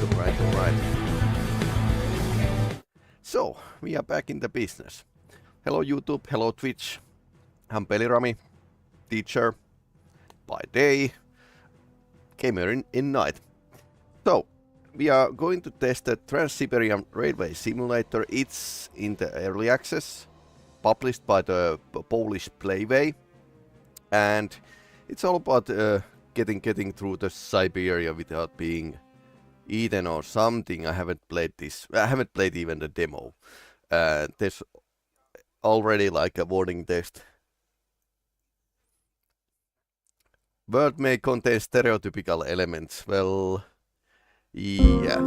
Alright. So, we are back in the business. Hello YouTube, hello Twitch. I'm Peli-Rami, teacher by day, gamer in night. So, we are going to test the Trans-Siberian Railway Simulator. It's in the early access, published by the Polish Playway. And it's all about getting through the Siberia without being eaten or something. I haven't played this. I haven't played even the demo. There's already like a warning text. World may contain stereotypical elements. Well, yeah.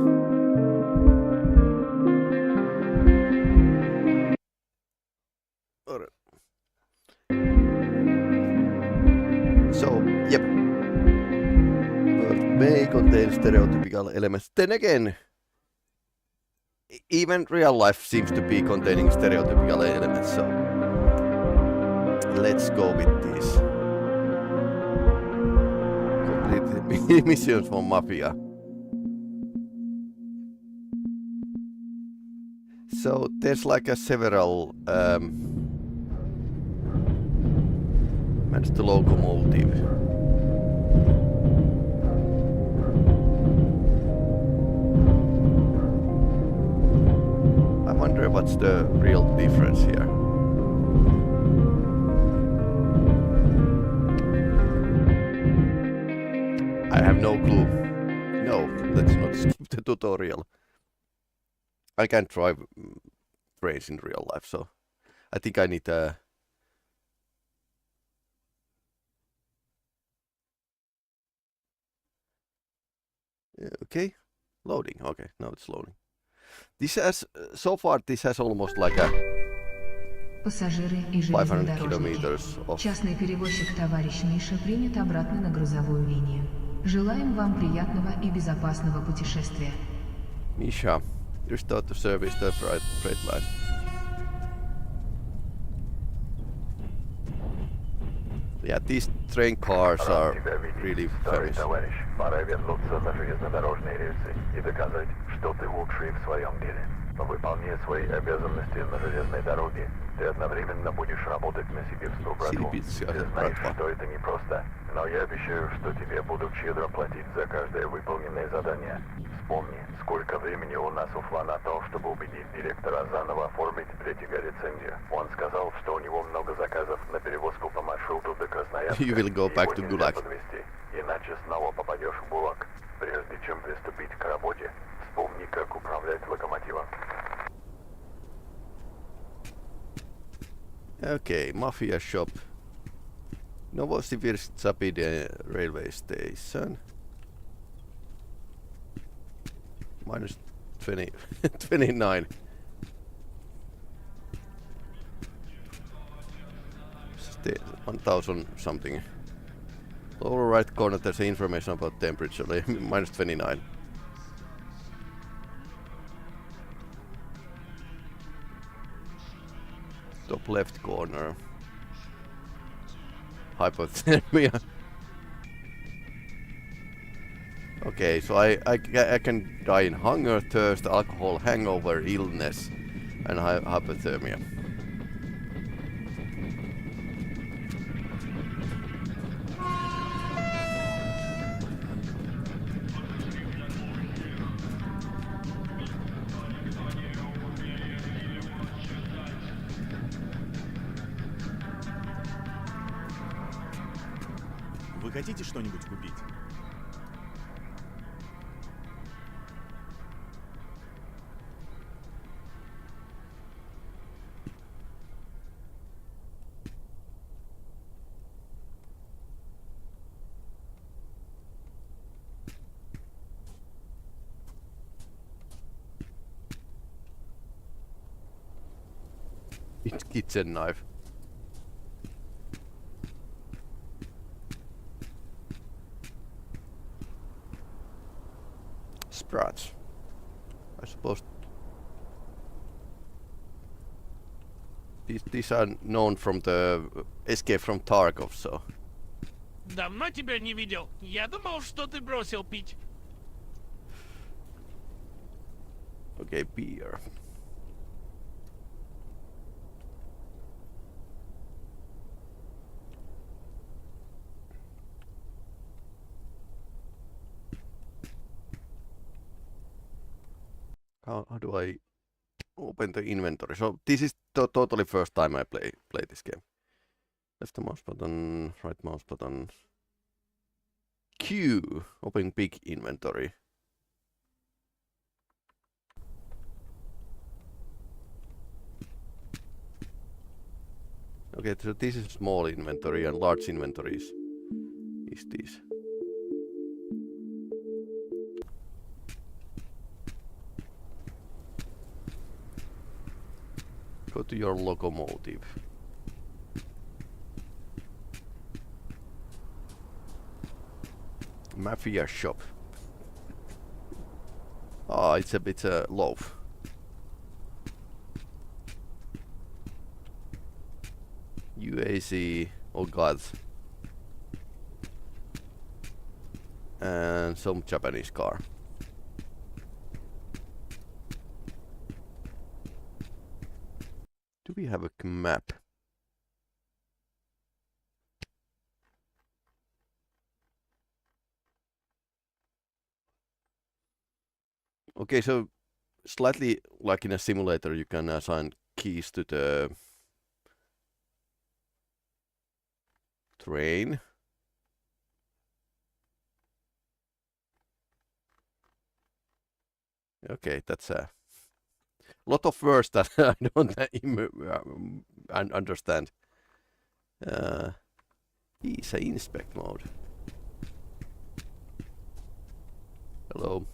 So, yep. World may contain stereotypical elements. Then again, even real life seems to be containing stereotypical elements, so let's go with this. Complete missions for Mafia. So there's like a several manage the locomotive. I wonder what's the real difference here. I have no clue. No, let's not skip the tutorial. I can't drive trains in real life, so I think I need a... Okay, loading. Okay, now it's loading. This has, so far this has almost like a 500 kilometers of... Частный перевозчик товарищ Миша принят обратно на грузовую линию. Желаем вам приятного и безопасного путешествия. Misha, restart the service the freight line. Yeah, these train cars are really famous. Пора вернуться на железнодорожные рельсы и доказать, что ты лучший в своем деле. Выполняя свои обязанности на железной дороге, ты одновременно будешь работать на сибирскую братву. Ты знаешь, что это непросто, но я обещаю, что тебе будут щедро платить за каждое выполненное задание. Вспомни, сколько времени у нас ушло на то, чтобы убедить директора заново оформить для тебя лицензию. Он сказал, что у него много заказов на перевозку по маршруту до Красноярска. You will go back to Gulag. Иначе снова попадешь в Гулаг. Прежде чем приступить к работе, вспомни, как управлять локомотивом. Okay, Mafia shop. Trans-Siberian Railway Station. Minus 20, 29. 1000 something. Lower right corner there's information about temperature, minus 29. Top left corner. Hypothermia. Okay, so I can die in hunger, thirst, alcohol, hangover, illness, and hypothermia. Вы хотите что-нибудь купить? It's kitchen knife. Sprats. I suppose these are known from the Escape from Tarkov, so. Давно тебя не видел. Я думал, что ты бросил пить. Okay, beer. How do I open the inventory? So this is totally first time I play this game. Left mouse button, right mouse button. Q. Open big inventory. Okay, so this is small inventory and large inventories is this. Go to your locomotive. Mafia shop. Ah, it's a loaf. UAC, oh god. And some Japanese car. Do we have a map? Okay, so slightly like in a simulator, you can assign keys to the train. Okay, that's a lot of words that I don't understand. It's a inspect mode. Hello.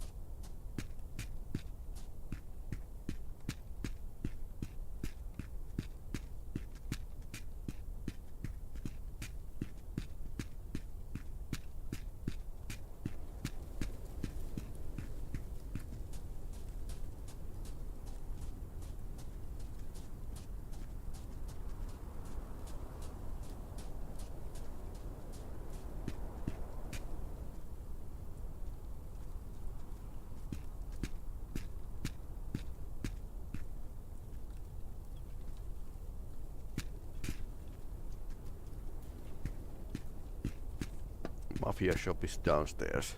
Mafia shop is downstairs.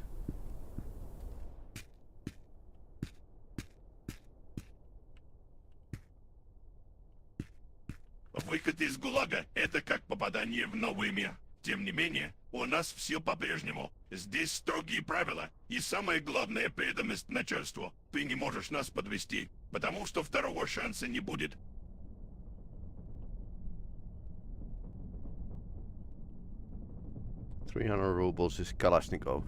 Выход из ГУЛАГа — это как попадание в новый мир. Тем не менее, у нас все по-прежнему. Здесь строгие правила, и самое главное — преданность начальству. Ты не можешь нас подвести, потому что второго шанса не будет. $300 is Kalashnikov.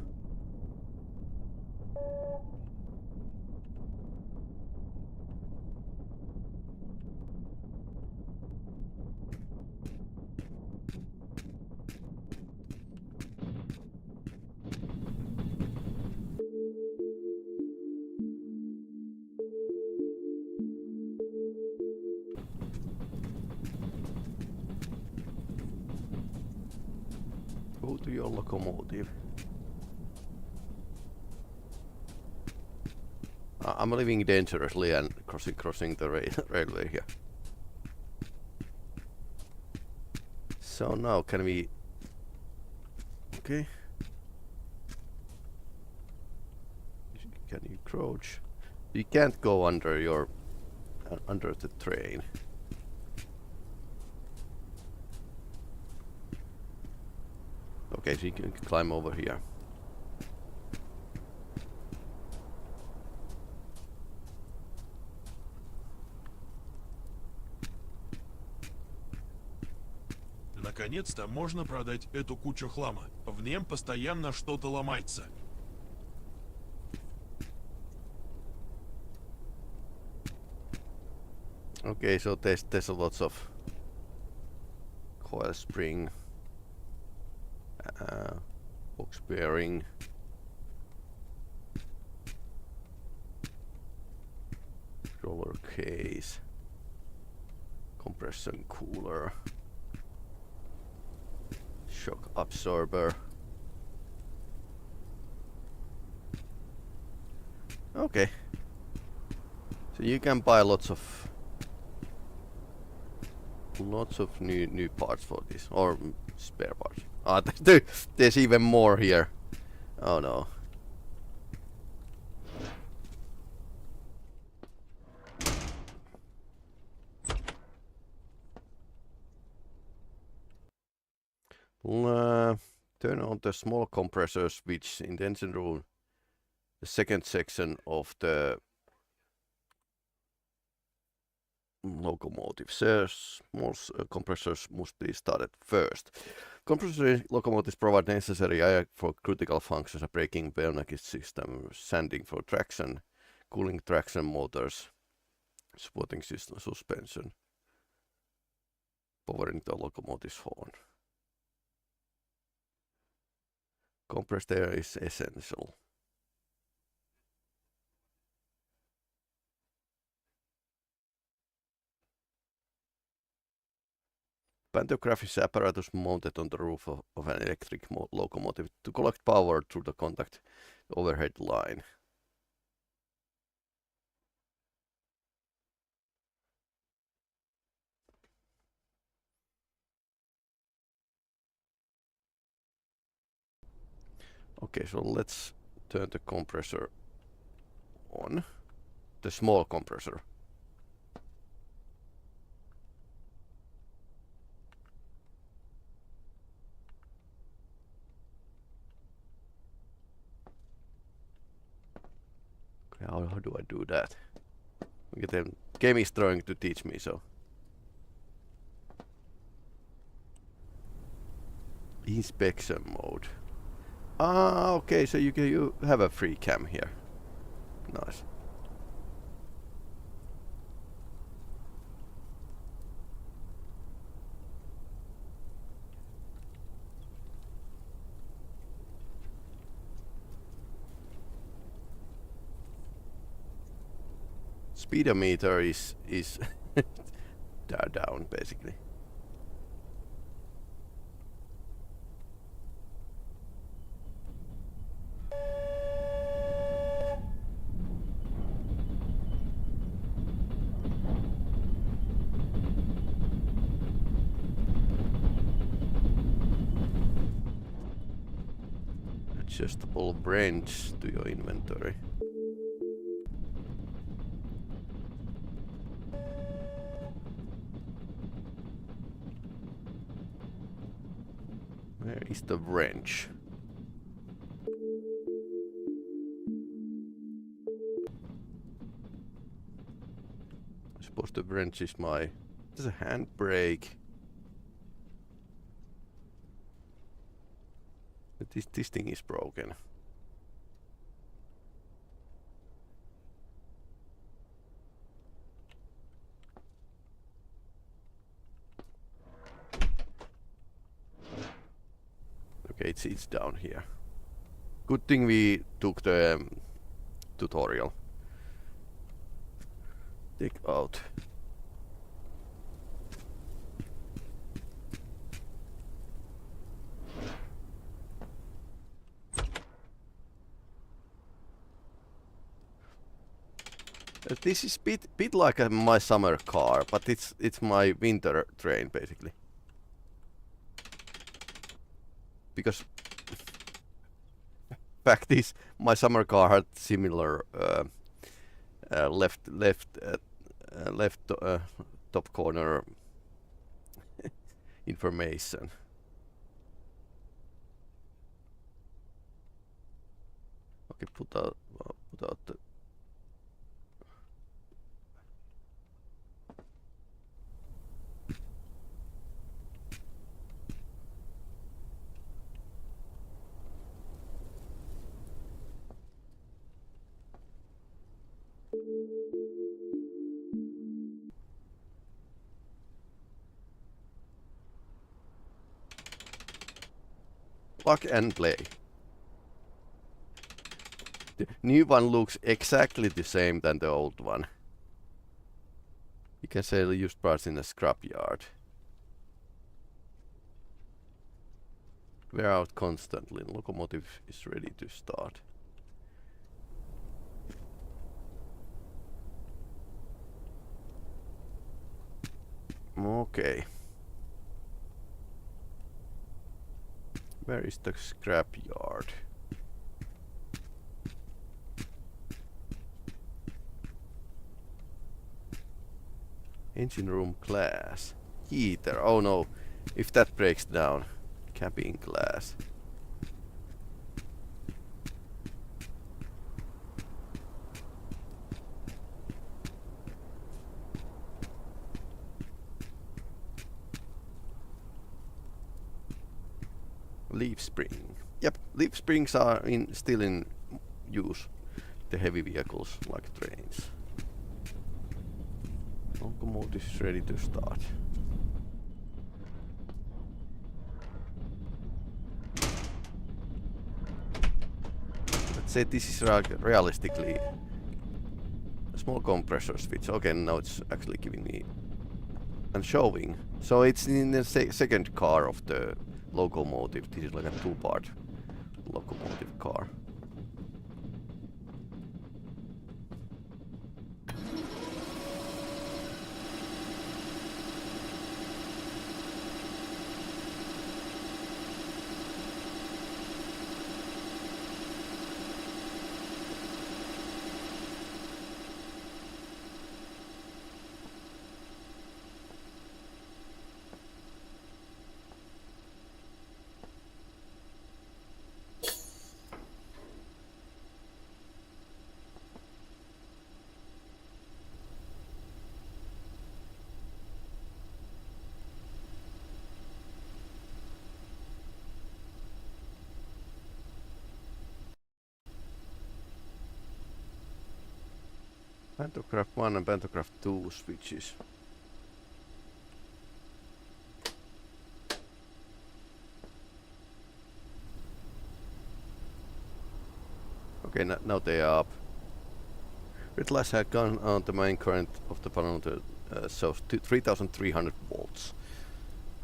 Go to your locomotive. I'm living dangerously and crossing the railway here. So now can we? Okay. Can you crouch? You can't go under your under the train. Okay, so you can climb over here. Наконец-то можно продать эту кучу хлама. В нем постоянно что-то ломается. Okay, so there's a lots of coil spring, box bearing, roller case, compression cooler, shock absorber. Okay. So you can buy lots of new parts for this, or spare parts. Ah, there's even more here. Oh no. Turn on the small compressor switch in the engine room. The second section of the locomotive. Small compressors must be started first. Compressor locomotives provide necessary air for critical functions, a braking pneumatic system, sanding for traction, cooling traction motors, supporting system suspension, powering the locomotive's horn. Compressed air is essential. Pantograph is apparatus mounted on the roof of an electric locomotive to collect power through the contact overhead line. Okay, so let's turn the compressor on. The small compressor. Okay, how do I do that? Okay, the game is trying to teach me, so. Inspection mode. Ah, okay, so you have a free cam here. Nice. Speedometer is down basically. Adjustable wrench to your inventory. Where is the wrench? I suppose the wrench is my... There's a handbrake. But this thing is broken. Okay, it's down here. Good thing we took the tutorial. Take out. This is bit like my summer car, but it's my winter train basically. Because fact is, my summer car had similar left top corner information. Okay, put out the. Plug and play. The new one looks exactly the same than the old one. You can sell used parts in a scrapyard. Wear out constantly. Locomotive is ready to start. Okay. Where is the scrap yard? Engine room glass. Heater. Oh no. If that breaks down. Cabin glass. Leaf spring. Yep, leaf springs are still in use. The heavy vehicles like trains. Locomotive is ready to start. Let's say this is realistically a small compressor switch. Okay, now it's actually giving me and showing. So it's in the second car of the locomotive. This is like a two-part locomotive car. Pantograph 1 and Pantograph 2 switches. Okay, now they are up. Red lights have gone on. The main current of the panel shows 3300 volts.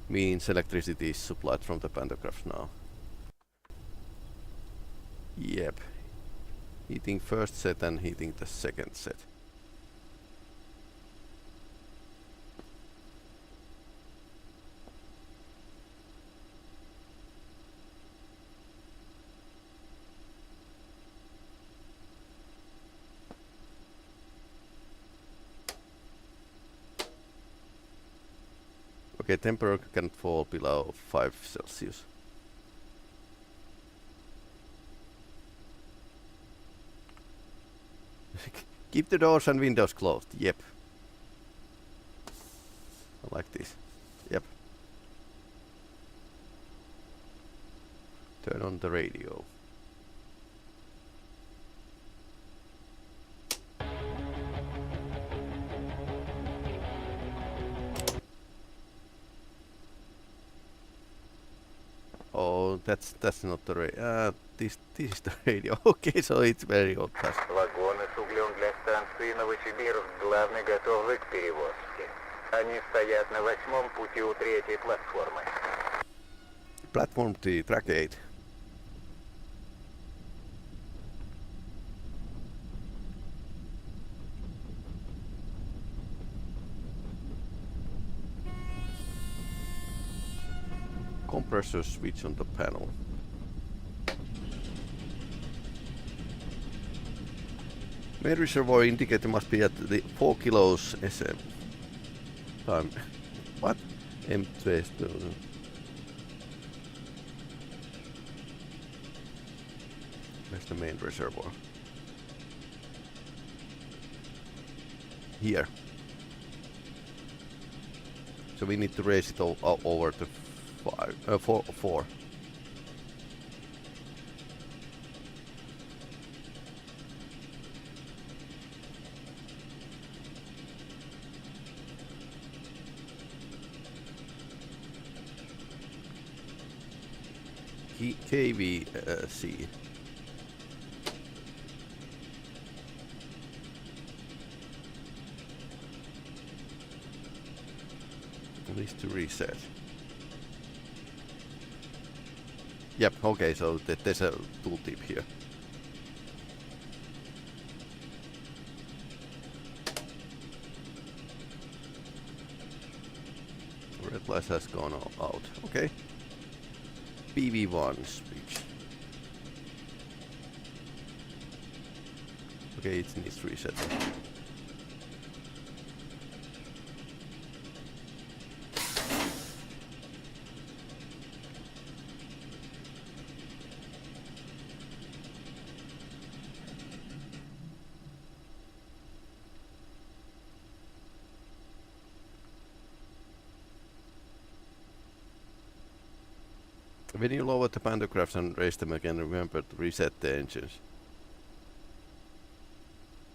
Means electricity is supplied from the pantographs now. Yep. Heating first set and heating the second set. Okay, temperature can fall below 5 Celsius. Keep the doors and windows closed. Yep. I like this. Yep. Turn on the radio. Oh, that's not the radio. This is the radio. Okay, so it's very old fashioned. Вагоны с углем для станции Новосибирск главный готовы к перевозке. Они стоят на 8-м пути у 3-й платформы. Platform 3, track 8. Compressor switch on the panel. Main reservoir indicator must be at the 4 kilos SM. Time. What? M2. Where's the main reservoir? Here. So we need to raise it over to 4. KVC. Needs to reset. Yep, okay, so there's a tooltip here. flash has gone out. Okay. PV1 switch. Okay, it needs reset. When you lower the pantographs and raise them again, remember to reset the engines.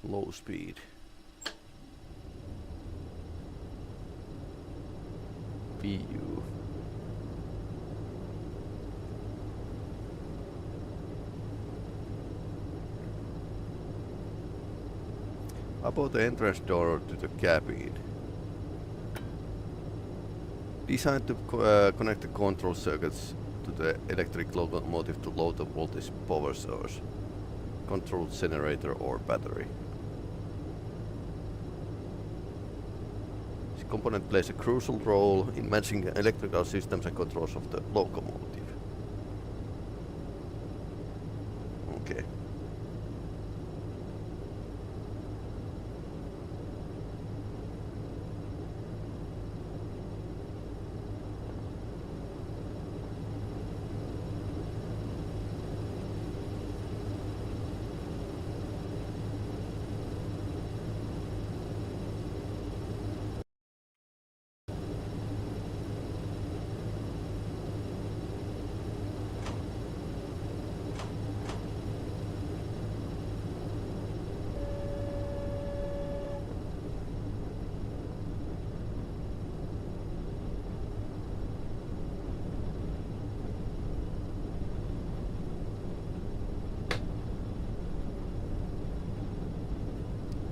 Low speed. PU. About the entrance door to the cabin. Designed to connect the control circuits to the electric locomotive to low voltage power source, control generator or battery. This component plays a crucial role in matching the electrical systems and controls of the locomotive. Okay.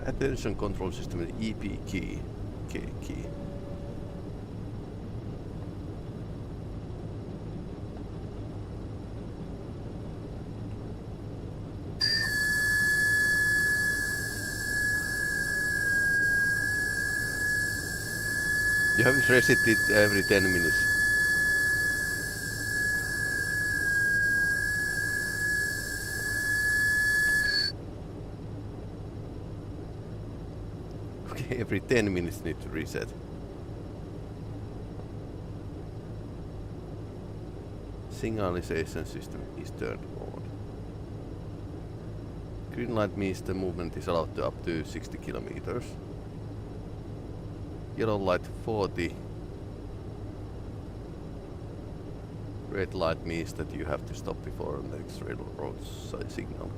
Attention control system EP key. Key. You have to reset it every 10 minutes. Okay, every 10 minutes need to reset. Signalization system is turned on. Green light means the movement is allowed to up to 60 kilometers. Yellow light 40. Red light means that you have to stop before the next railroad signal.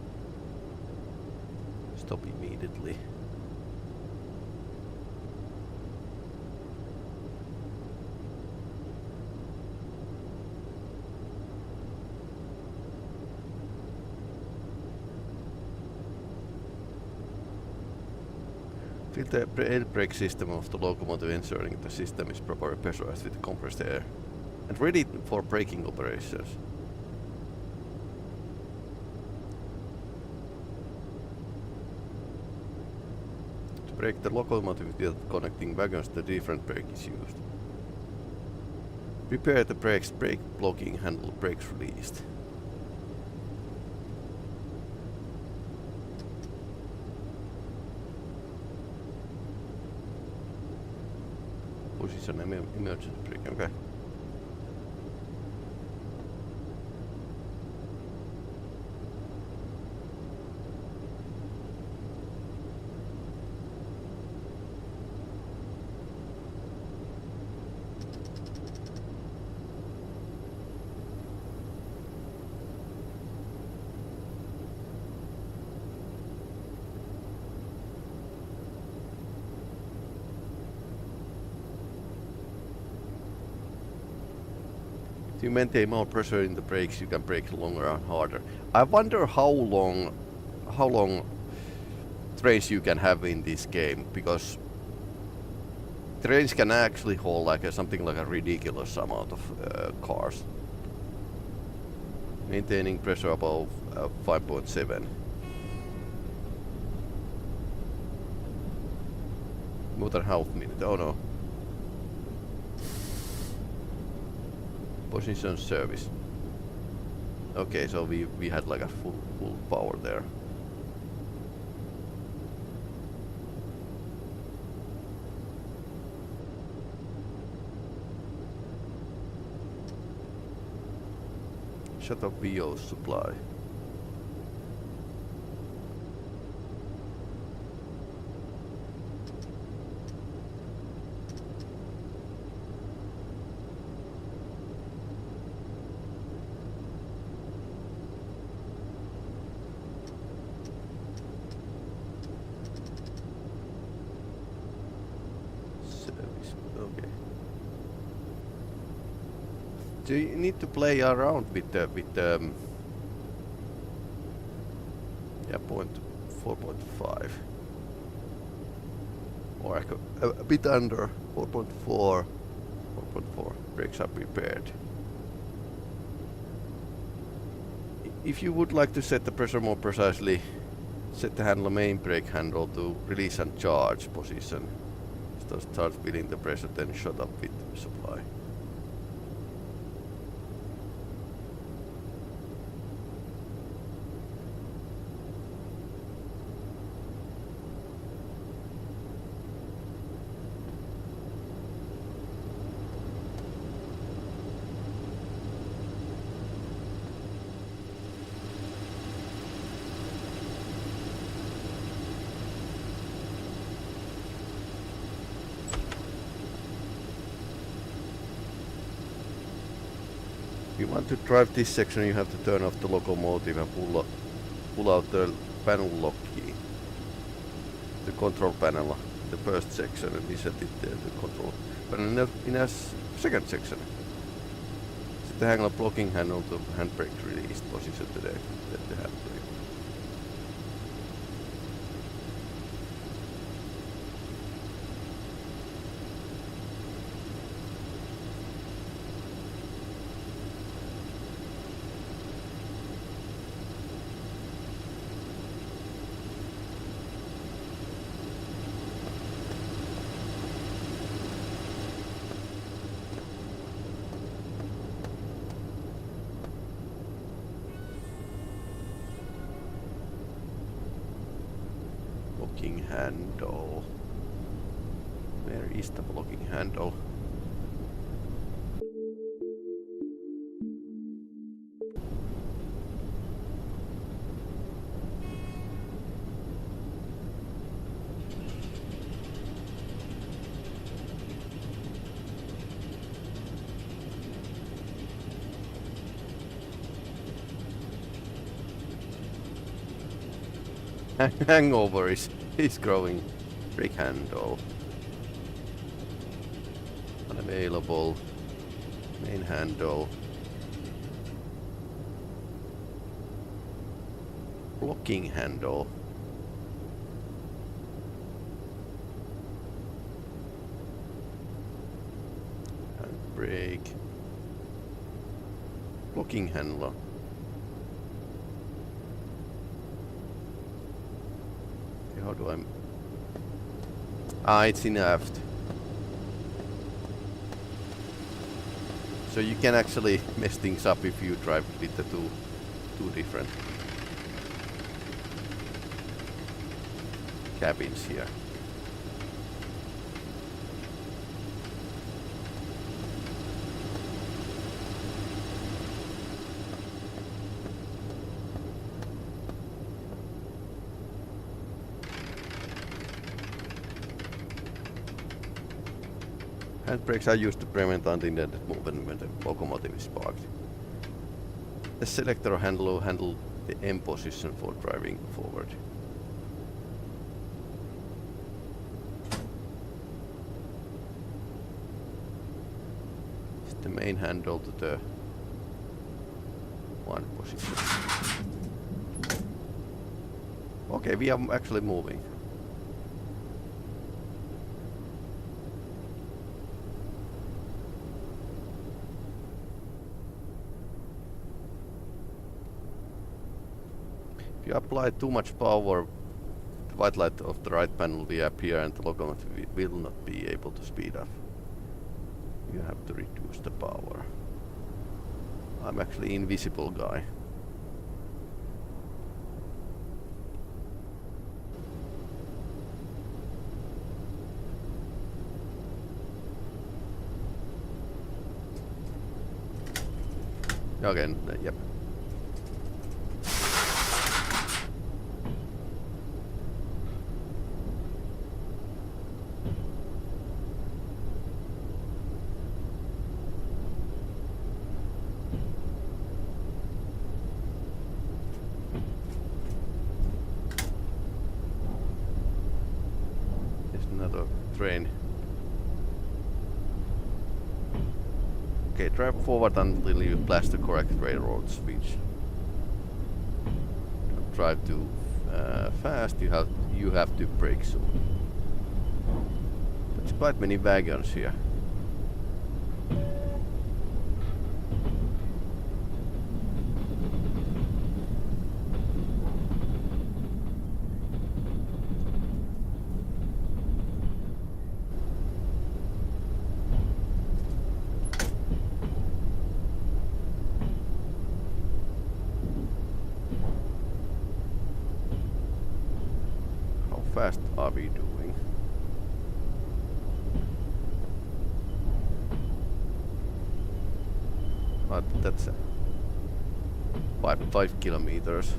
Stop immediately. Fill the air brake system of the locomotive, ensuring the system is properly pressurized with compressed air and ready for braking operations. To brake the locomotive with connecting wagons, the different brake is used. Prepare the brakes, brake blocking handle, brakes released. Position emergency brake, okay. To maintain more pressure in the brakes, you can brake longer and harder. I wonder how long trains you can have in this game, because trains can actually hold like something like a ridiculous amount of cars. Maintaining pressure above 5.7. More than half minute. Oh no. Position service. Okay, so we had like a full power there. Shut off VO supply. Service. Okay. So you need to play around with the yeah, 4.5 or a bit under 4.4. 4.4 brakes are prepared. If you would like to set the pressure more precisely, set the handle main brake handle to release and charge position. Start feeling the pressure, then shut up with supply. If you want to drive this section, you have to turn off the locomotive and pull out the panel lock key. The control panel, the first section, and we set it there, the control panel in a second section. Set the handle blocking handle to handbrake released position today. Set the handbrake. Blocking handle. Where is the blocking handle? Hangover is growing. Brake handle. Unavailable. Main handle. Blocking handle. Handbrake. Blocking handle. How do I... it's in aft. So you can actually mess things up if you drive with the two different cabins here. Handbrakes are used to prevent unintended movement when the locomotive is parked. The selector handle the M position for driving forward. It's the main handle to the one position. Okay, we are actually moving. If you apply too much power, the white light of the right panel will appear and the locomotive will not be able to speed up. You have to reduce the power. I'm actually invisible guy. Again, yep. There's another train. Okay, drive forward until you pass the correct railroad switch. Don't drive too fast. You have to brake soon. There's quite many wagons here. Fast are we doing? But that's 5 kilometers.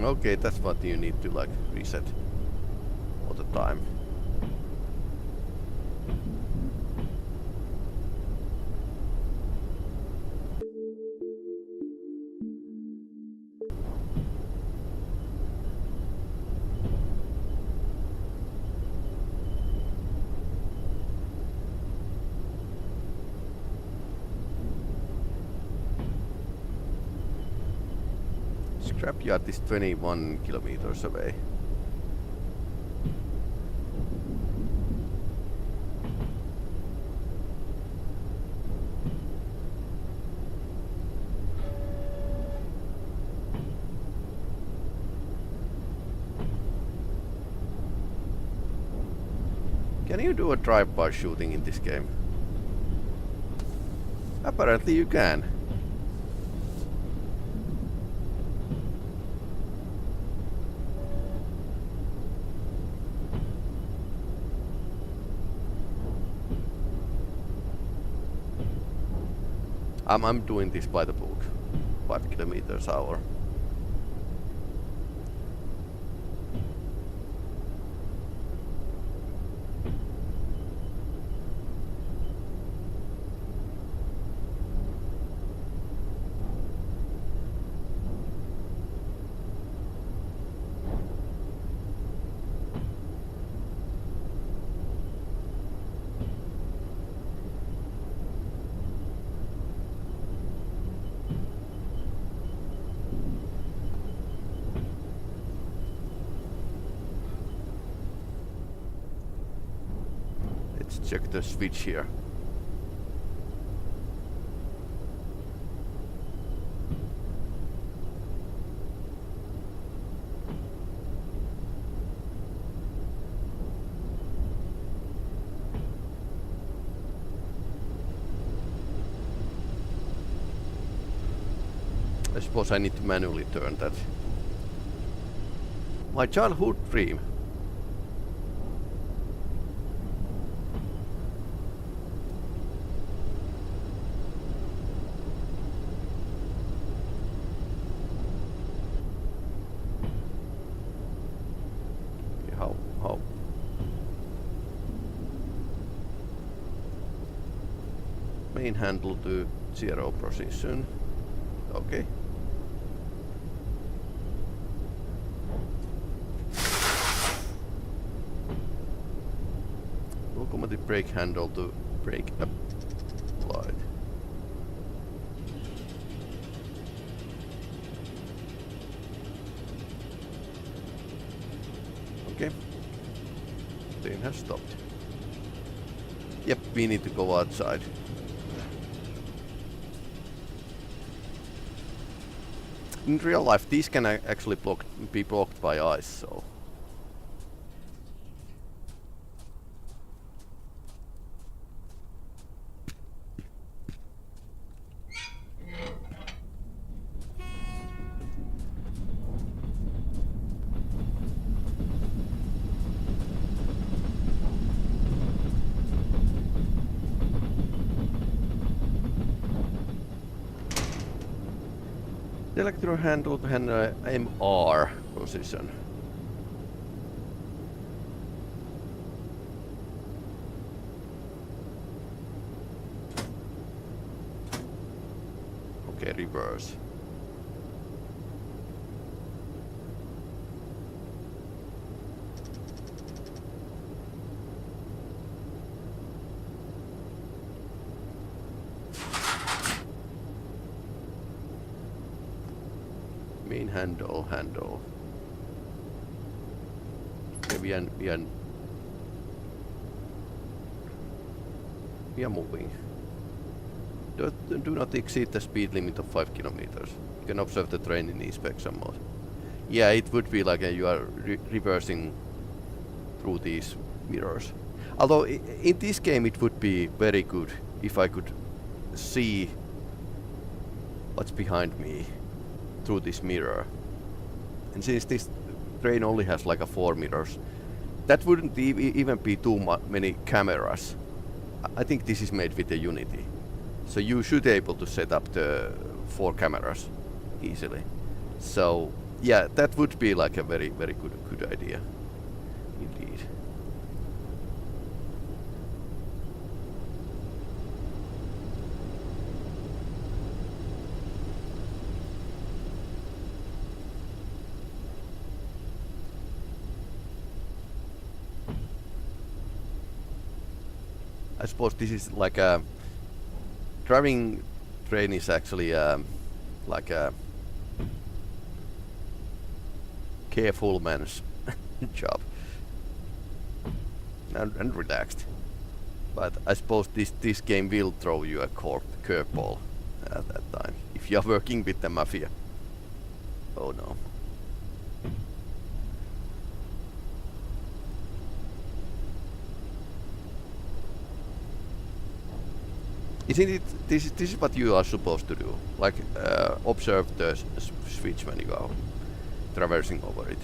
Okay, that's what you need to like reset all the time. Scrapyard is 21 kilometers away. Can you do a drive-by shooting in this game? Apparently you can. I'm doing this by the book. 5 kilometers an hour. Let's check the switch here. I suppose I need to manually turn that. My childhood dream. Okay, how? Main handle to 0 position. Okay. Locomotive brake handle to brake applied. Okay. Train has stopped. Yep, we need to go outside. In real life, these can actually be blocked by ice, so... The electro handle to handle MR position. Okay, reverse. Main handle. Okay, we are moving. Do not exceed the speed limit of 5 kilometers. You can observe the train in inspection mode. Yeah, it would be like you are reversing through these mirrors. Although in this game it would be very good if I could see what's behind me through this mirror. And since this train only has like 4 mirrors, that wouldn't even be too many cameras. I think this is made with the Unity. So you should be able to set up the 4 cameras easily. So yeah, that would be like a very good idea. Indeed. I suppose this is like a driving train is actually like a careful man's job and relaxed. But I suppose this game will throw you a curveball at that time if you are working with the mafia. Oh no. Isn't it? This is what you are supposed to do. Like observe the switch when you are traversing over it,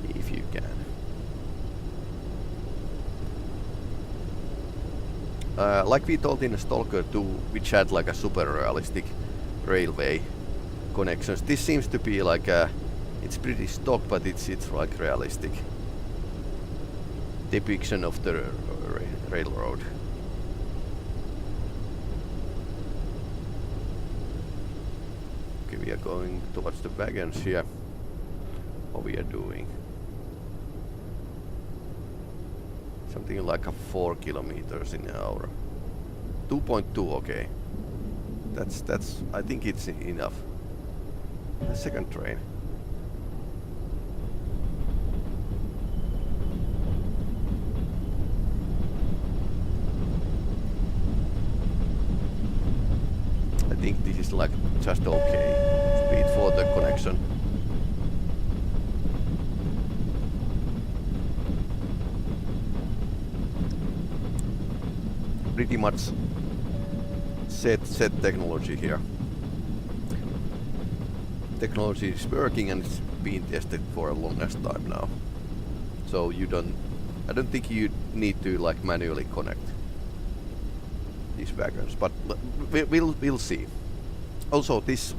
if you can. Like we told in Stalker 2, which had like a super realistic railway connections. This seems to be like a, it's pretty stock, but it's like realistic depiction of the railroad. Okay, we are going towards the wagons here. What we are doing? Something like 4 kilometers an hour. 2.2, okay. That's I think it's enough. The second train. I think this is like just okay speed for the connection. Pretty much set technology here. Technology is working and it's been tested for a longest time now. So you don't, I don't think you need to like manually connect these wagons, but we'll see. Also, this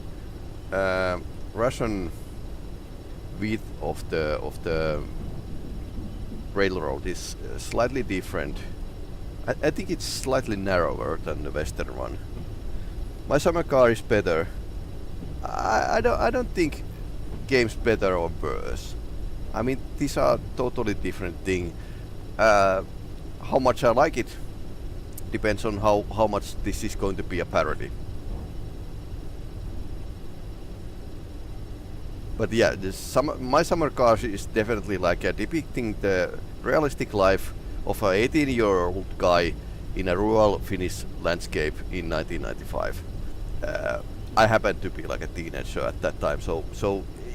Russian width of the railroad is slightly different. I think it's slightly narrower than the Western one. My summer car is better. I don't think game's better or worse. I mean, these are totally different things. How much I like it depends on how much this is going to be a parody. But yeah, my summer car is definitely like depicting the realistic life of an 18-year-old guy in a rural Finnish landscape in 1995. I happened to be like a teenager at that time, so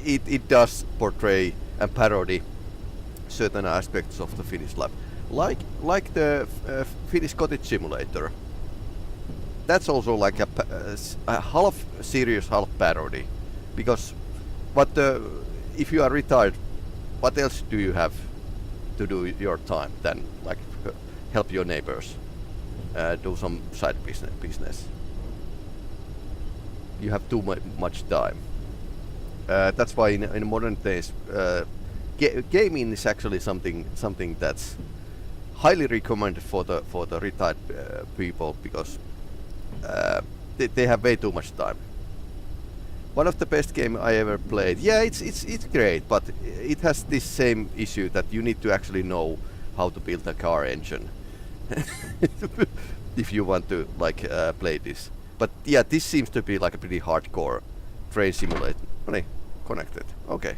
it does portray and parody certain aspects of the Finnish life, like the Finnish cottage simulator. That's also like a half serious, half parody, because if you are retired, what else do you have to do your time than like help your neighbors, do some side business? You have too much time. That's why in modern days, gaming is actually something that's highly recommended for the retired people, because they have way too much time. One of the best game I ever played. Yeah, it's great, but it has this same issue that you need to actually know how to build a car engine if you want to like play this. But yeah, this seems to be like a pretty hardcore train simulator. Money connected. Okay.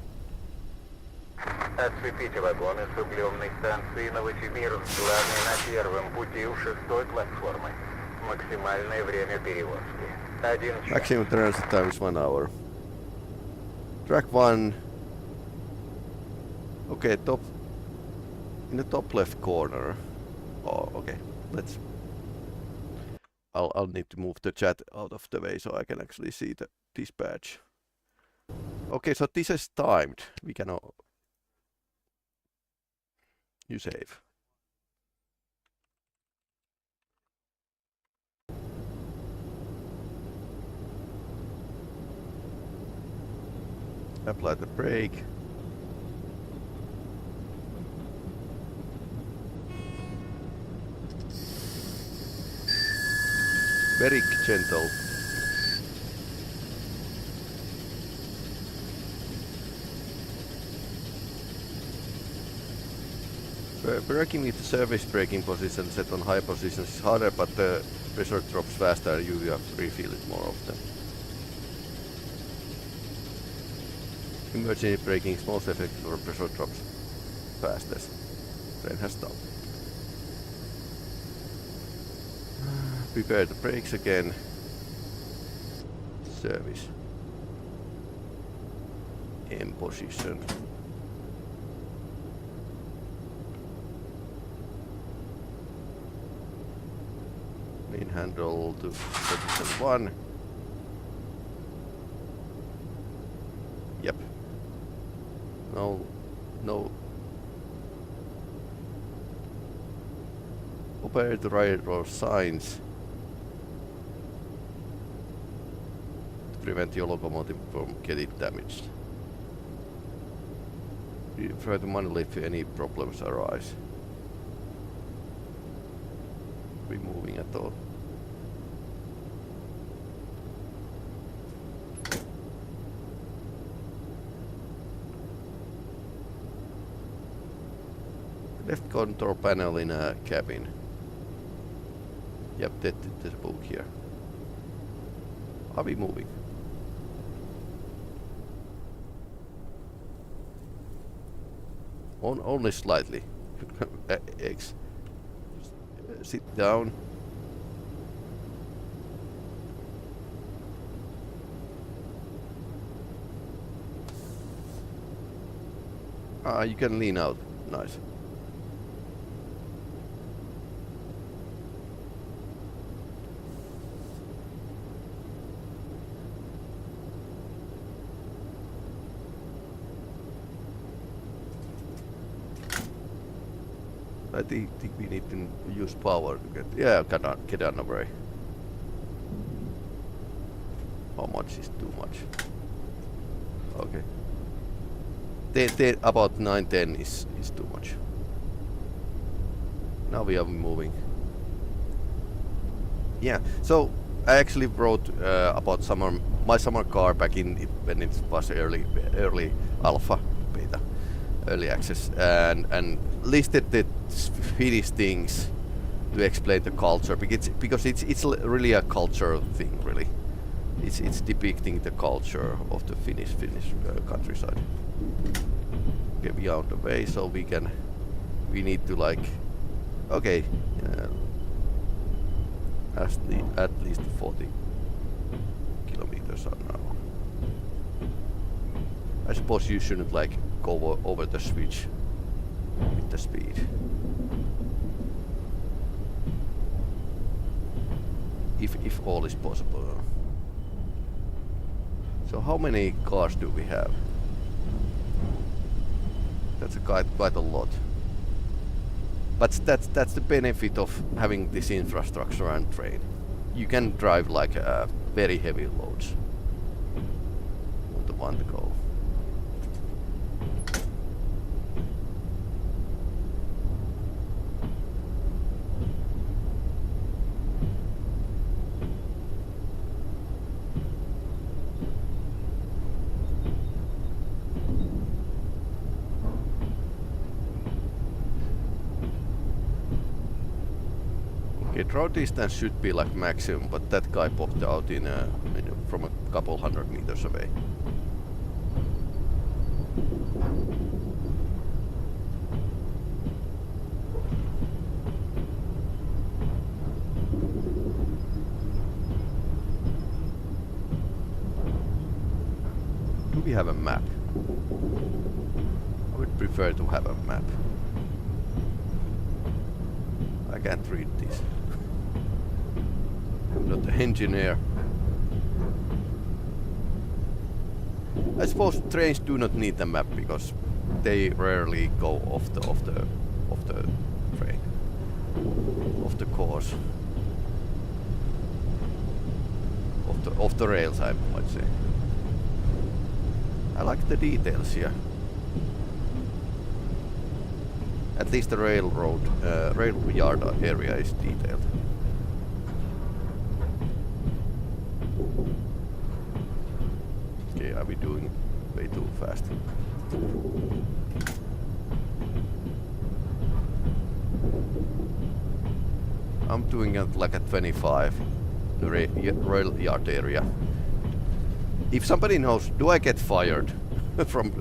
Отцепите вагоны с углевной станции Новосибирск, главный на первом пути у 6-й платформы. Максимальное время перевозки. 1 час. Maximum transit time is 1 hour. Track 1. Okay, in the top left corner. Oh, okay. I'll need to move the chat out of the way so I can actually see the dispatch. Okay, so this is timed. We can you save. Apply the brake. Very gentle. Braking with the service braking position set on high positions is harder, but the pressure drops faster and you have to refill it more often. Emergency braking is most effective for pressure drops fastest. Train has stopped. Prepare the brakes again. Service. In position. Main handle to position 1. Yep. No. Operate the railroad signs to prevent your locomotive from getting damaged. Try to manually if any problems arise. Be moving at all. Left control panel in a cabin. Yep, there's a book here. Are we moving? Only slightly. X. Sit down. You can lean out. Nice. I think we need to use power to get... Yeah, get on the way. How much is too much? Okay. About 9-10 is too much. Now we are moving. Yeah, so I actually wrote about my summer car back in when it was early alpha, beta, early access, and listed the Finnish things to explain the culture, because it's really a cultural thing, really. It's depicting the culture of the Finnish countryside. Okay, we are on the way, so we need to like, okay, at least 40 kilometers an hour. I suppose you shouldn't like go over the switch with the speed. If all is possible. So how many cars do we have? That's quite a lot. But that's the benefit of having this infrastructure and train. You can drive like very heavy loads on the one go. Okay, draw distance should be like maximum, but that guy popped out from a couple 100 meters away. Do we have a map? I would prefer to have a map. I can't read this. I'm not an engineer. I suppose trains do not need a map because they rarely go off the train, off the course, off the rails, I might say. I like the details here. At least the rail yard area is detailed. Okay, are we doing way too fast? I'm doing it like at 25, the rail yard area. If somebody knows, do I get fired from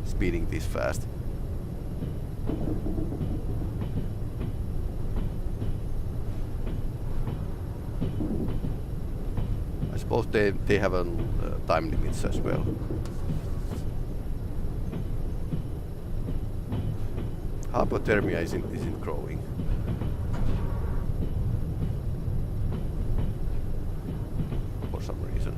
speeding this fast? I suppose they have a time limits as well. Hypothermia isn't growing. For some reason.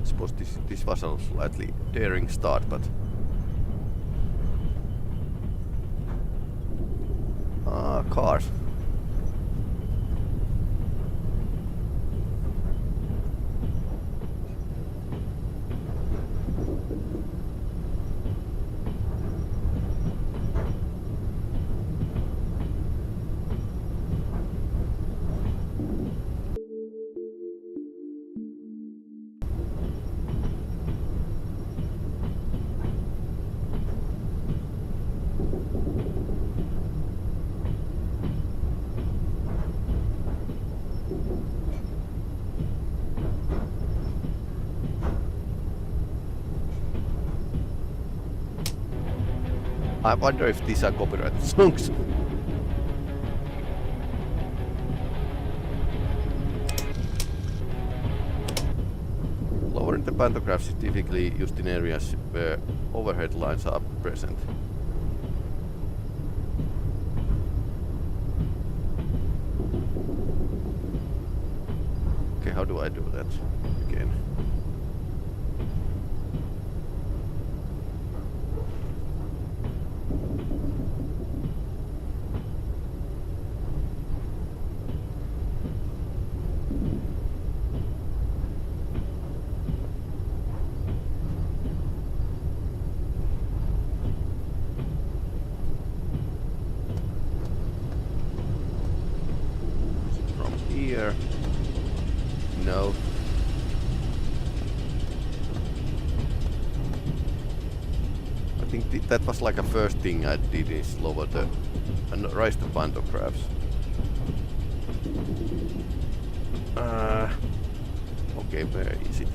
I suppose this was a slightly daring start, but cars. I wonder if these are copyrighted songs. Lowering the pantographs is typically used in areas where overhead lines are present. Okay, how do I do that again? From here. No. I think that was like a first thing I did is lower the and raise the pantographs. Okay, where is it?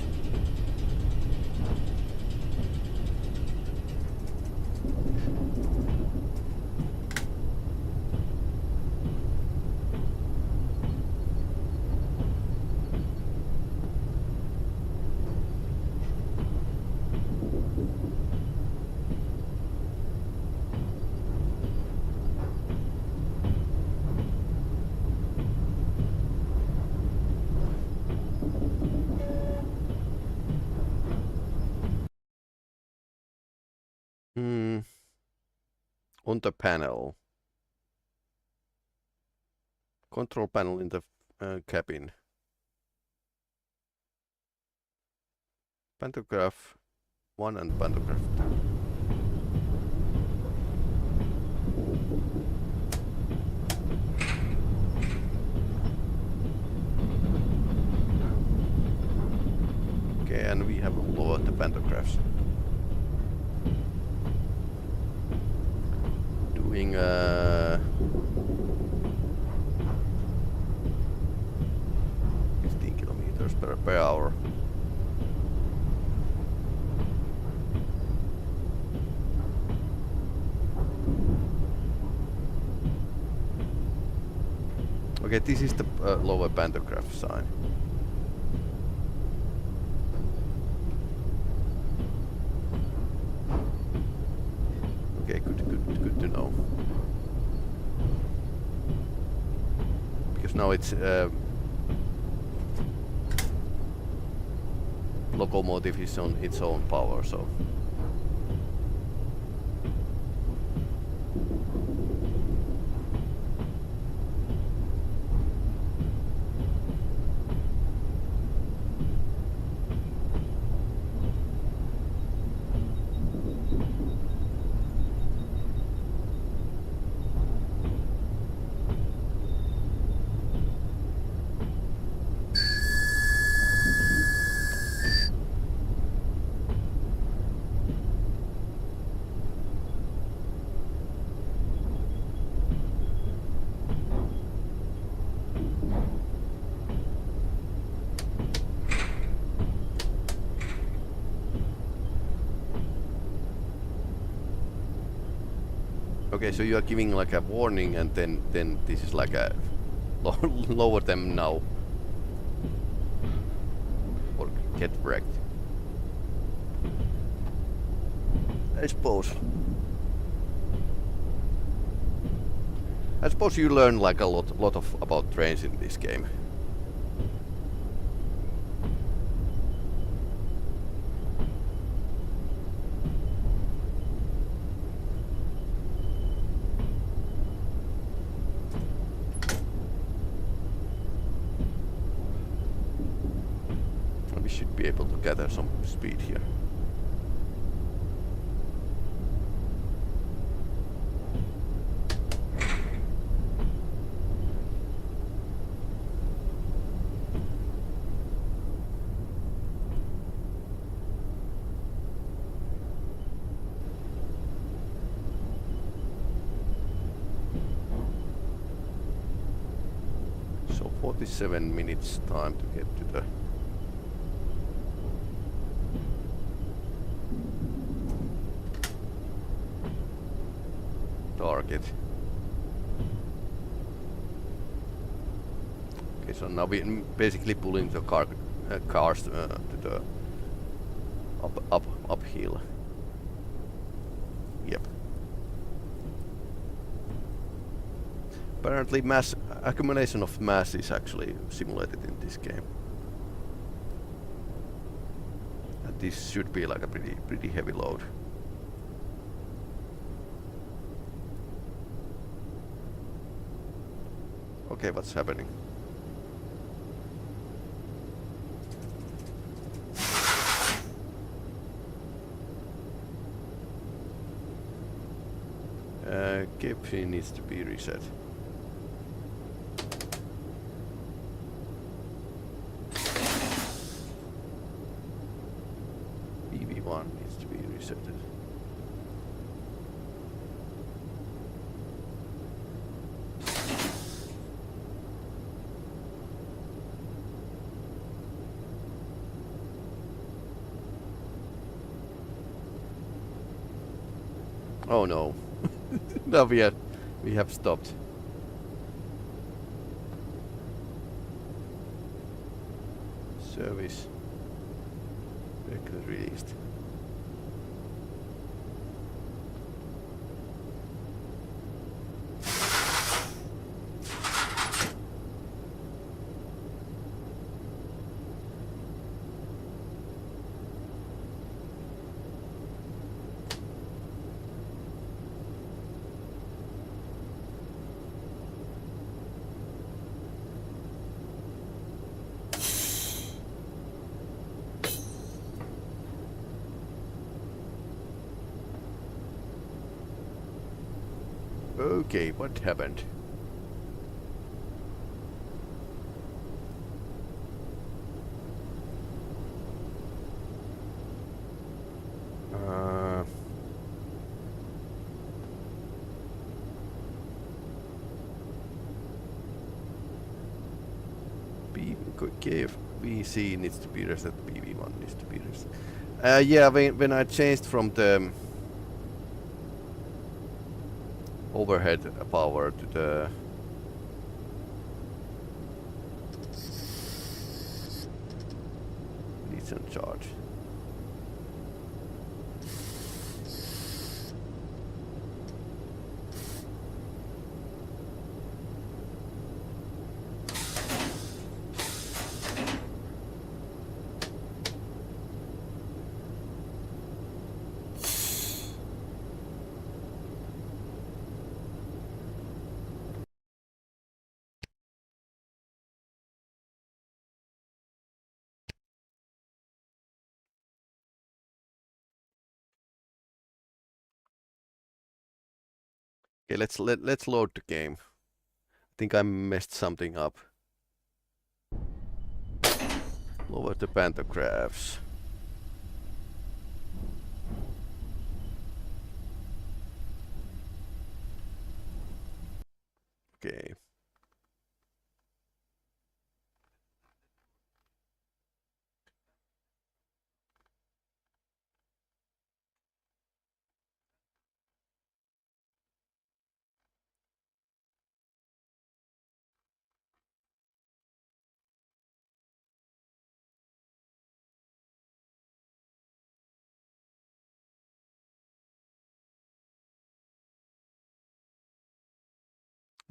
On the panel. Control panel in the cabin. Pantograph 1 and pantograph 2. Okay, and we have lowered the pantographs. Doing 15 kilometers per hour. Okay, this is the lower pantograph sign. Okay, good to know. Because now it's locomotive is on its own power, so. Okay, so you are giving like a warning, and then this is like a lower them now or get wrecked. I suppose you learn like a lot of about trains in this game. Should be able to gather some speed here. So 47 minutes time to get to the target. Okay, so now we're basically pulling the cars to the uphill. Yep. Apparently mass accumulation of mass is actually simulated in this game. And this should be like a pretty heavy load. Okay, what's happening? Game needs to be reset. PV1 needs to be resetted. Oh no. No, we have stopped. Service record released. Okay, what happened? VC needs to be reset, PV1 needs to be reset. Yeah, when I changed from the overhead power to the decent charge. Okay, let's load the game. I think I messed something up. Lower the pantographs. Okay.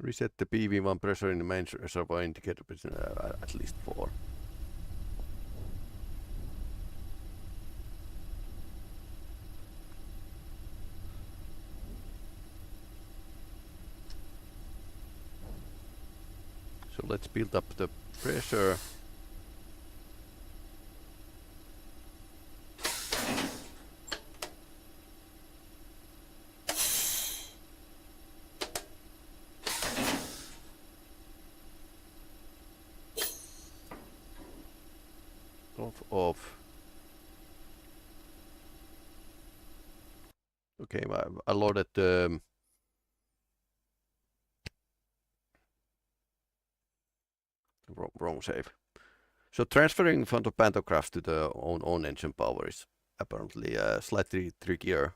Reset the PV1 pressure in the main reservoir indicator at least 4. So let's build up the pressure. Off. Okay, I loaded the wrong save. So transferring from the pantograph to the own engine power is apparently a slightly trickier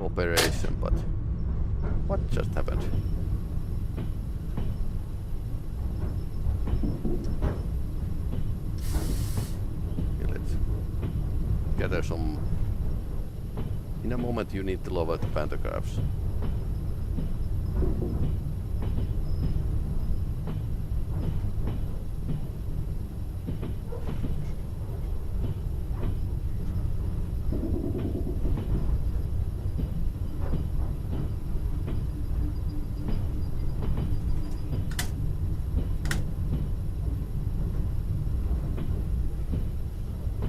operation, but what just happened? Okay, let's gather some... In a moment you need to lower the pantographs.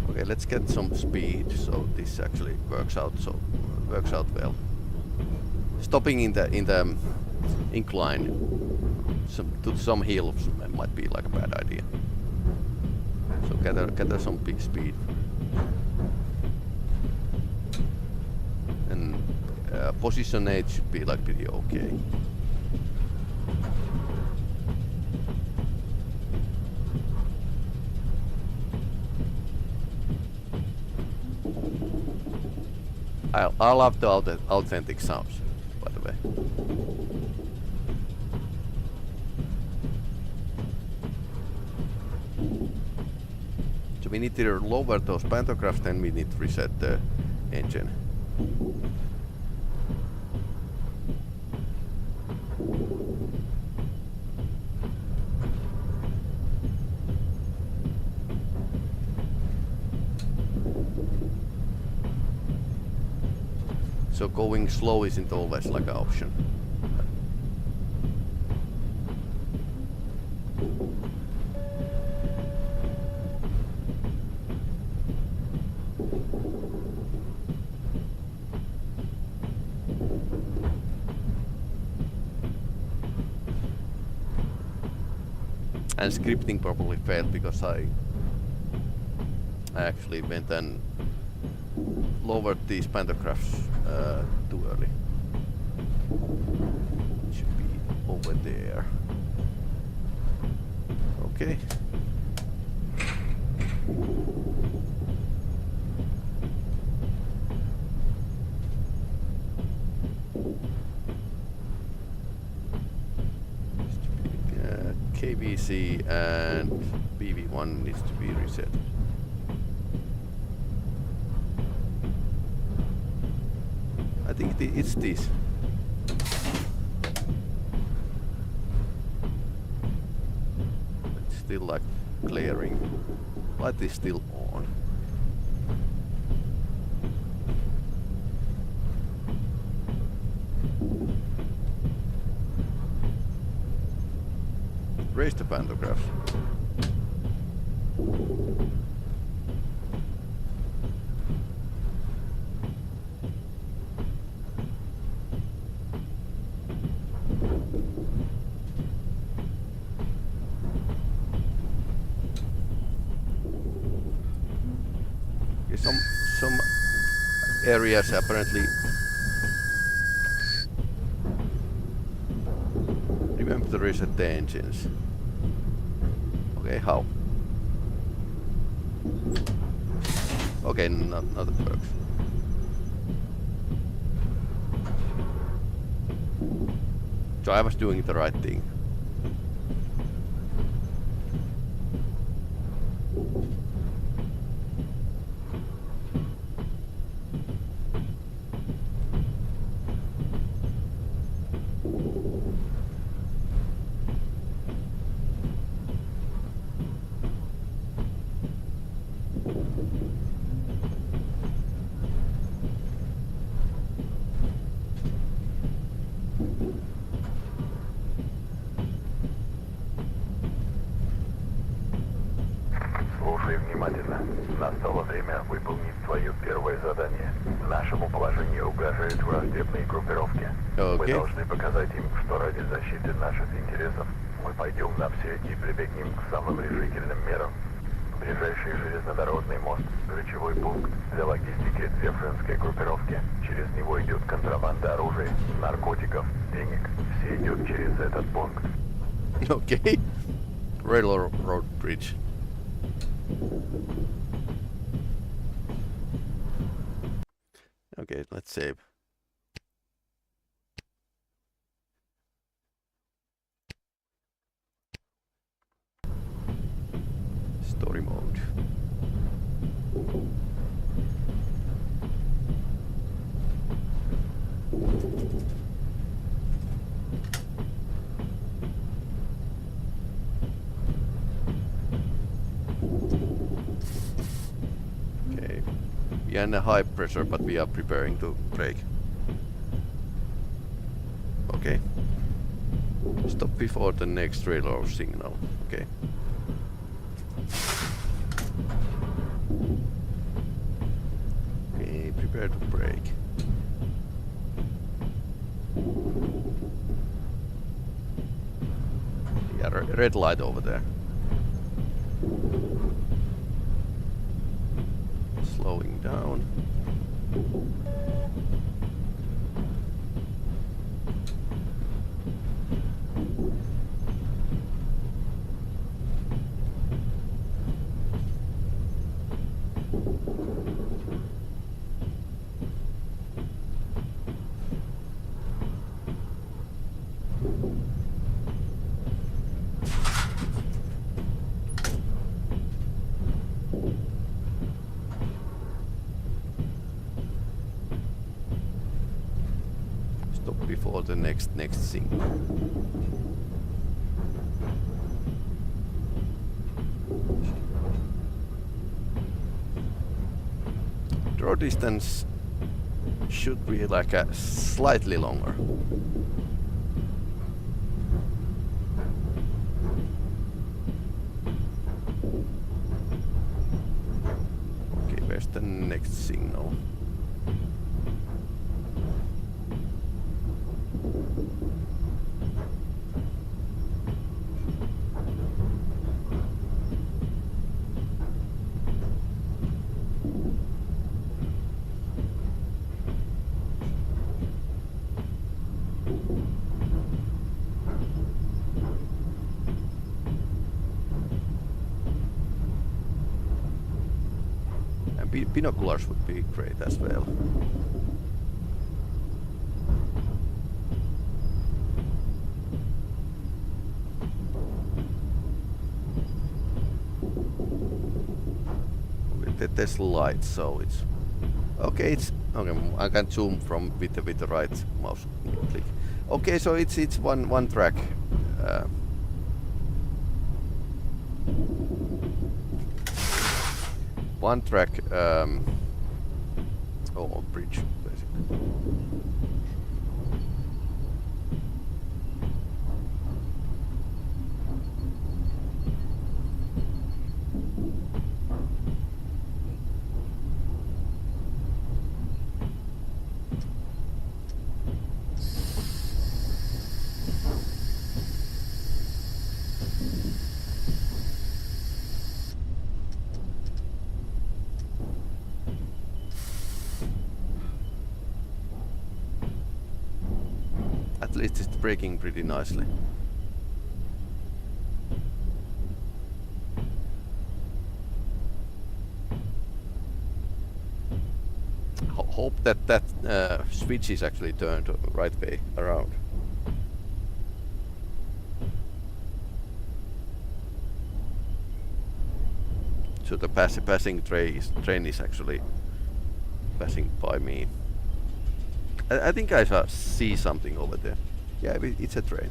Okay, let's get some speed so this actually works out well. Stopping in the incline to some hills might be like a bad idea. So gather some big speed. And position 8 should be like pretty okay. I love the authentic sounds, by the way. So we need to lower those pantographs, then we need to reset the engine. So going slow isn't always like an option. And scripting probably failed because I actually went and lowered these pantographs too early. It should be over there. Okay. KVC and BV1 needs to be reset. I think it's this. It's still like clearing. Light is still on. Raise the pantographs. Some areas apparently remember to reset the engines. Okay, how? Okay, not it works. So I was doing the right thing. Слушай внимательно. Настало время выполнить твое первое задание. Нашему положению угрожают враждебные группировки. Мы должны показать им, что ради защиты наших интересов мы пойдем на все и прибегнем к самым решительным мерам. Ближайший железнодорожный мост – ключевой пункт для логистики дзержинской группировки. Через него идет контрабанда оружия, наркотиков, денег. Все идет через этот пункт. Okay. Railroad bridge. Okay, let's save. Story mode. We are in a high pressure, but we are preparing to brake. Okay. Stop before the next railroad signal. Okay. Okay, prepare to brake. Yeah, red light over there. Slowing down. Stop before the next signal. Draw distance should be like a slightly longer. Okay, where's the next signal? Binoculars would be great as well. There's light, so it's okay. It's okay. I can zoom from with the right mouse click. Okay, so it's one track. One track. Bridge basically. At least it's braking pretty nicely. Hope that switch is actually turned the right way around. So the passing train is actually passing by me. I think I see something over there. Yeah, it's a train.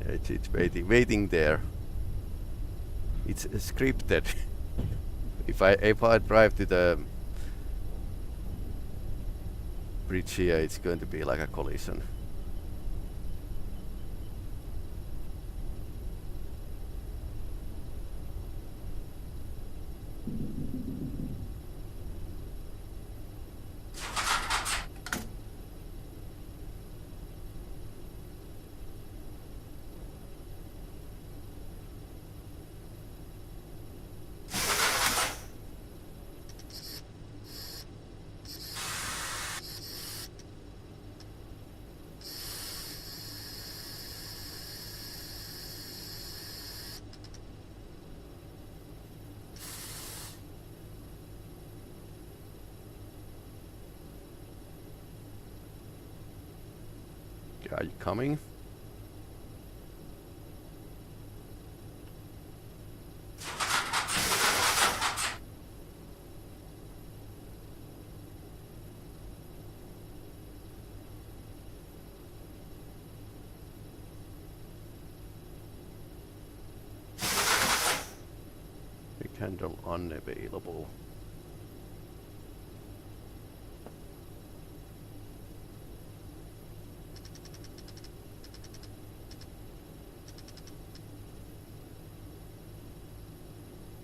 Yeah, it's waiting there. It's scripted. If I drive to the bridge here, it's going to be like a collision. Are you coming? handle unavailable.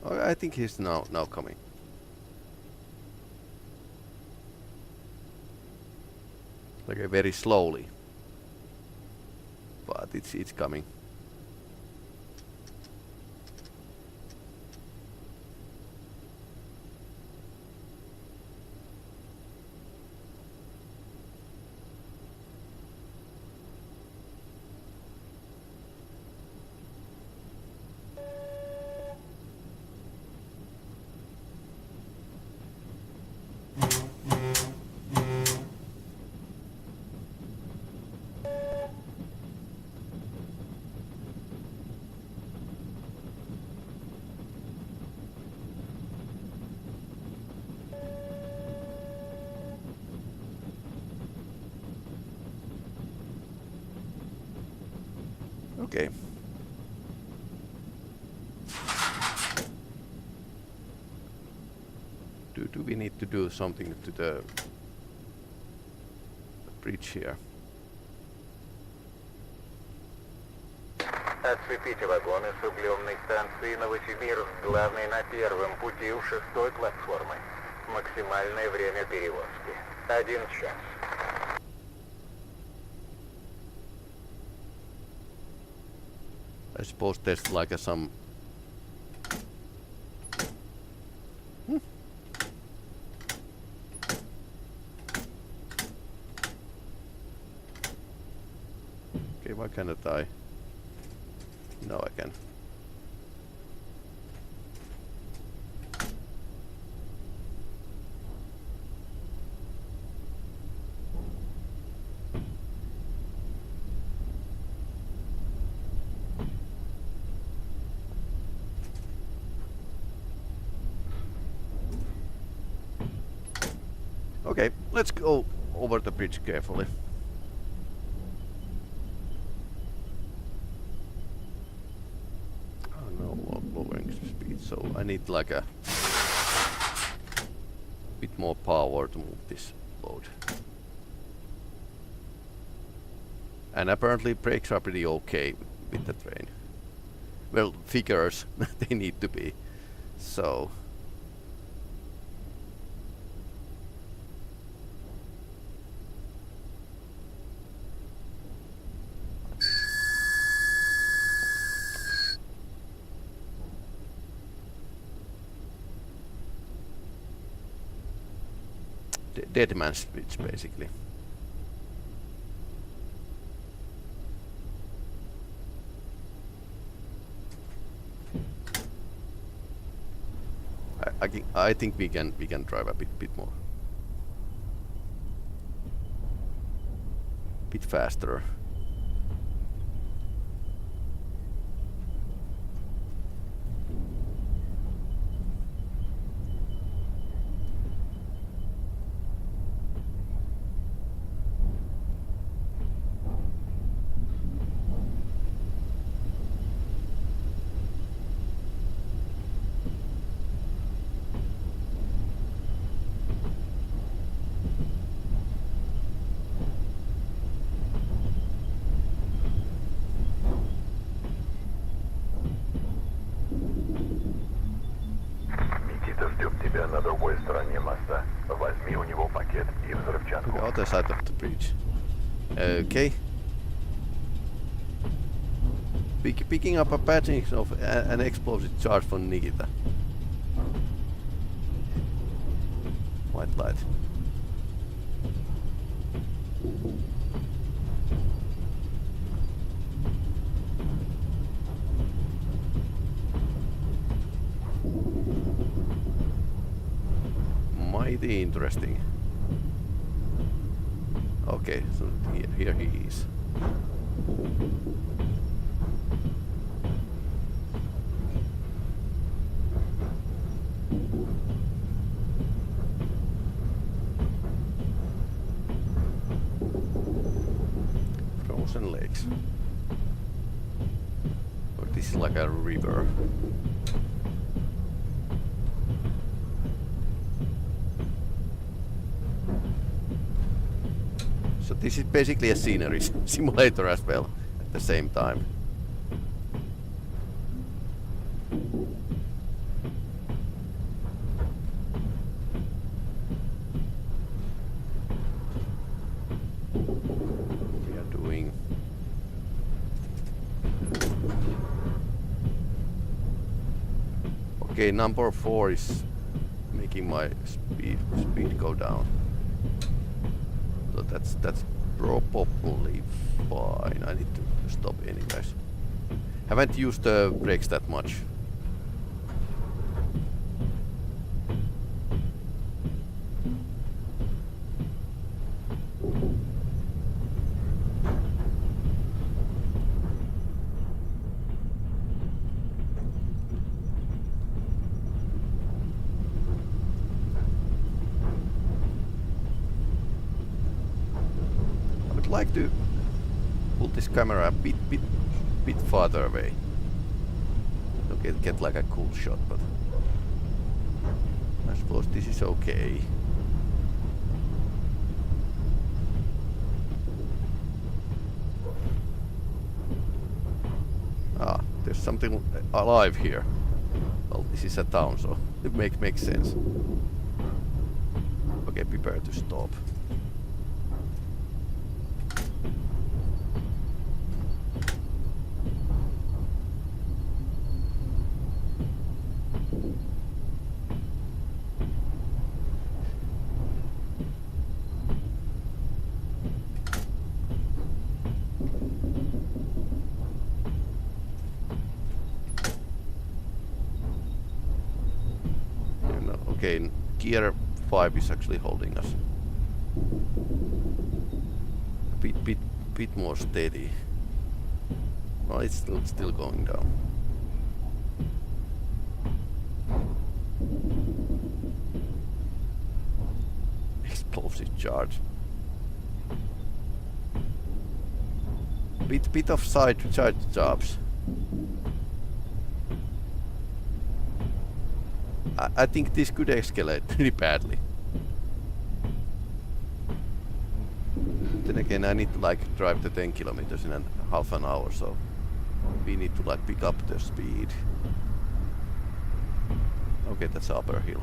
Oh, I think he's now coming. Like very slowly, but it's coming. Okay. Do we need to do something to the bridge here? Отцепите вагоны с углемной станции Новосибирск, главный на первом пути у 6-й платформы. Максимальное время перевозки. 1 час. I suppose there's like some... Okay, why can't I? No, I can. Okay, let's go over the bridge carefully. Oh no, lowering speed, so I need like a bit more power to move this load. And apparently brakes are pretty okay with the train. Well, figures they need to be. So dead man's bridge, basically. I think we can drive a bit more, bit faster. На другой стороне моста. Возьми у него пакет и взрывчатку. The other side of the bridge. Okay. Picking up a package of an explosive charge from Nikita. White light. Mighty interesting. Okay, so here he is. Frozen lakes. Oh, this is like a river. So this is basically a scenery simulator as well at the same time. We are doing okay, number 4 is making my speed go down. So that's probably fine. I need to stop anyways. Haven't used the brakes that much. I would like to pull this camera a bit farther away. Okay, get like a cool shot, but I suppose this is okay. Ah, there's something alive here. Well, this is a town, so it makes sense. Okay, prepare to stop. Okay, gear 5 is actually holding us. A bit more steady. Well, it's still going down. Explosive charge. Bit of side jobs. I think this could escalate pretty badly. Then again, I need to like drive the 10 kilometers in half an hour, so we need to like pick up the speed. Okay, that's upper hill.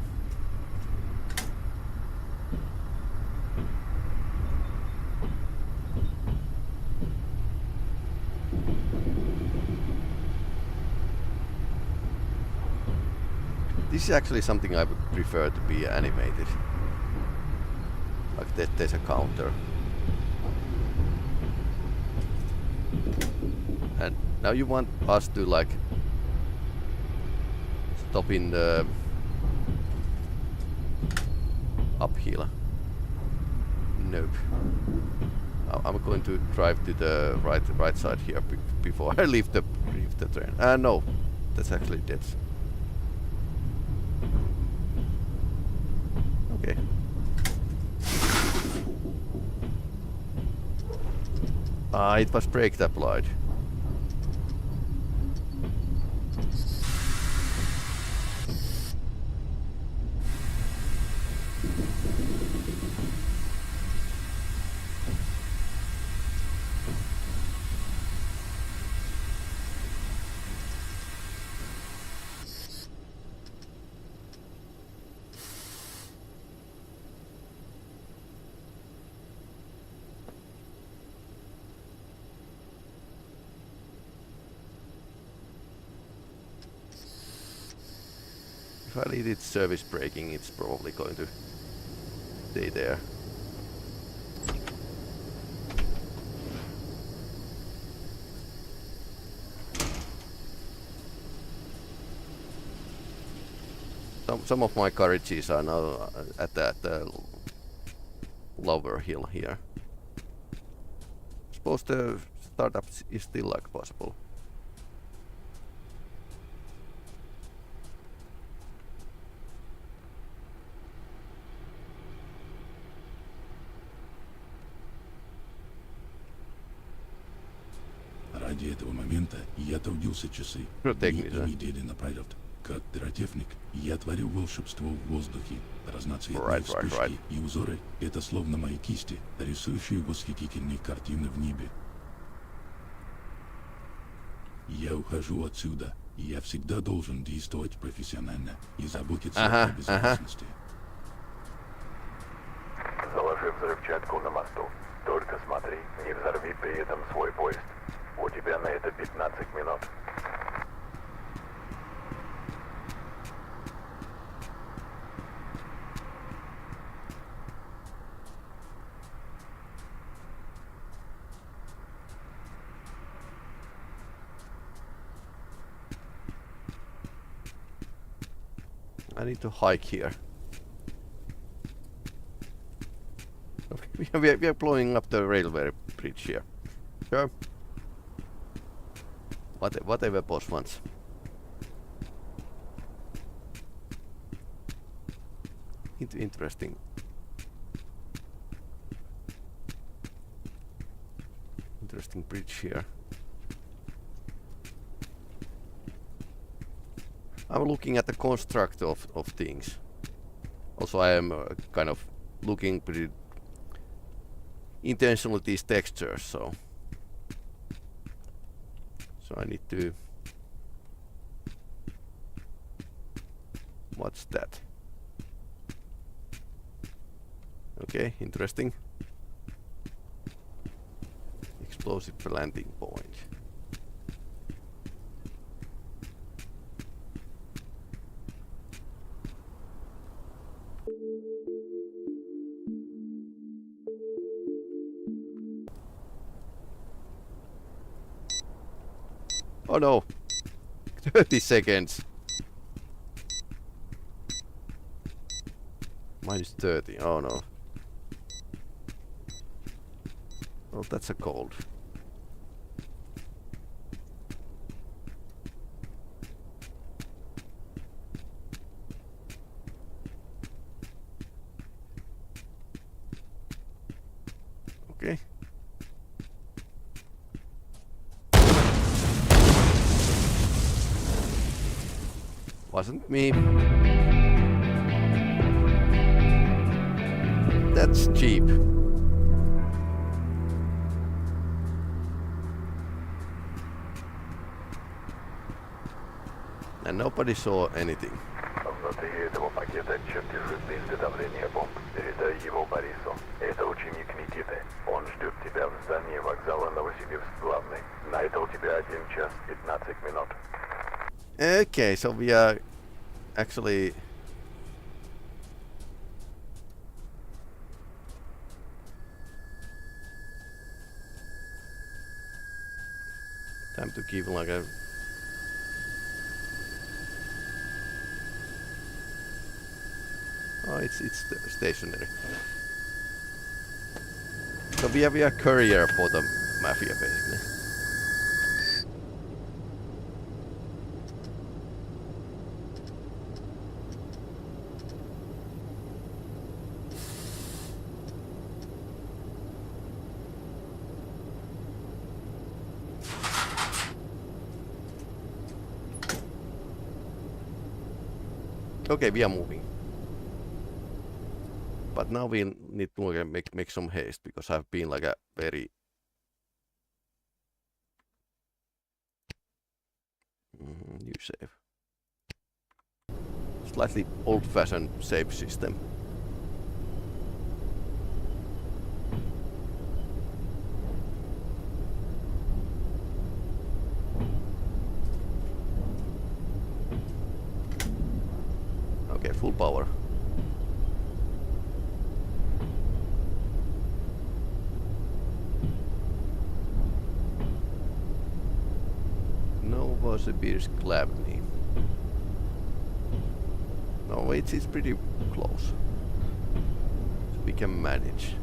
This is actually something I would prefer to be animated. Like there's a counter. And now you want us to like stop in the uphill. Nope. I'm going to drive to the right side here before I leave the train. No, that's actually dead. Okay. It was brake applied. If I leave it service braking, it's probably going to stay there. Some of my carriages are now at the lower hill here. Suppose the startup is still like possible. Ради этого момента я трудился часы. Протегни, Дни и да? недели напролет. Как пиротехник, я творю волшебство в воздухе. Разноцветные Right. вспышки и узоры — это словно мои кисти, рисующие восхитительные картины в небе. Я ухожу отсюда, и я всегда должен действовать профессионально и заботиться о безопасности. Заложи взрывчатку на мосту. Только смотри, не взорви при этом свой поезд. У тебя на это 15 минут. I need to hike here. We are blowing up the railway bridge here. Sure. Whatever boss wants. Interesting. Interesting bridge here. I'm looking at the construct of things. Also, I am kind of looking pretty intentionally these textures, so I need to. What's that? Okay, interesting. Explosive landing point. Oh no! 30 seconds! Minus 30, oh no. Well, that's a cold. Okay. Wasn't me. That's cheap. And nobody saw anything. Внутри этого пакета чертежи для изготовления бомб. Передай его Борису. Это ученик Никиты. Он ждет тебя в здании вокзала Новосибирск главный. На это у тебя 1 час 15 минут. Okay, so we are actually time to give like a it's stationary. So we are courier for the mafia basically. Okay, we are moving. But now we need to make some haste because I've been like a very new save. Slightly old-fashioned save system. Okay, full power. Novosibirsk Glavny. No, it's pretty close. So we can manage.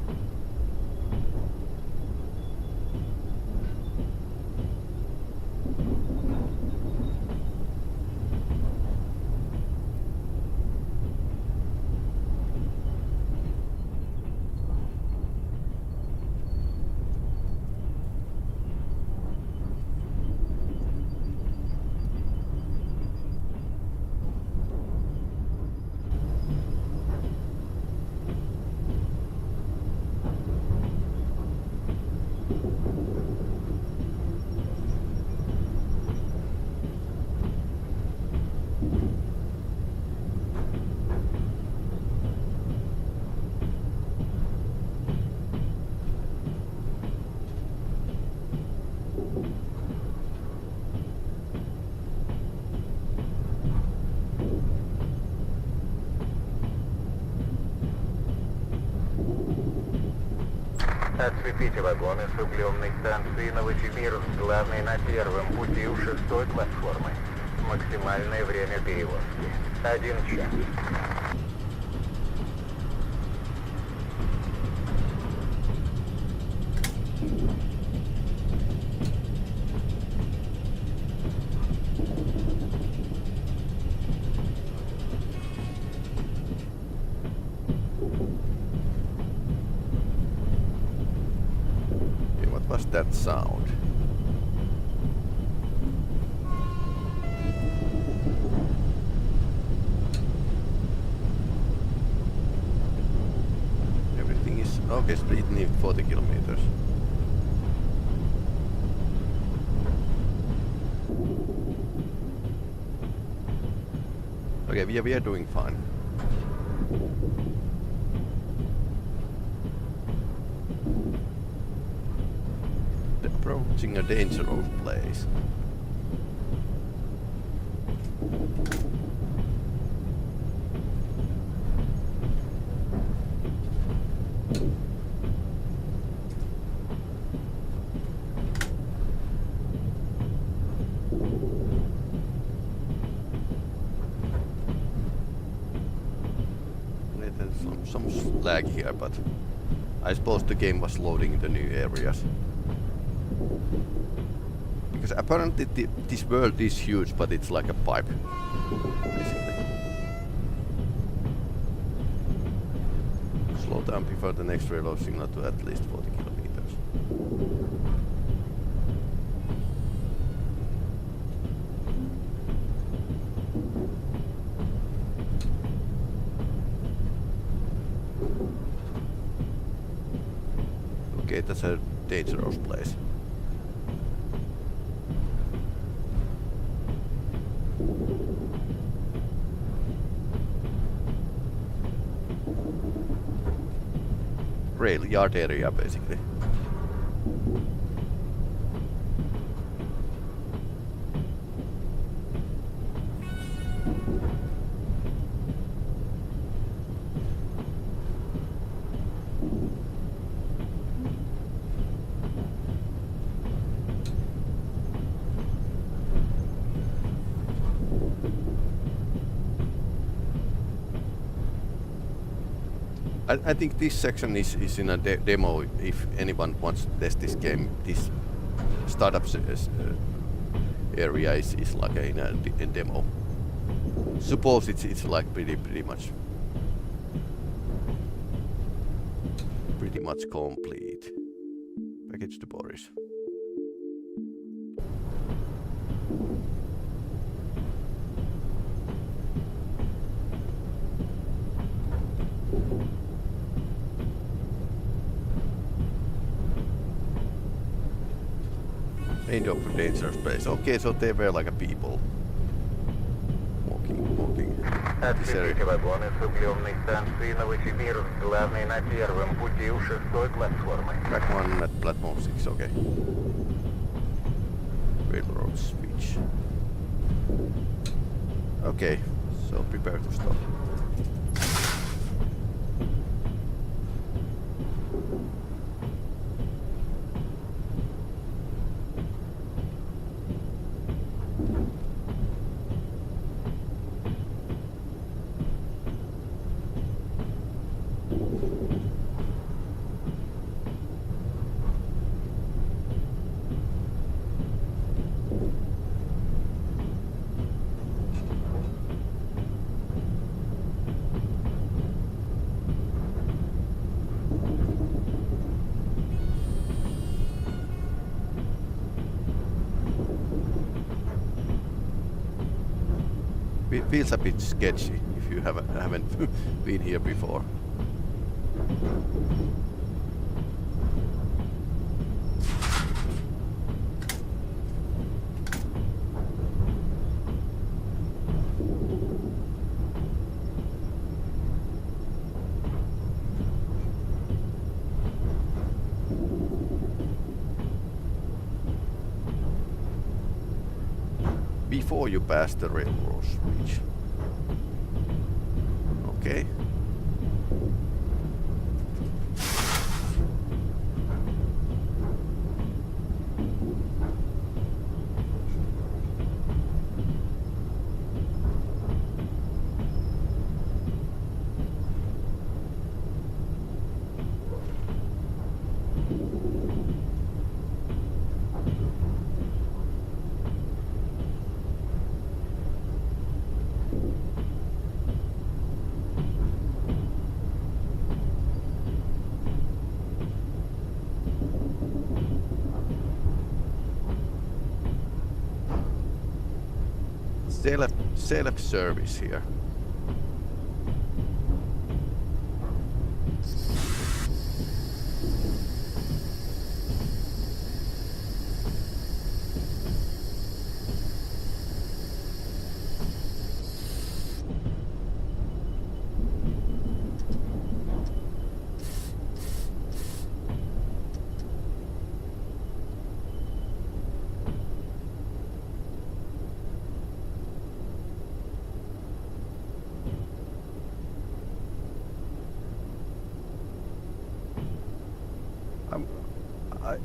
Отцепите вагоны с углемной станции Новосибирск, главный на первом пути у 6-й платформы. Максимальное время перевозки. 1 час. What was that sound? Everything is okay. Speed need 40 kilometers. Okay, we are doing fine. Approaching a dangerous place. There's some lag here, but I suppose the game was loading the new areas. Because apparently this world is huge, but it's like a pipe, basically. Slow down before the next railroad signal to at least 40 kilometers. Okay, that's a dangerous place. Rail yard area, basically. I think this section is in a demo. If anyone wants to test this game, this startup area is like in a demo. Suppose it's like pretty much complete. Package to Boris. End of a dangerous place. Okay, so they were like a people walking. Отцепите вагоны с углемной станции Новосибирск, главный на первом пути у 6-й платформы. Track 1 at platform 6, okay. Railroad switch. Okay, so prepare to stop. It feels a bit sketchy if you haven't been here before. Before you pass the railroad switch. Okay. self-service here.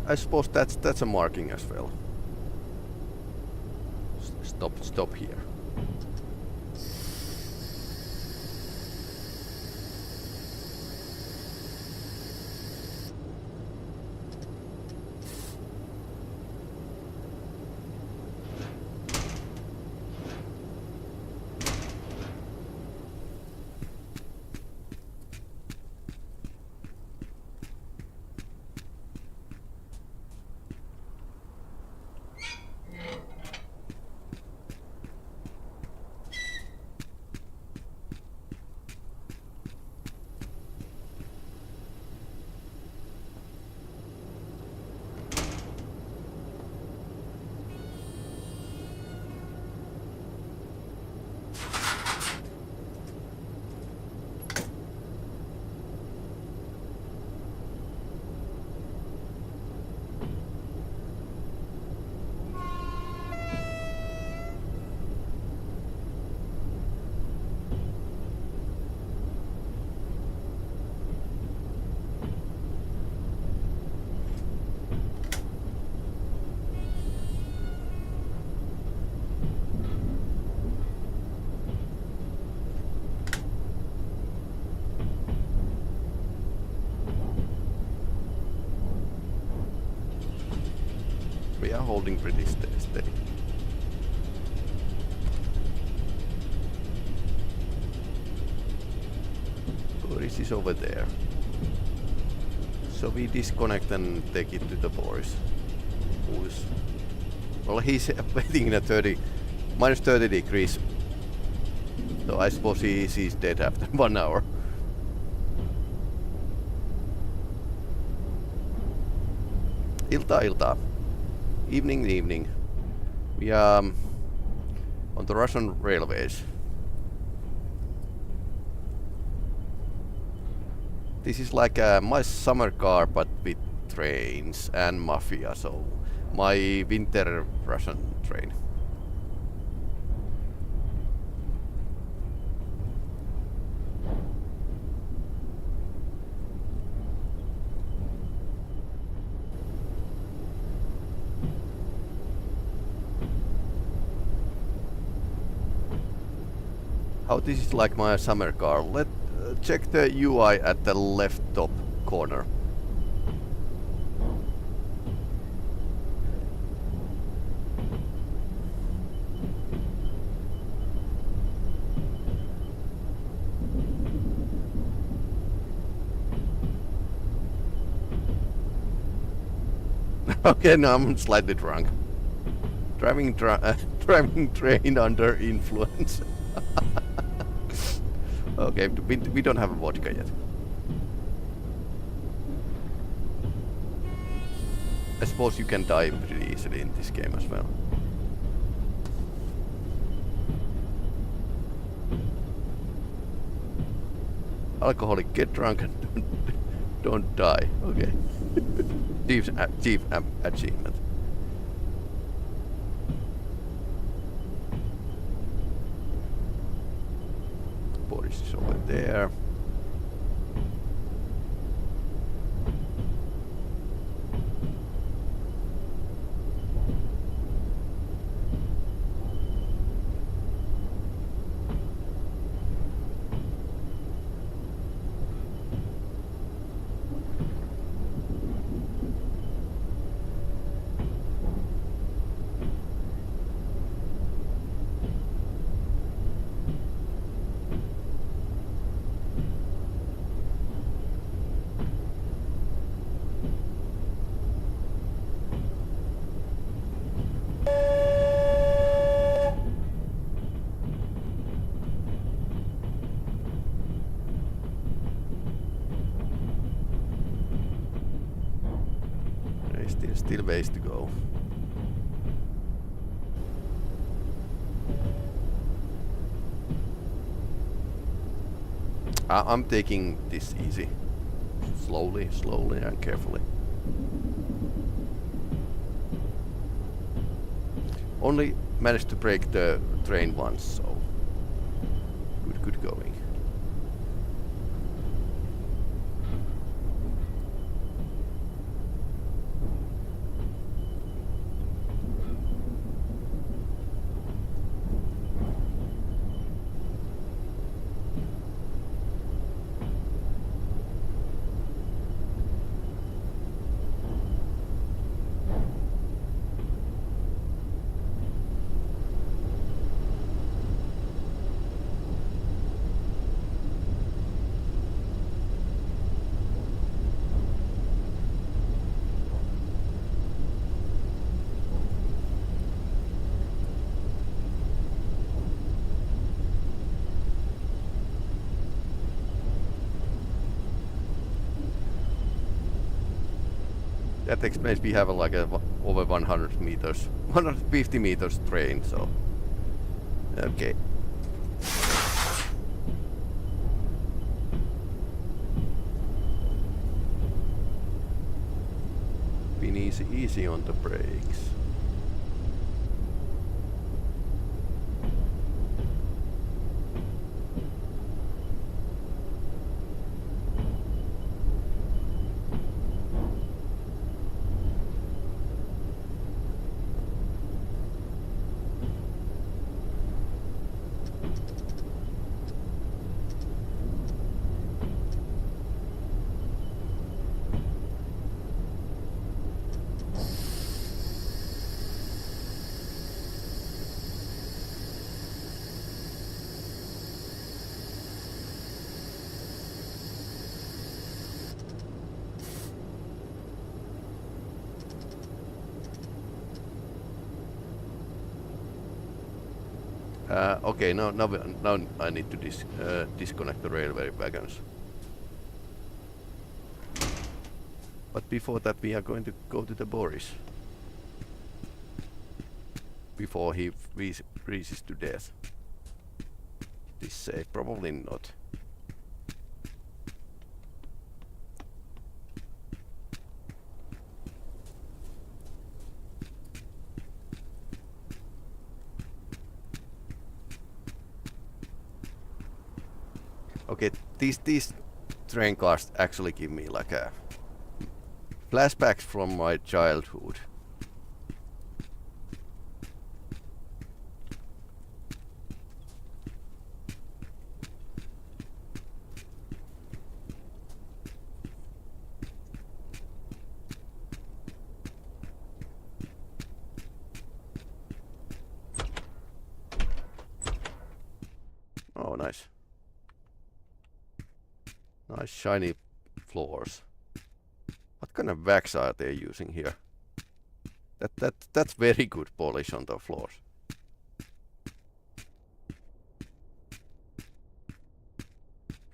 I suppose that's a marking as well. Stop here. We are holding pretty steady. Boris is over there. So we disconnect and take it to the Boris. Well, he's waiting in a minus 30 degrees. So I suppose he's dead after 1 hour. Ilta. Evening. We are on the Russian railways. This is like my summer car but with trains and mafia, so my winter Russian train. How this is like my summer car. Let's check the UI at the left top corner. Okay, now I'm slightly drunk. Driving train under influence. Okay, we don't have a vodka yet. I suppose you can die pretty easily in this game as well. Alcoholic, get drunk and don't die. Okay. Chief achievement. Boris is over there. There's still ways to go. I'm taking this easy. Slowly and carefully. Only managed to break the train once, so good going. That explains we have like a over 100 meters, 150 meters train, so okay. Been easy on the brakes. Okay, now I need to disconnect the railway wagons. But before that, we are going to go to the Boris. Before he freezes to death. This safe, probably not. Okay, these train cars actually give me like a flashbacks from my childhood. Oh, nice. Nice shiny floors. What kind of wax are they using here? That's very good polish on the floors.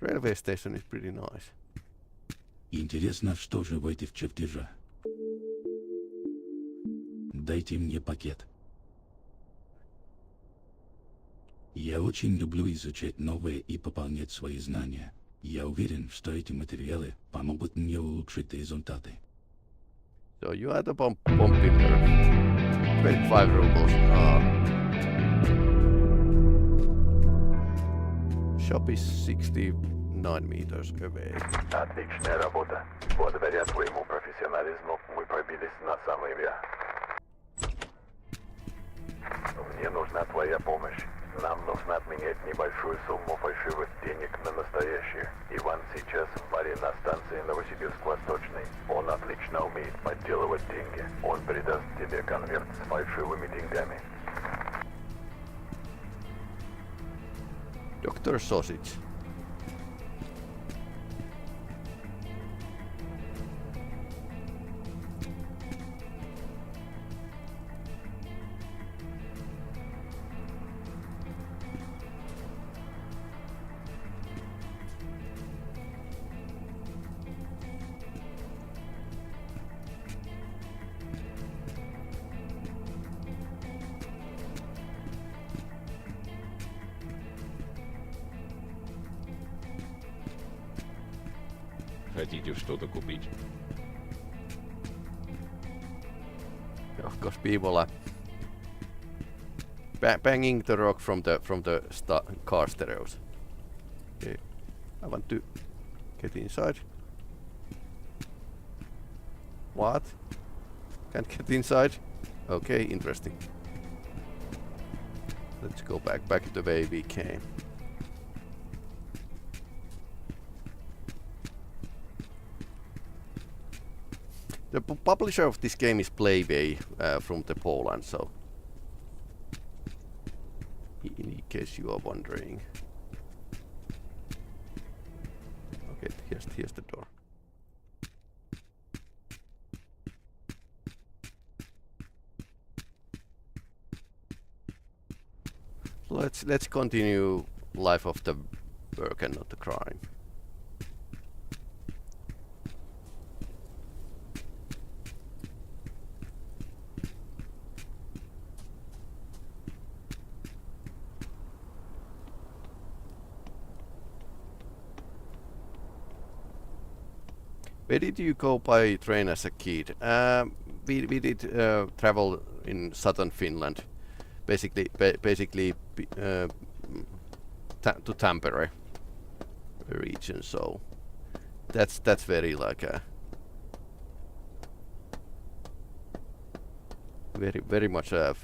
Railway station is pretty nice. Интересно, что же в этих чертежах? Дайте мне пакет. Я очень люблю изучать новое и пополнять свои знания. Я уверен, что эти материалы помогут мне улучшить результаты. So you are the bomb builder. 25 rubles. Shop is 69 meters away. Отличная работа. Благодаря твоему профессионализму мы пробились на самый верх. Мне нужна твоя помощь. Нам нужно обменять небольшую сумму фальшивых денег на настоящие. Иван сейчас в баре на станции Новосибирск-Восточный. Он отлично умеет подделывать деньги. Он придаст тебе конверт с фальшивыми деньгами. Dr. Sausage. хотите что-то купить? Of course, people are banging the rock from the car stereos. Okay, I want to get inside. What? Can't get inside? Okay, interesting. Let's go back the way we came. The publisher of this game is Playway from the Poland, so in case you are wondering. Okay, here's the door. Let's continue life of the work and not the crime. Where did you go by train as a kid? We did travel in southern Finland, basically to Tampere region. So that's very like a very much a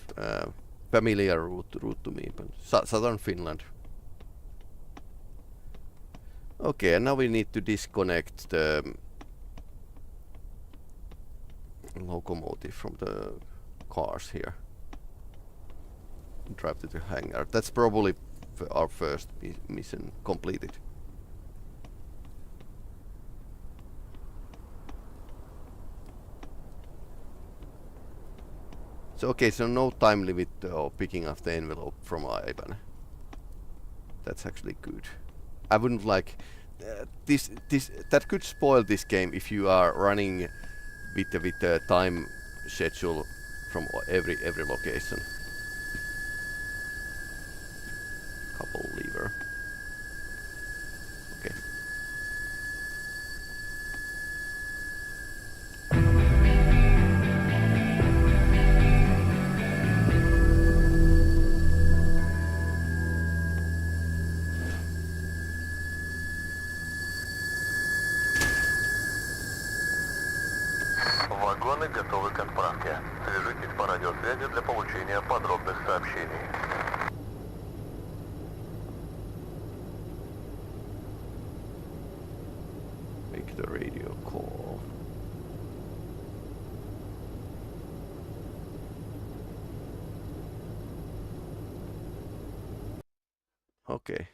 familiar route to me. But southern Finland. Okay, and now we need to disconnect the locomotive from the cars here. Drive to the hangar. That's probably our first mission completed. So okay, so no time limit of picking up the envelope from Ivan. That's actually good. I wouldn't like this. That could spoil this game if you are running with the time schedule from every location. Couple lever. Okay. Вагоны готовы к отправке. Свяжитесь по радиосвязи для получения подробных сообщений. Make the radio call. Okay.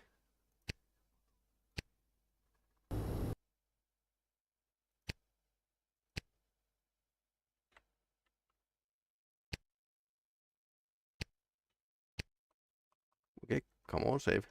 Okay, come on, save.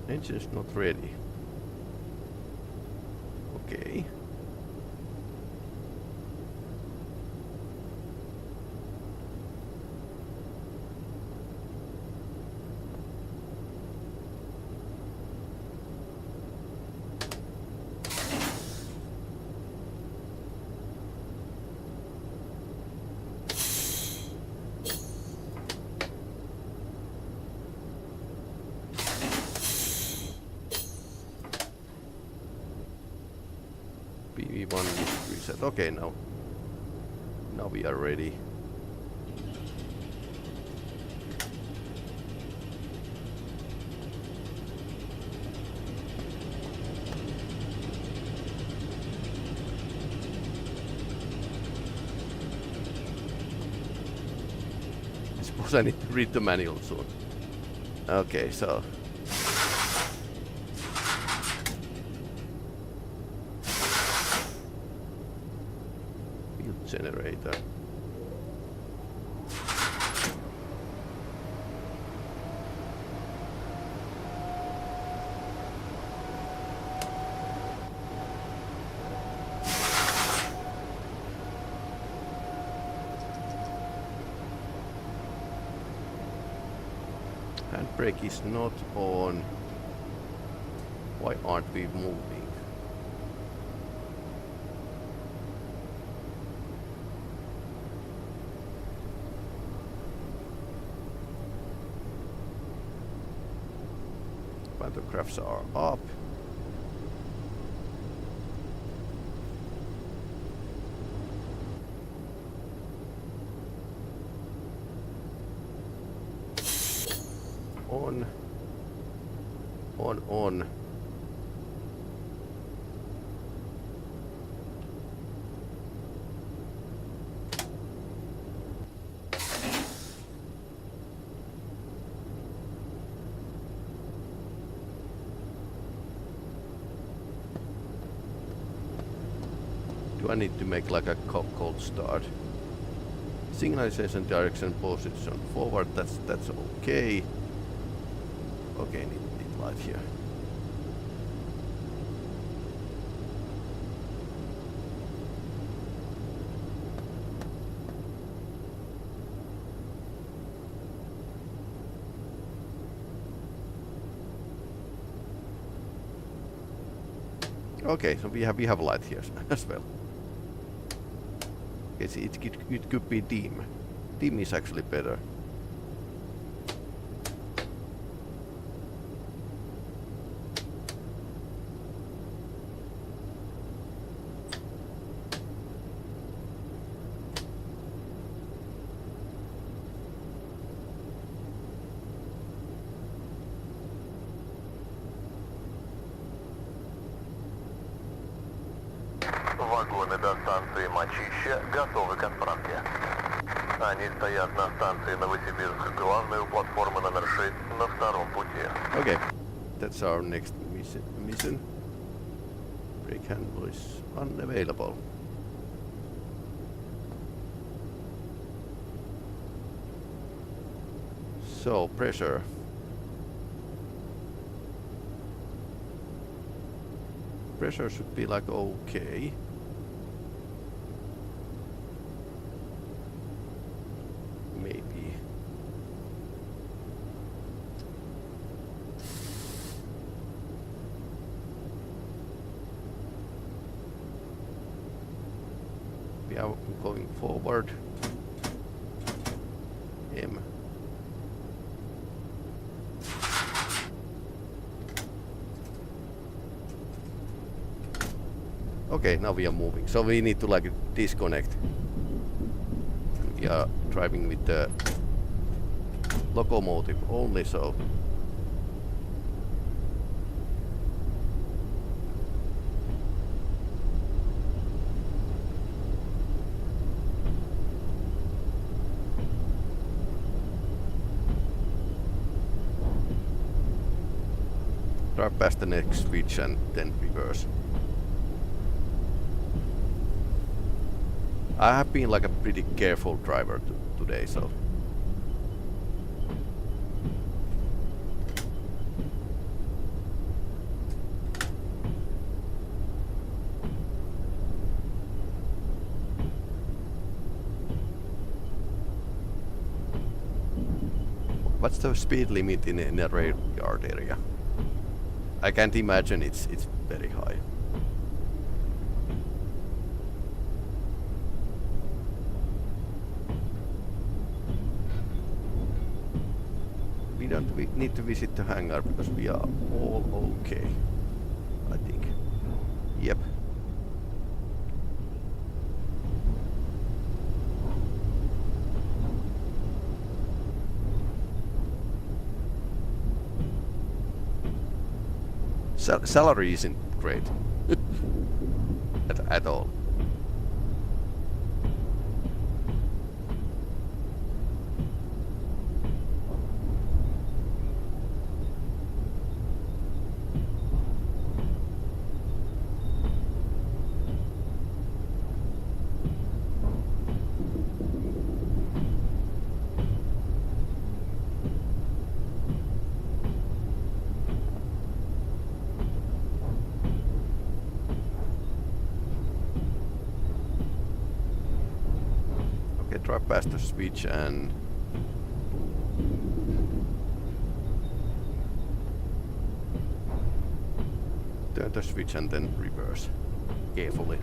Engine's not ready. Okay. PV1 is reset. Okay, now we are ready. suppose I need to read the manual soon. Okay, so... Fuel generator. Handbrake is not on. Why aren't we moving? Pantographs are up. On. Do I need to make like a cold start? Signalization direction position forward, that's okay. Okay, need light here. Okay, so we have light here as well. Okay, see, it could be dim. Dim is actually better. Вагоны до станции Мачище готовы к отправке. Они стоят на станции Новосибирск, главную платформу номер 6 на втором пути. Okay, that's our next mission. Brake handle is unavailable. So, pressure. Pressure should be like okay. Maybe. We are going forward. M. Okay, now we are moving. So we need to like disconnect. We are driving with the locomotive only, so drive past the next switch and then reverse. I have been like a pretty careful driver today, so what's the speed limit in a rail yard area? I can't imagine it's very high. We need to visit the hangar because we are all okay, I think. Yep. Salary isn't great at all. Okay, drive past the switch and... turn the switch and then reverse. Carefully.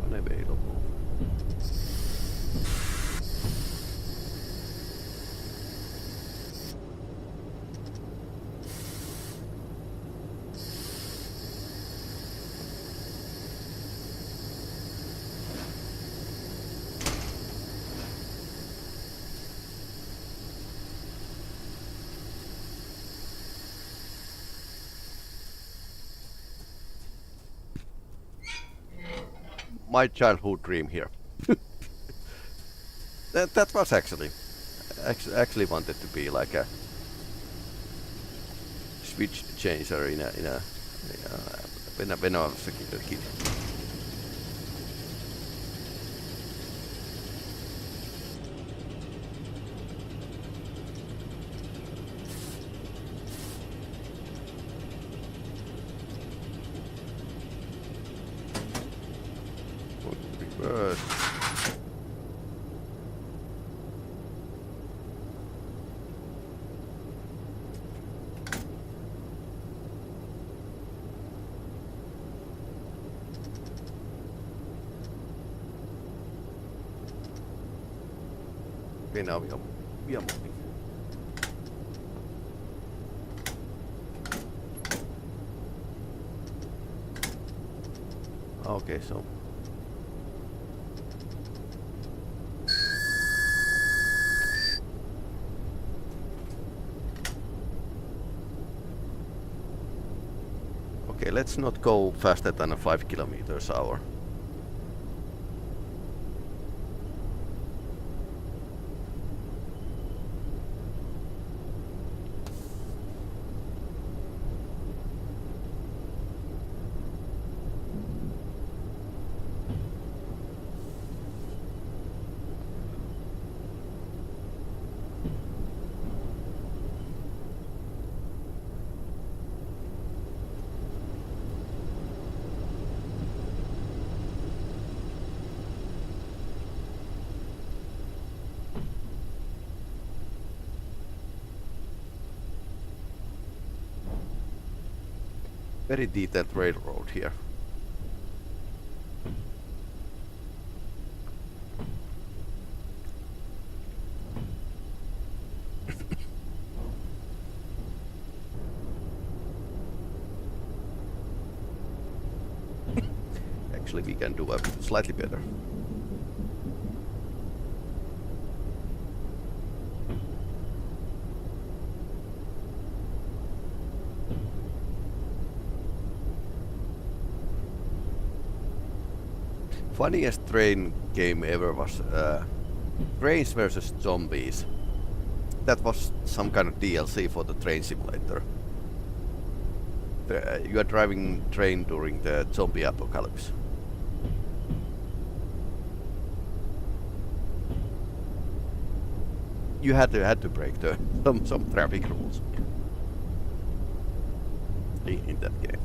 Unavailable. My childhood dream here. That was actually wanted to be like a switch changer when I was a kid. Reverse. Okay, now we are moving. Okay, so okay, let's not go faster than 5 kilometers hour. Very detailed railroad here. Actually, we can do a slightly better. Funniest train game ever was Trains versus Zombies. That was some kind of DLC for the train simulator. You are driving train during the zombie apocalypse. You had to break some traffic rules in that game.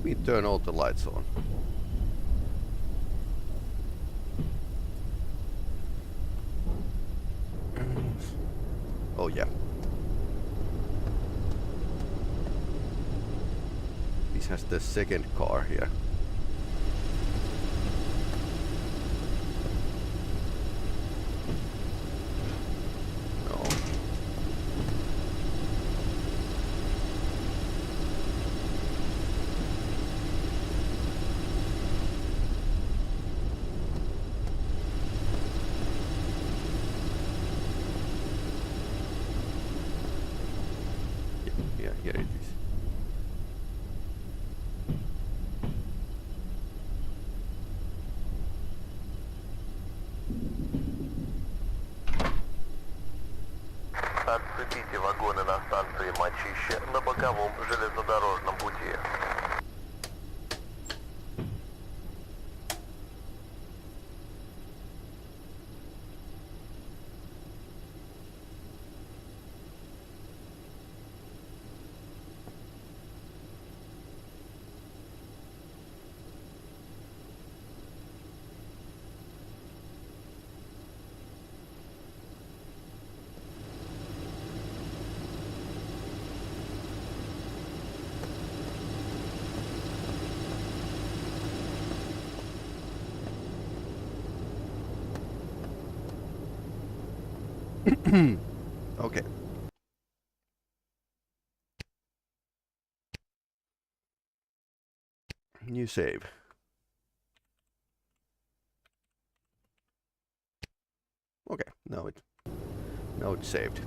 me turn all the lights on. Oh yeah. This has the second car here. No. Yeah, here it is. Отцепите вагоны на станции Мочище на боковом железнодорожном пути. Okay. New save. Okay, now it's saved.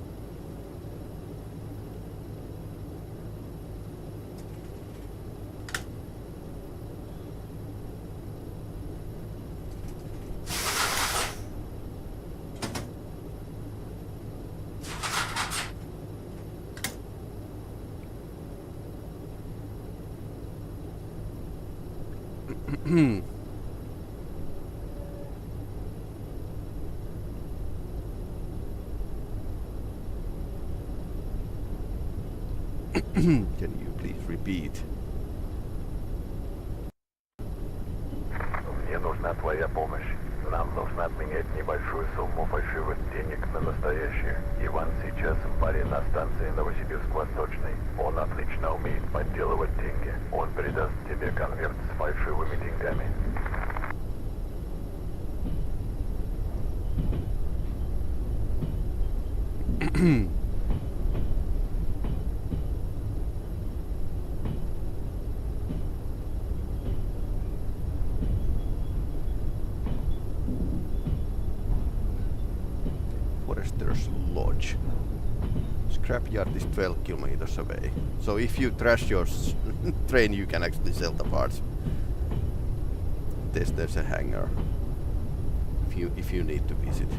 Can you please repeat? Мне нужна твоя помощь. Нам нужно обменять небольшую сумму фальшивых денег на настоящие. Иван сейчас в баре на станции Новосибирск-Восточный. Он отлично умеет подделывать деньги. Он передаст тебе конверт с фальшивыми деньгами. Forester's Lodge. Scrapyard is 12 kilometers away. So if you trash your train, you can actually sell the parts. There's a hangar. If you need to visit.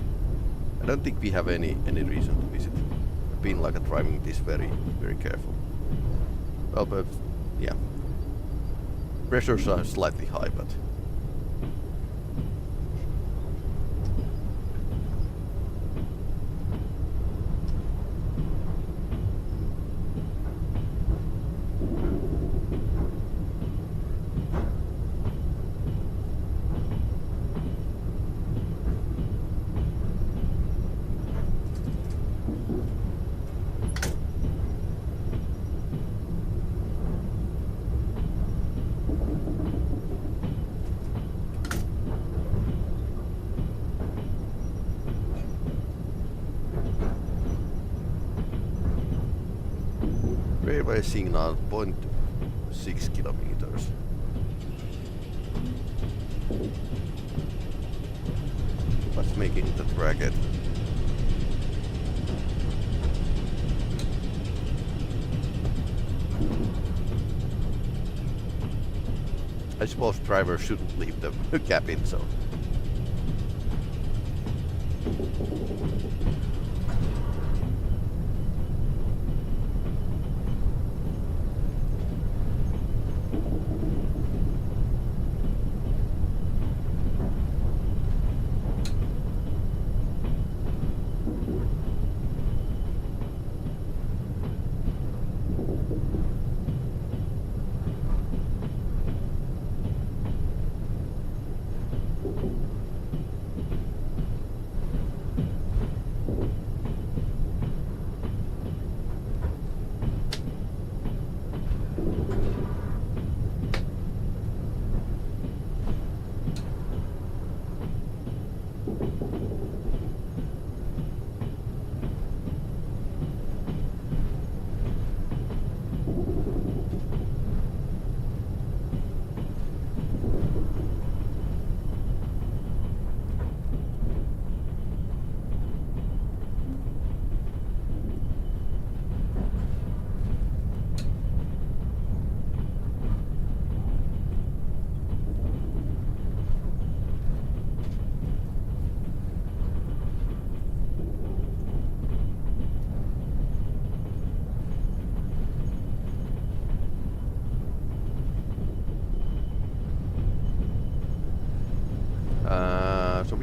I don't think we have any reason to visit. I've been like driving this very careful. Well, but yeah. Pressures are slightly high, but railway signal 0.6 kilometers. What's making the racket? I suppose drivers shouldn't leave the cabin, so.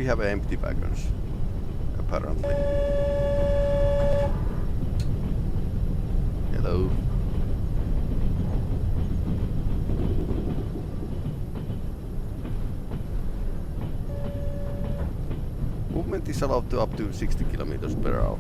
have empty wagons, apparently. Hello. Movement is allowed to up to 60 kilometers per hour.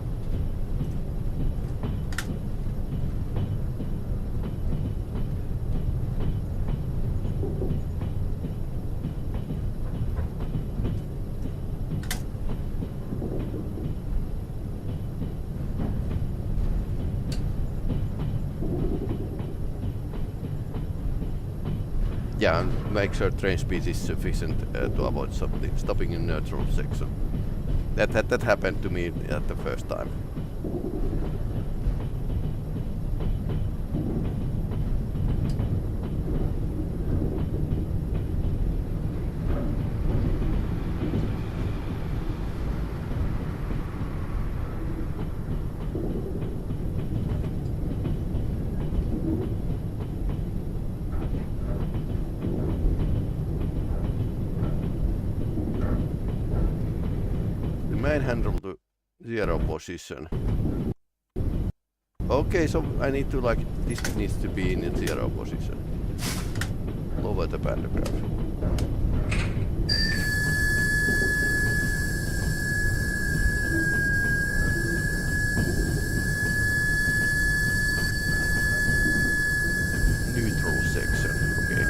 Yeah, and make sure train speed is sufficient to avoid stopping in neutral section. That happened to me at the first time. Main handle to 0 position. Okay, so I need to like, this needs to be in 0 position. Lower the pantograph. Neutral section, okay.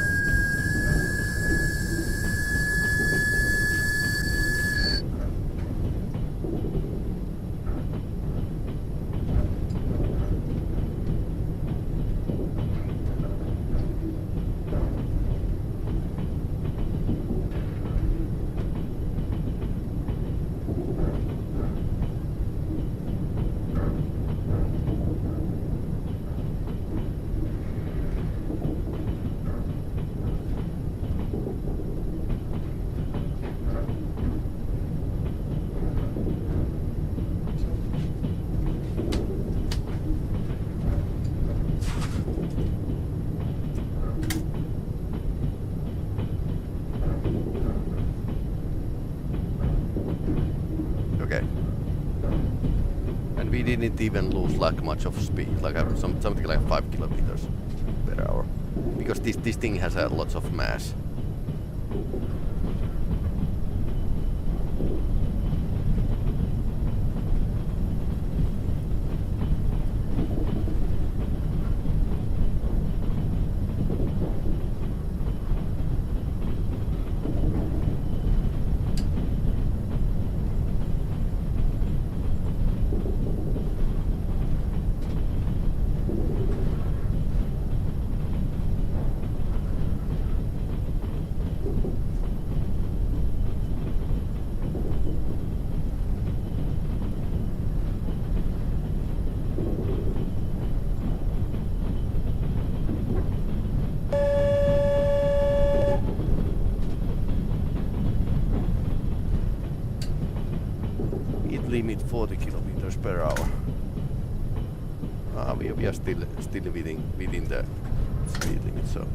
Okay. And we didn't even lose like much of speed, like something like 5 kilometers per hour, because this thing has lots of mass. Limit 40 kilometers per hour. We are still within the speed limit, so.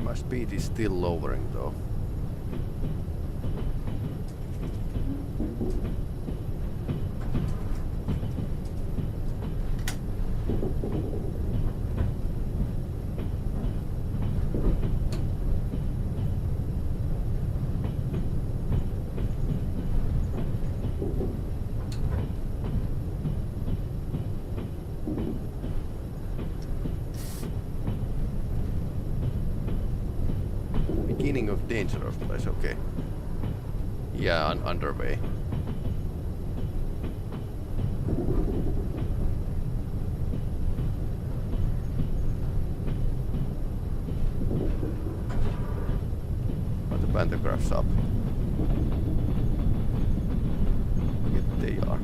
My speed is still lowering though. Beginning of dangerous place, okay. Yeah, underway. But the pantographs up. Yet they are.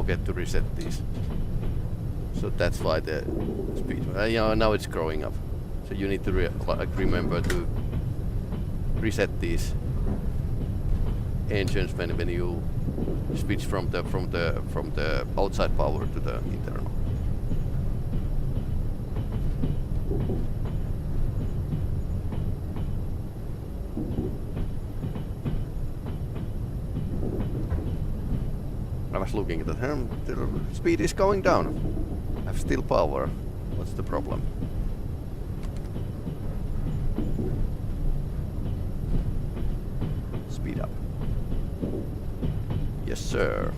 forget to reset these. So that's why the speed... now it's growing up. So you need to remember to reset these engines when you switch from the outside power to the internal. I was looking at the speed is going down. I have still power. What's the problem? Speed up. Yes, sir.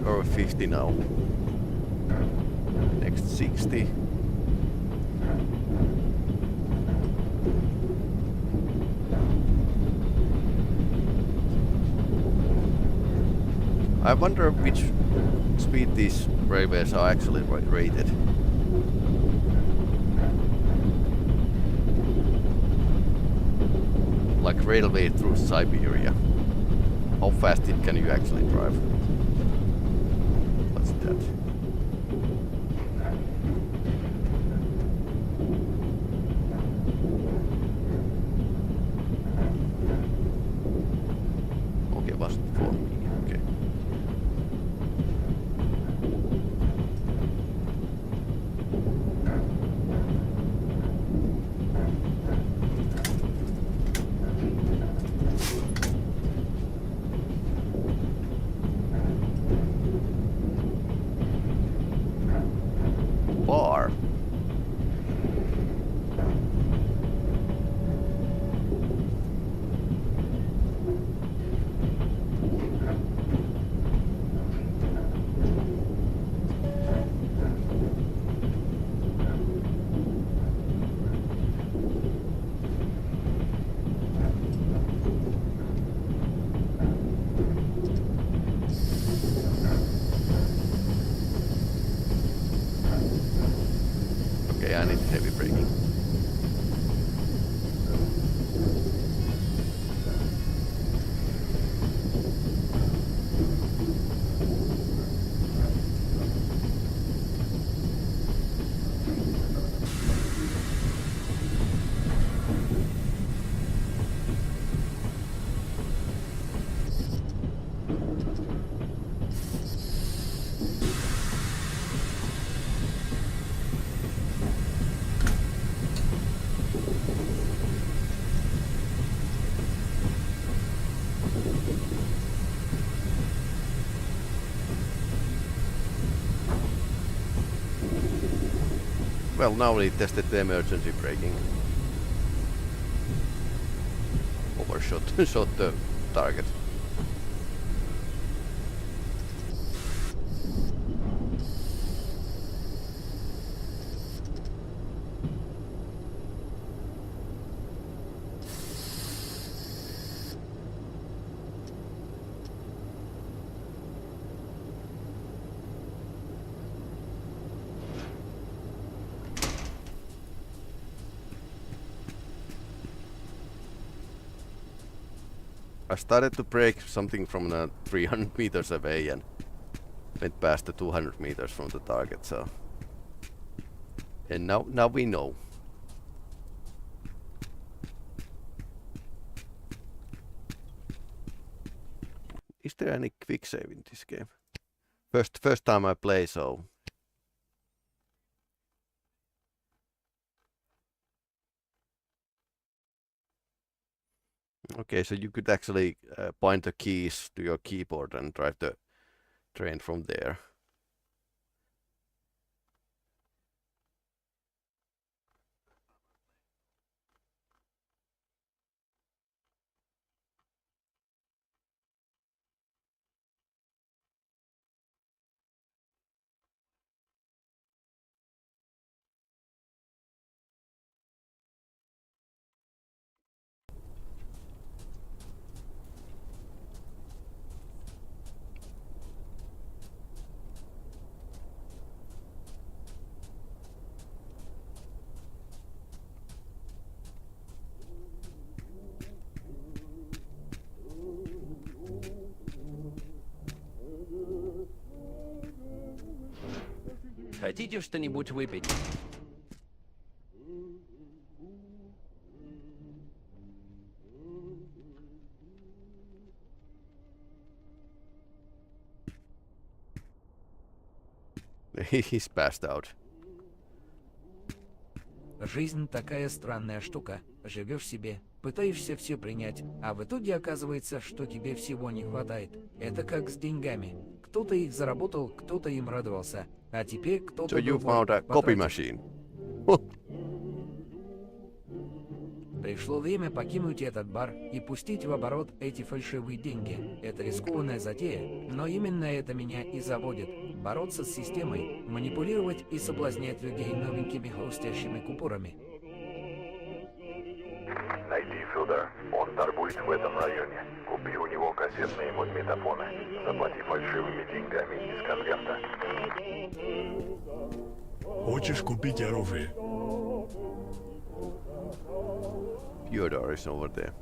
Over 50 now. Next 60. I wonder which speed these railways are actually rated. Like railway through Siberia. How fast can you actually drive? What's that? Okay, wasn't for me. Okay. Bar. Okay, I need heavy braking. Well, now we tested the emergency braking. Overshot shot the target. I started to brake something from 300 meters away and went past the 200 meters from the target, so... And now we know. Is there any quick save in this game? First time I play, so... Okay, so you could actually bind the keys to your keyboard and drive the train from there. Хотите что-нибудь выпить? He's passed out. Жизнь такая странная штука. Живешь себе, пытаешься все принять, а в итоге оказывается, что тебе всего не хватает. Это как с деньгами. Кто-то их заработал, кто-то им радовался, а теперь кто-то So you другой found a copy потратил. machine. Пришло время покинуть этот бар и пустить в оборот эти фальшивые деньги. Это рискованная затея, но именно это меня и заводит. Бороться с системой, манипулировать и соблазнять людей новенькими хрустящими купюрами. Найди Федора. Он торгует в этом районе. Купи у него кассетные магнитофоны. Заплати фальшивыми деньгами из конверта. Хочешь купить оружие? Fyodor is over there.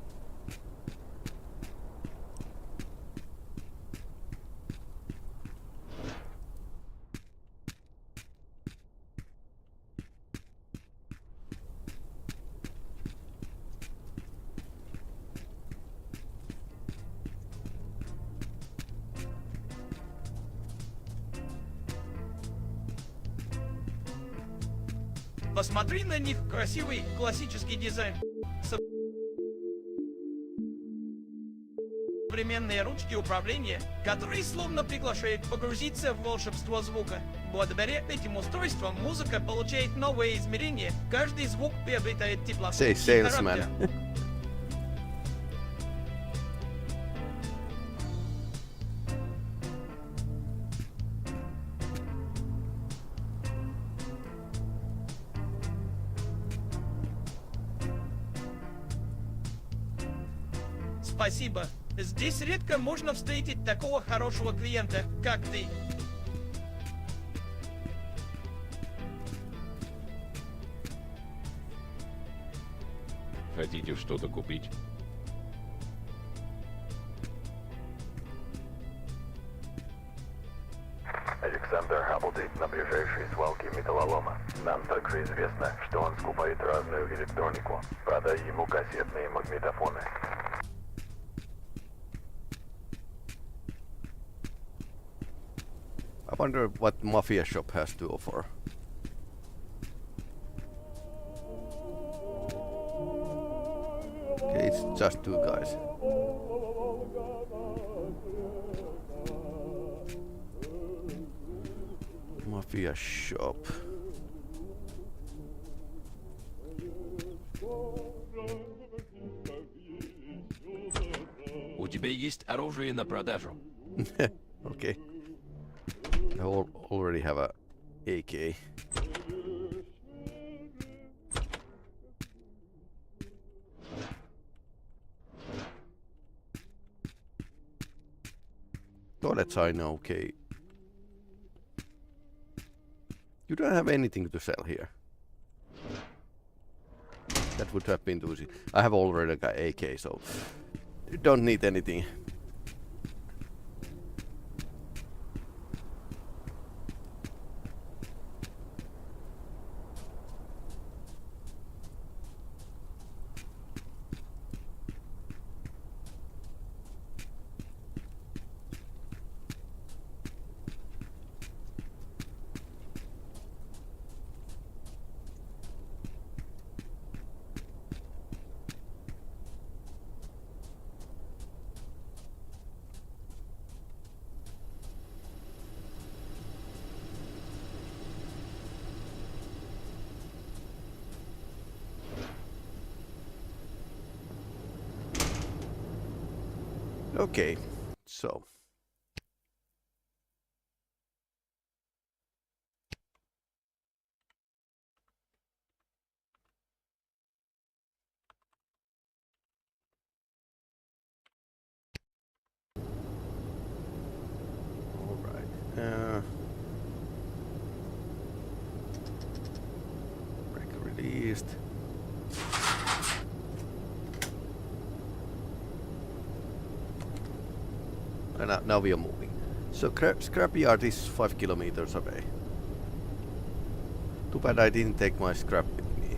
Посмотри на них, красивый классический дизайн. Современные ручки управления, которые словно приглашают погрузиться в волшебство звука. Благодаря этим устройствам музыка получает новые измерения. Каждый звук приобретает теплоту Say и salesman. характер. Спасибо. Здесь редко можно встретить такого хорошего клиента, как ты. Хотите что-то купить? Александр работает на ближайшей свалке металлолома. Нам также известно, что он скупает разную электронику. Продай ему кассетные магнитофоны. I wonder what Mafia shop has to offer. Okay, it's just two guys. Mafia shop. У тебя есть оружие на продажу? Okay. I already have a AK. Toilets I know, okay. You don't have anything to sell here. That would have been too easy. I have already got AK, so you don't need anything. Okay, so. Alright. Brake released. And now we are moving. So scrapyard is 5 kilometers away. Too bad I didn't take my scrap with me.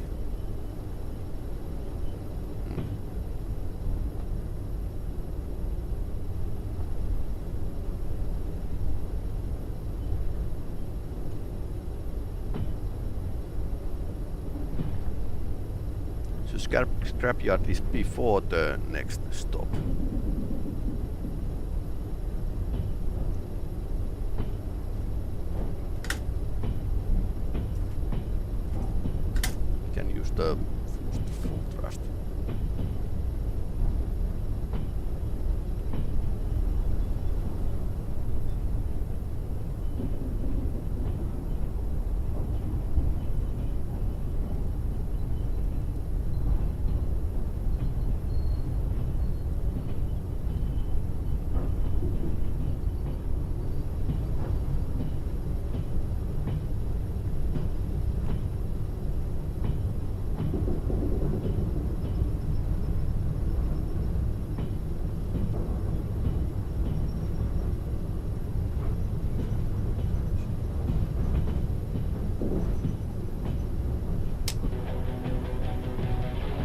So scrapyard is before the next stop. The full thrust.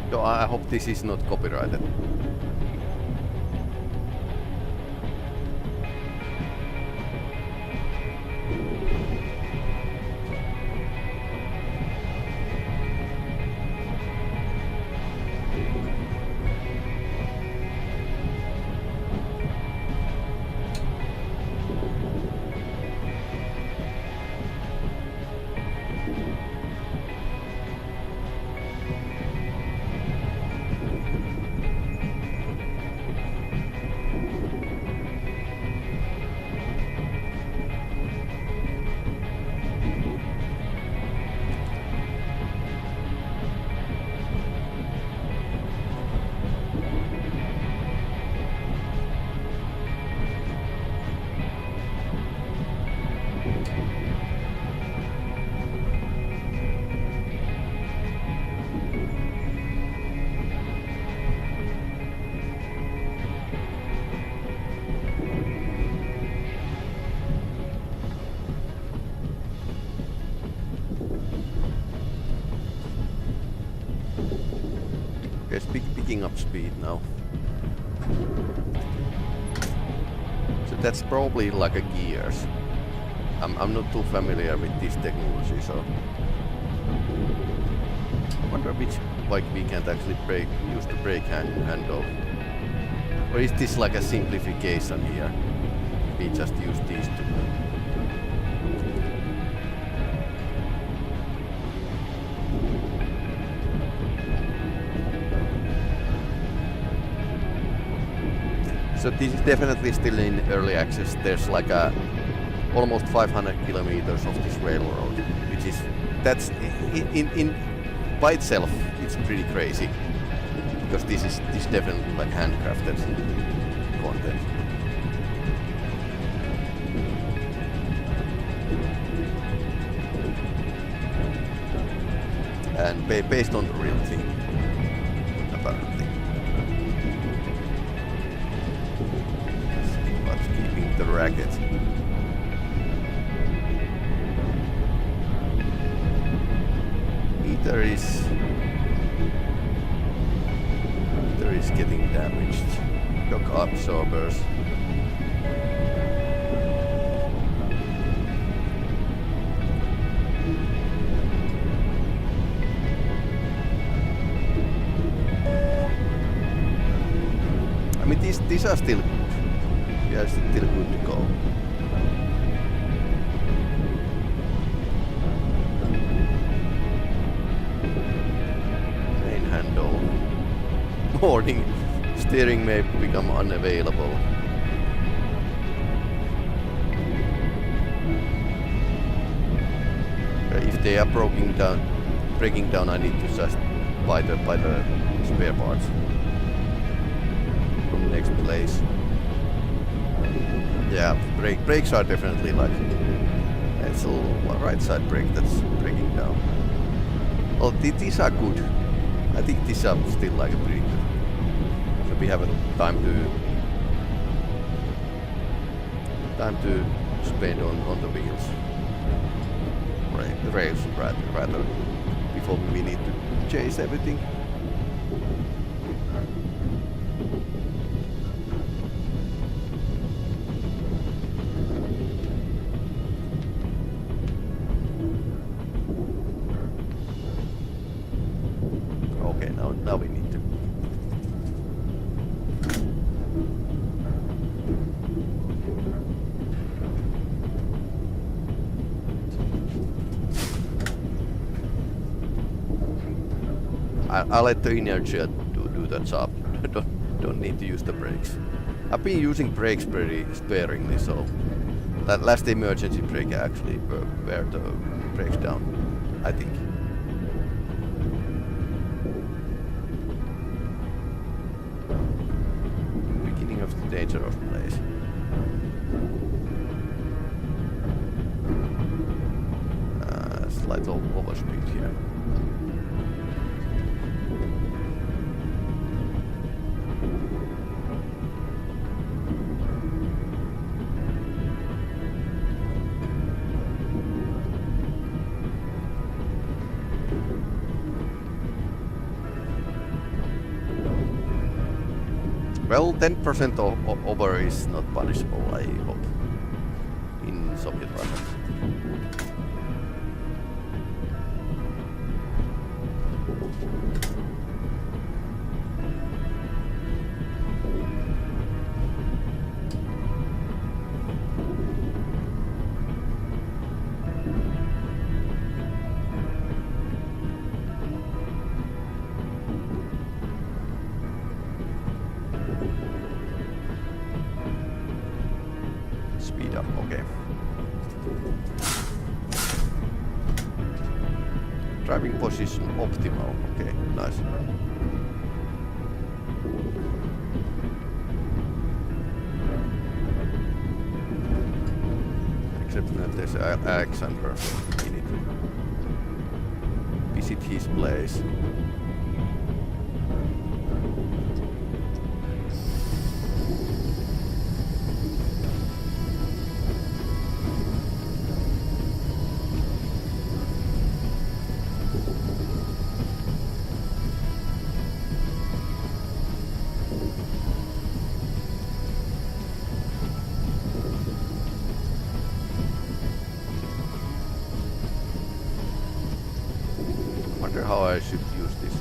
So I hope this is not copyrighted. Okay, picking up speed now. So that's probably like a gears. I'm not too familiar with this technology, so I wonder which bike we can't actually use the brake handle. Or is this like a simplification here? We just use these two. So this is definitely still in early access. There's like a almost 500 kilometers of this railroad, which is in by itself it's pretty crazy, because this is definitely like handcrafted content. And based on the real thing, apparently. What's keeping the racket? Either is getting damaged. Shock absorbers. I mean, these are still good. They are still good to go. Main handle. Morning steering may become unavailable. If they are breaking down, I need to just buy the spare parts from the next place. Yeah, brakes are definitely like, it's a little right side brake that's breaking down. Well, these are good. I think these are still like pretty good. So we have a time to spend on the wheels. Right, the rails rather before we need to chase everything. Okay, now we need to. I'll let the inertia do the job. don't need to use the brakes. I've been using brakes pretty sparingly, so that last emergency brake actually wear the brakes down, I think. Beginning of the dangerous place. Slight overspeed here. Well, 10% over is not punishable, I hope, in Soviet Russia. Speed up, okay. Driving position optimal, okay, nice. Except that there's Alexander. We need to visit his place. How I should use this.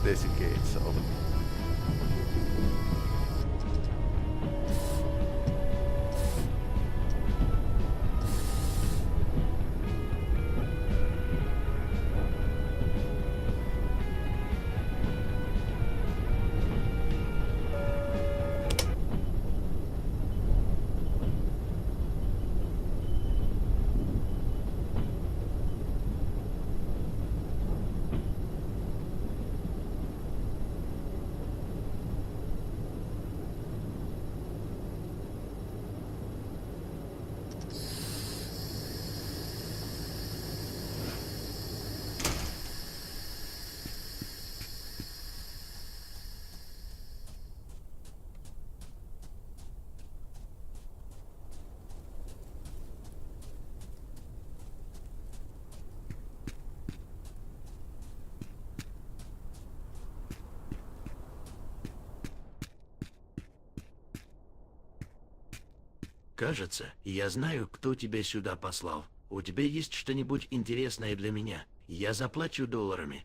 There's a gate, so Кажется, я знаю, кто тебя сюда послал. У тебя есть что-нибудь интересное для меня? Я заплачу долларами.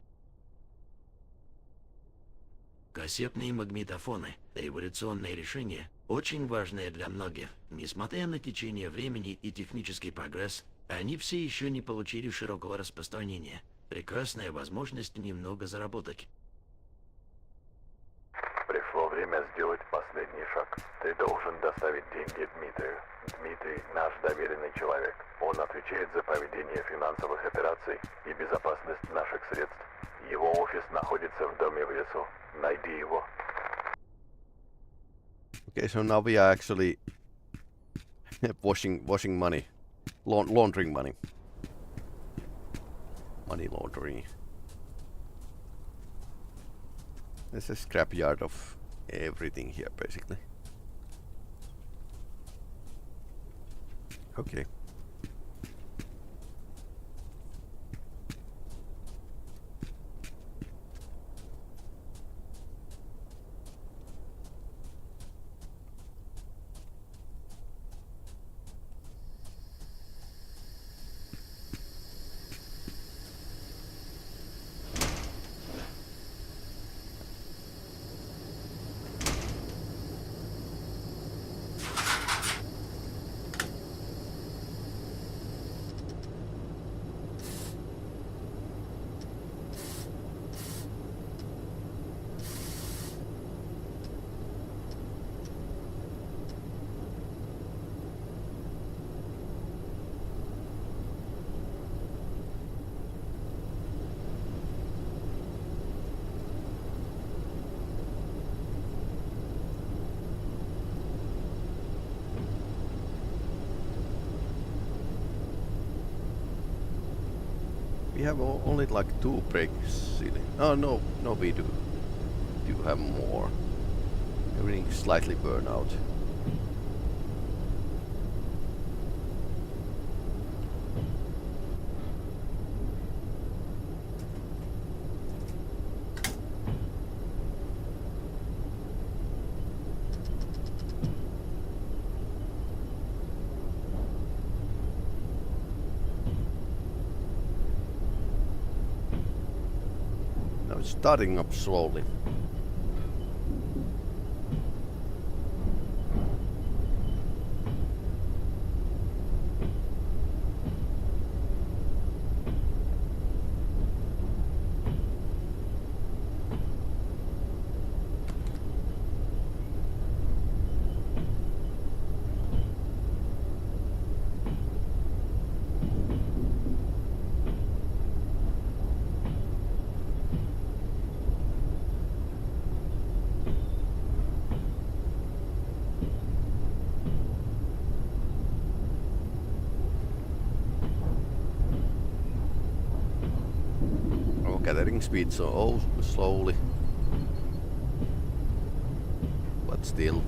Кассетные магнитофоны – революционное решение, очень важное для многих. Несмотря на течение времени и технический прогресс, они все еще не получили широкого распространения. Прекрасная возможность немного заработать. Пришло время сделать последний шаг. Ты должен доставить деньги Дмитрию. Дмитрий – наш доверенный человек. Он отвечает за проведение финансовых операций и безопасность наших средств. Его офис находится в доме в лесу. Найди его. Okay, so now we are actually washing money. Laundering money. Money laundering. There's a scrapyard of everything here, basically. Okay. We have only like 2 breaks. Oh no, we do have more. Everything slightly burned out. It's starting up slowly. Gathering speed so slowly, but still.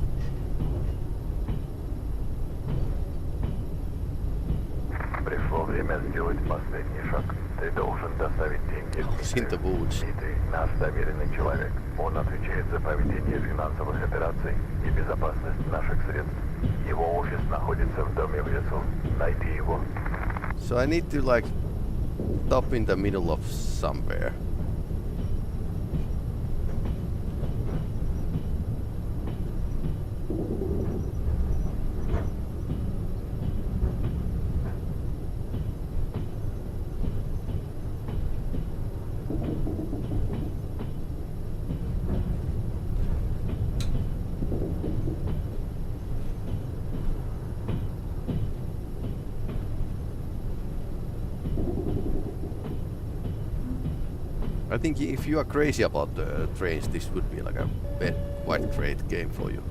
Пришло время сделать последний шаг. Ты должен доставить деньги Дмитрию. Дмитрий – наш доверенный человек. Он отвечает за проведение финансовых операций и безопасность наших средств. Его офис находится в доме в лесу. Найди его. So I need to like stop in the middle of somewhere. I think if you are crazy about the trains, this would be like a quite great game for you.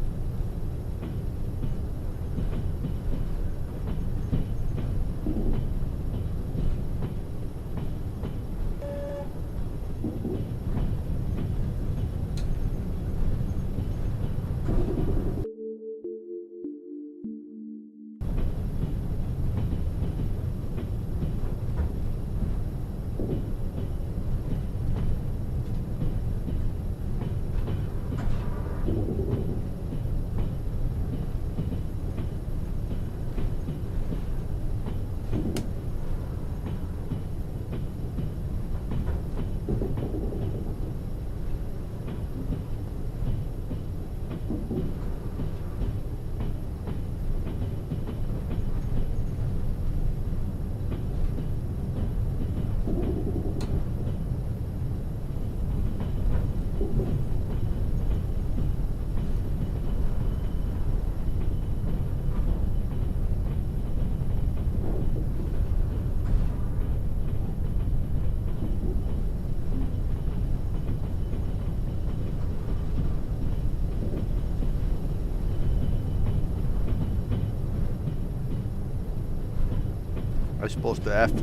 I suppose the aft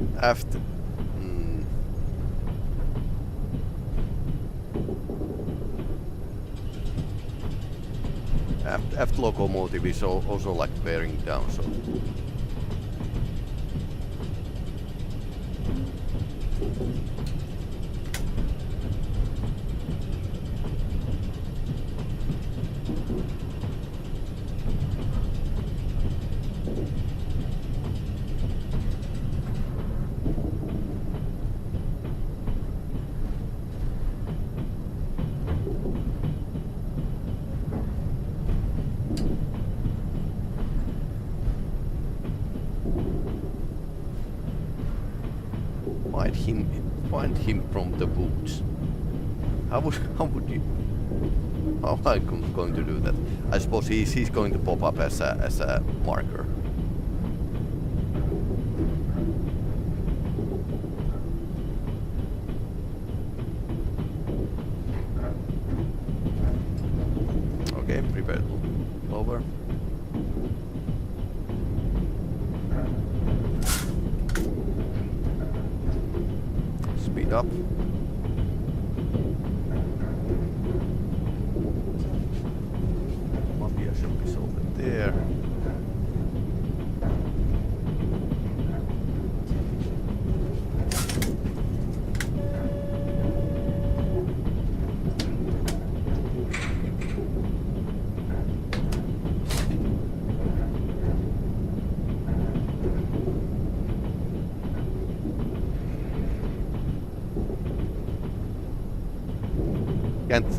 aft locomotive is also like bearing down, so find him from the woods. How would you? How am I going to do that? I suppose he's going to pop up as a marker. Okay, prepare to lower. Speed up. Mafia shop is over there.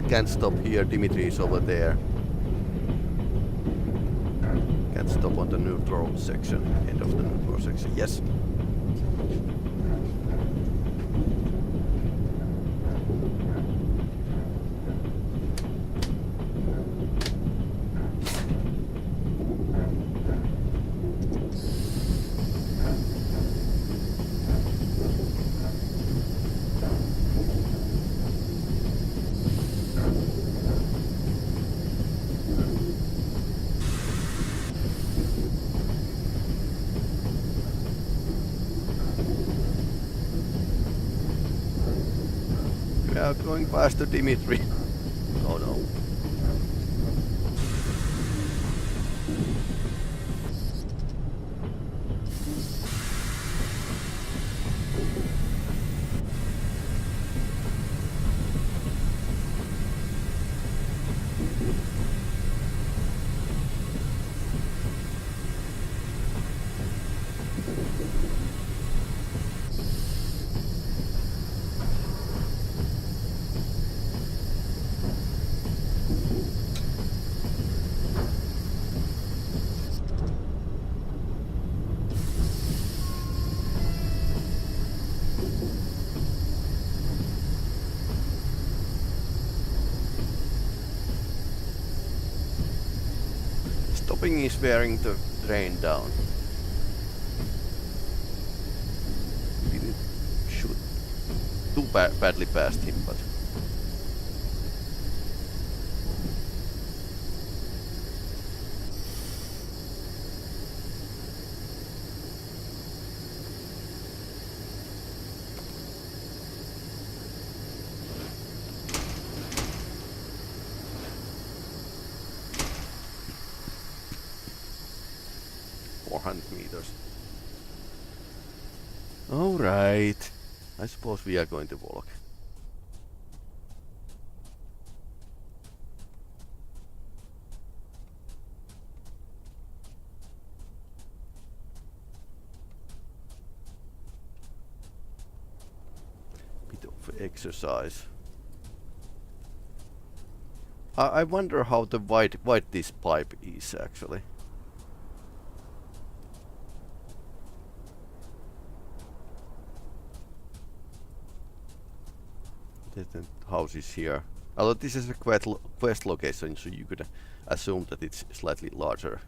Can't stop here. Dimitri is over there. Can't stop on the neutral section. End of the neutral section. Yes. We are going past the Dimitri. Oh no. Stopping is wearing the train down. Didn't shoot too badly past him, but meters. Alright. I suppose we are going to walk. Bit of exercise. I wonder how the wide this pipe is actually. The house is here. Although this is a quest location, so you could assume that it's slightly larger.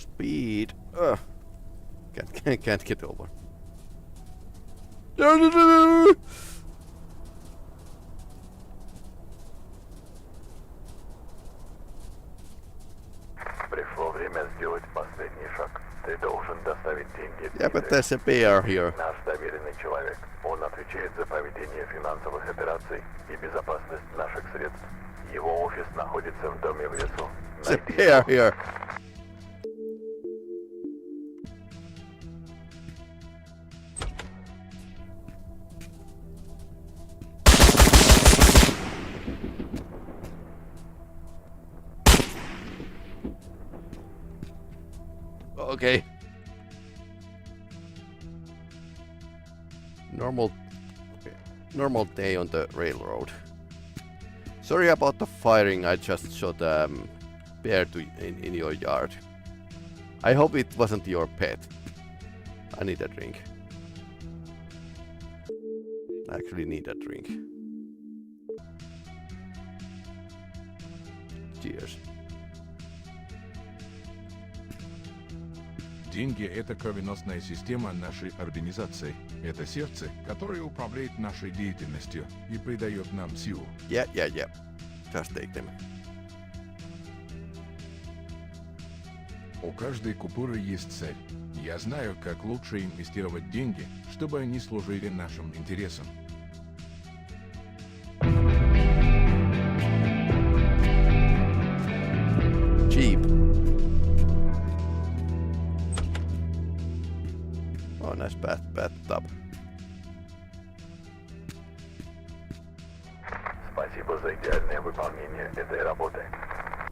speed. Can't get over. Пришло время сделать последний шаг. Ты должен доставить деньги. Yeah, but there's a bear here. Наш доверенный человек. Он отвечает за проведение финансовых операций и безопасность наших средств. Его офис находится в доме в лесу. There's a bear here. Okay. Normal day on the railroad. Sorry about the firing. I just shot bear in your yard. I hope it wasn't your pet. I need a drink. I actually need a drink. Cheers. Деньги — это кровеносная система нашей организации. Это сердце, которое управляет нашей деятельностью и придает нам силу. Yeah. Just take them. У каждой купюры есть цель. Я знаю, как лучше инвестировать деньги, чтобы они служили нашим интересам. Cheap. Oh, nice bathtub. Спасибо за идеальное выполнение этой работы.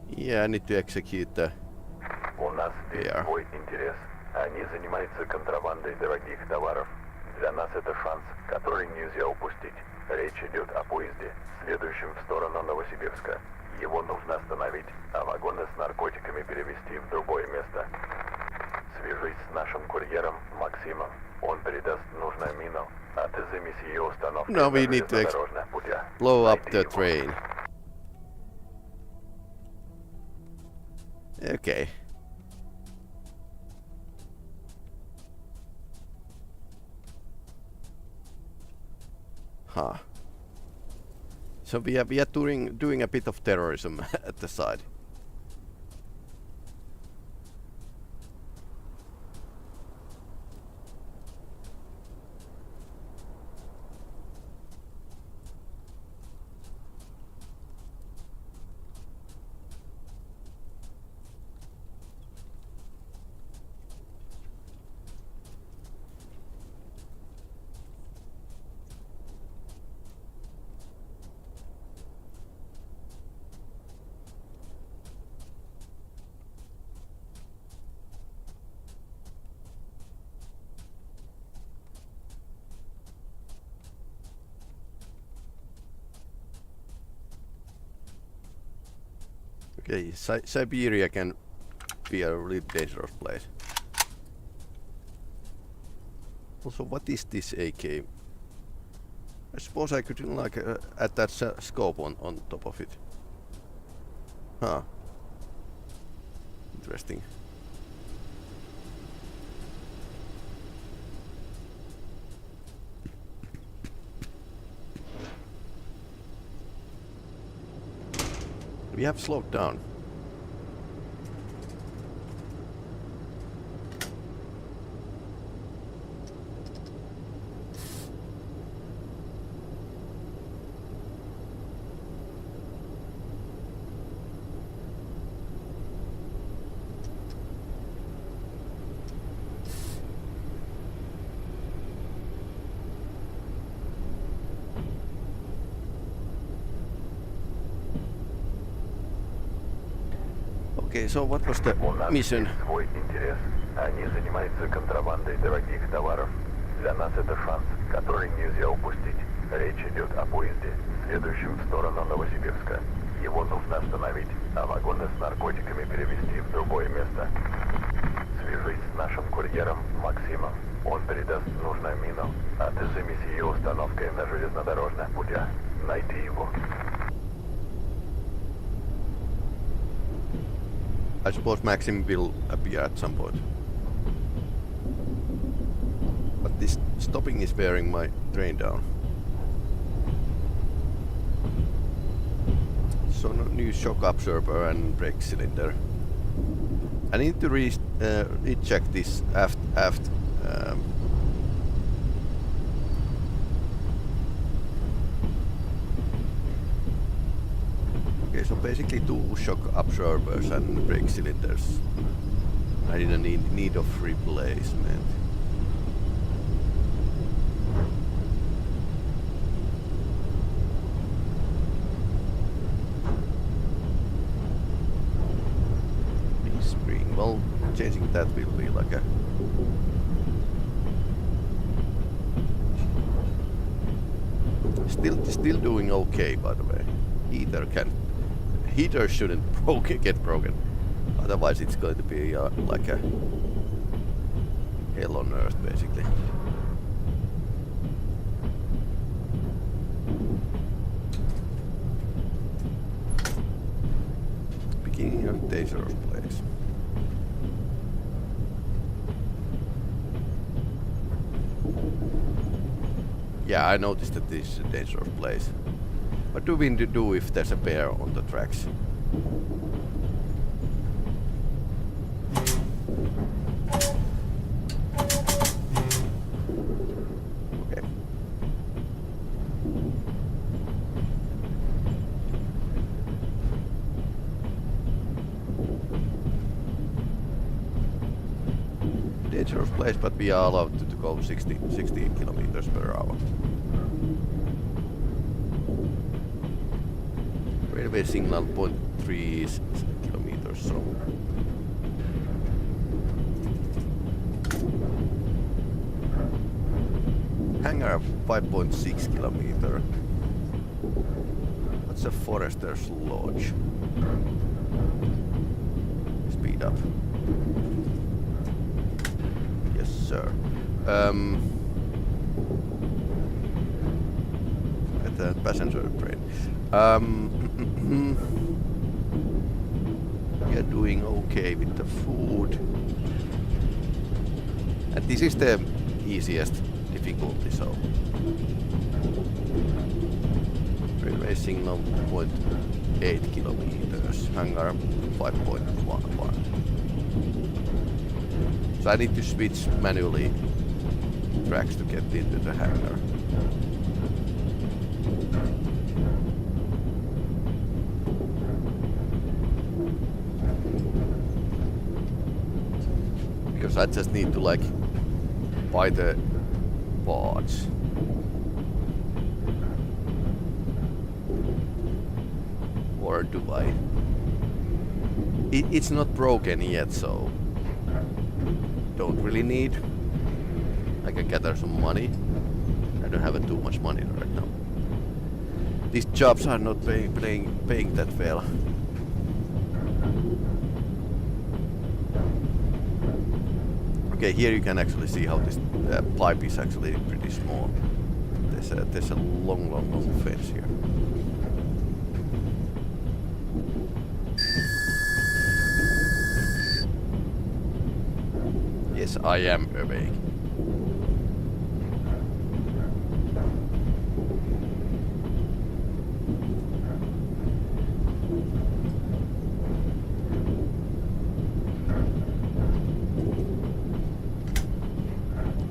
Yeah, I need to execute the У нас здесь bear. свой интерес. Они занимаются контрабандой дорогих товаров. Для нас это шанс, который нельзя упустить. Речь идет о поезде, следующем в сторону Новосибирска. Его нужно остановить, а вагоны с наркотиками перевезти в другое место. Свяжись с нашим курьером Максимом. Он передаст нужную мину, а ты займись ее установкой No, we на need to железнодорожных путях. blow up Найди the его. train. Okay. Huh. So we are doing a bit of terrorism at the side. Okay, Siberia can be a really dangerous place. Also, what is this AK? I suppose I could like add that scope on top of it. Huh. Interesting. We have slowed down. Okay, so what was the У нас mission? есть свой интерес. Они занимаются контрабандой дорогих товаров. Для нас это шанс, который нельзя упустить. Речь идет о поезде, следующем в сторону Новосибирска. Его нужно остановить, а вагоны с наркотиками перевезти в другое место. Свяжись с нашим курьером Максимом. Он передаст нужную мину, а ты займись ее установкой на железнодорожных путях. Найди его. I suppose Maxim will appear at some point. But this stopping is wearing my train down. So no new shock absorber and brake cylinder. I need to recheck this aft okay, so basically 2 shock absorbers and brake cylinders. I didn't need of replacement. Spring. Well, changing that will be like a still doing okay, by the way. Heater shouldn't get broken, otherwise it's going to be like a hell on earth basically. Beginning of dangerous place. Yeah, I noticed that this is a dangerous place. What do we need to do if there's a bear on the tracks? Okay. Dangerous place, but we are allowed to go 60 kilometers per hour. Railway signal 0.3 kilometers, so hangar 5.6 kilometer. What's a forester's lodge? Speed up. Yes, sir. At the passenger train. We are doing okay with the food. And this is the easiest difficulty, so railway signal 0.8 kilometers, hangar 5.11. So I need to switch manually tracks to get into the hangar. Because I just need to like buy the parts. Or do I? It's not broken yet, so don't really need. I can gather some money. I don't have too much money right now. These jobs are not paying that well. Okay, here you can actually see how this pipe is actually pretty small. There's a long fence here. Yes, I am awake.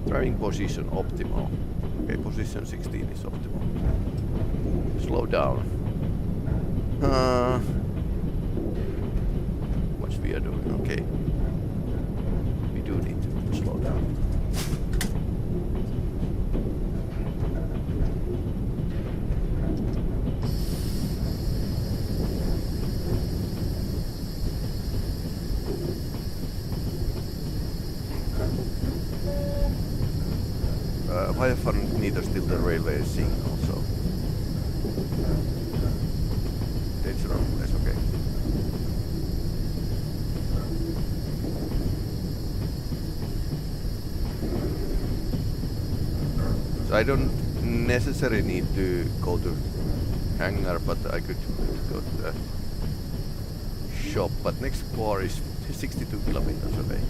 Driving position optimal. Okay, position 16 is optimal. Slow down. What we are doing? Okay. We do need to slow down. Wi-Fi neither still the railway signal, so it's the wrong place, okay. So I don't necessarily need to go to hangar, but I could go to the shop, but next bar is 62 kilometers away.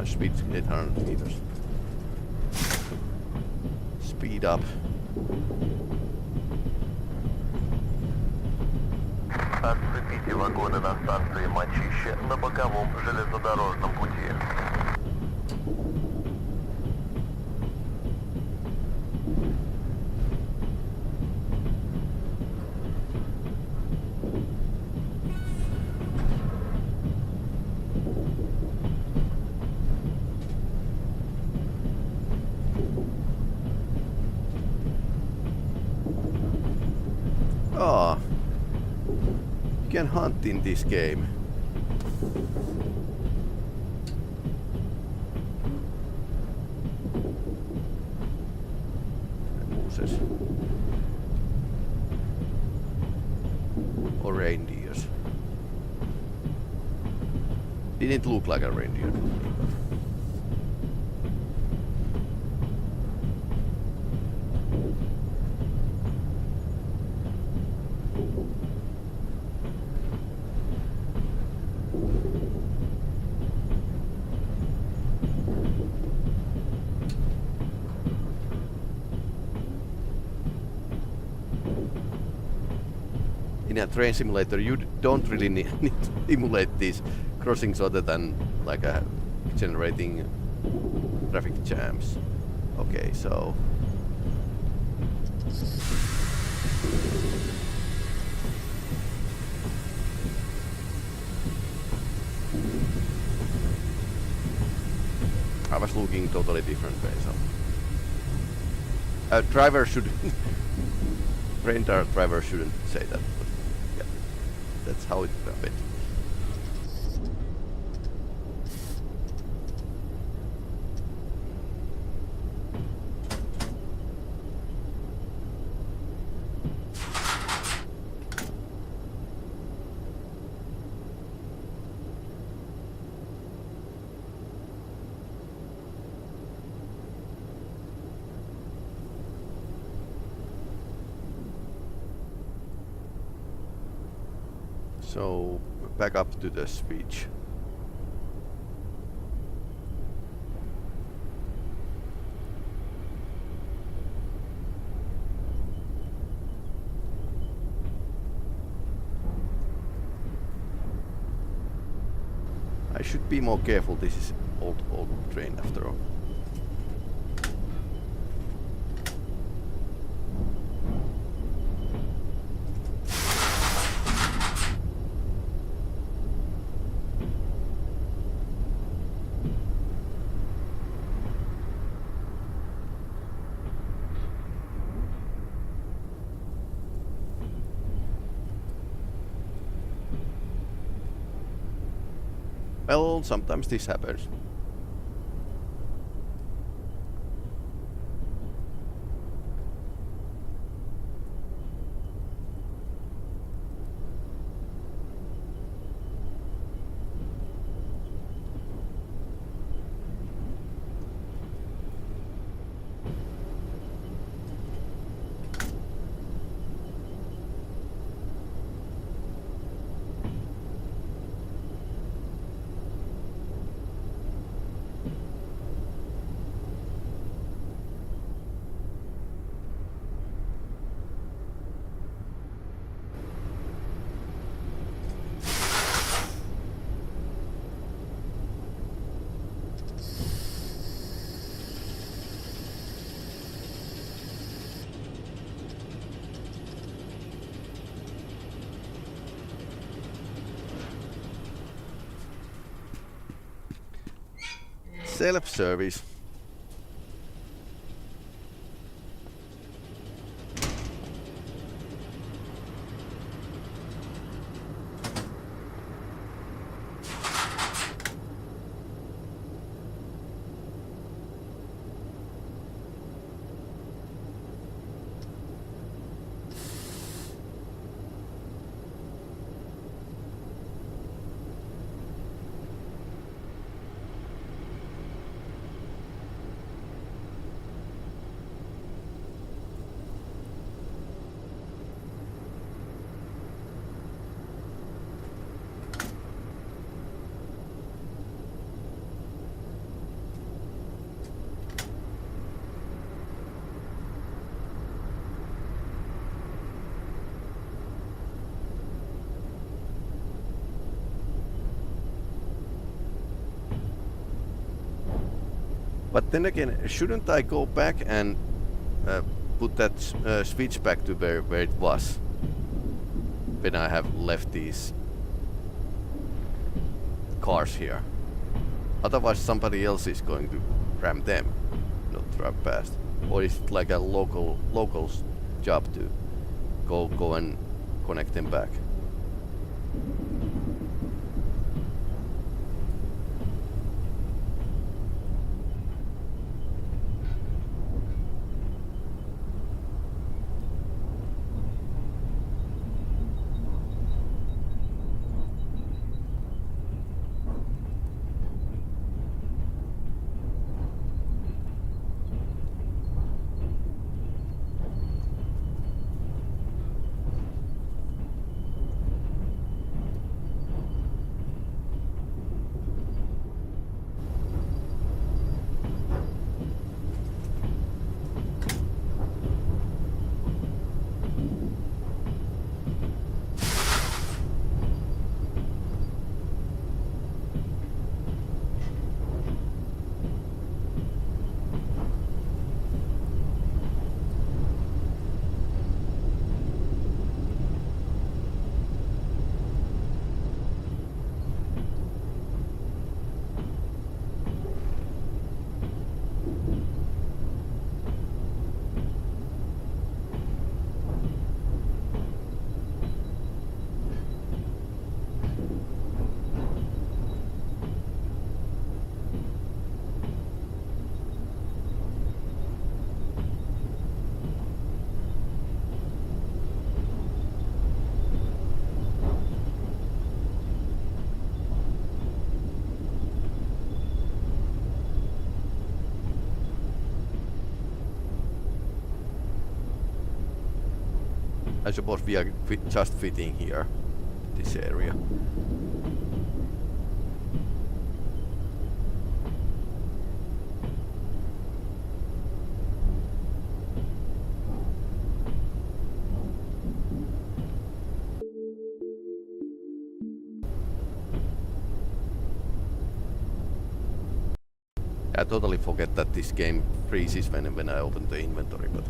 Speed 800 meters. Speed up. Отцепите вагоны на станции Мочище на боковом железнодорожном пути. Ah, you can hunt in this game. Mooses. Or reindeers. Didn't look like a reindeer. In a train simulator, you don't really need to emulate these crossings other than like generating traffic jams. Okay, so I was looking totally different way, so a driver should trained driver shouldn't say that, but yeah, that's how it happened. So, back up to the speech. I should be more careful, this is old train after all. Well, sometimes this happens. Self-service. But then again, shouldn't I go back and put that switch back to where it was when I have left these cars here? Otherwise somebody else is going to ram them, not drive past. Or is it like a local's job to go and connect them back? I suppose we are just fitting here, this area. I totally forget that this game freezes when I open the inventory, but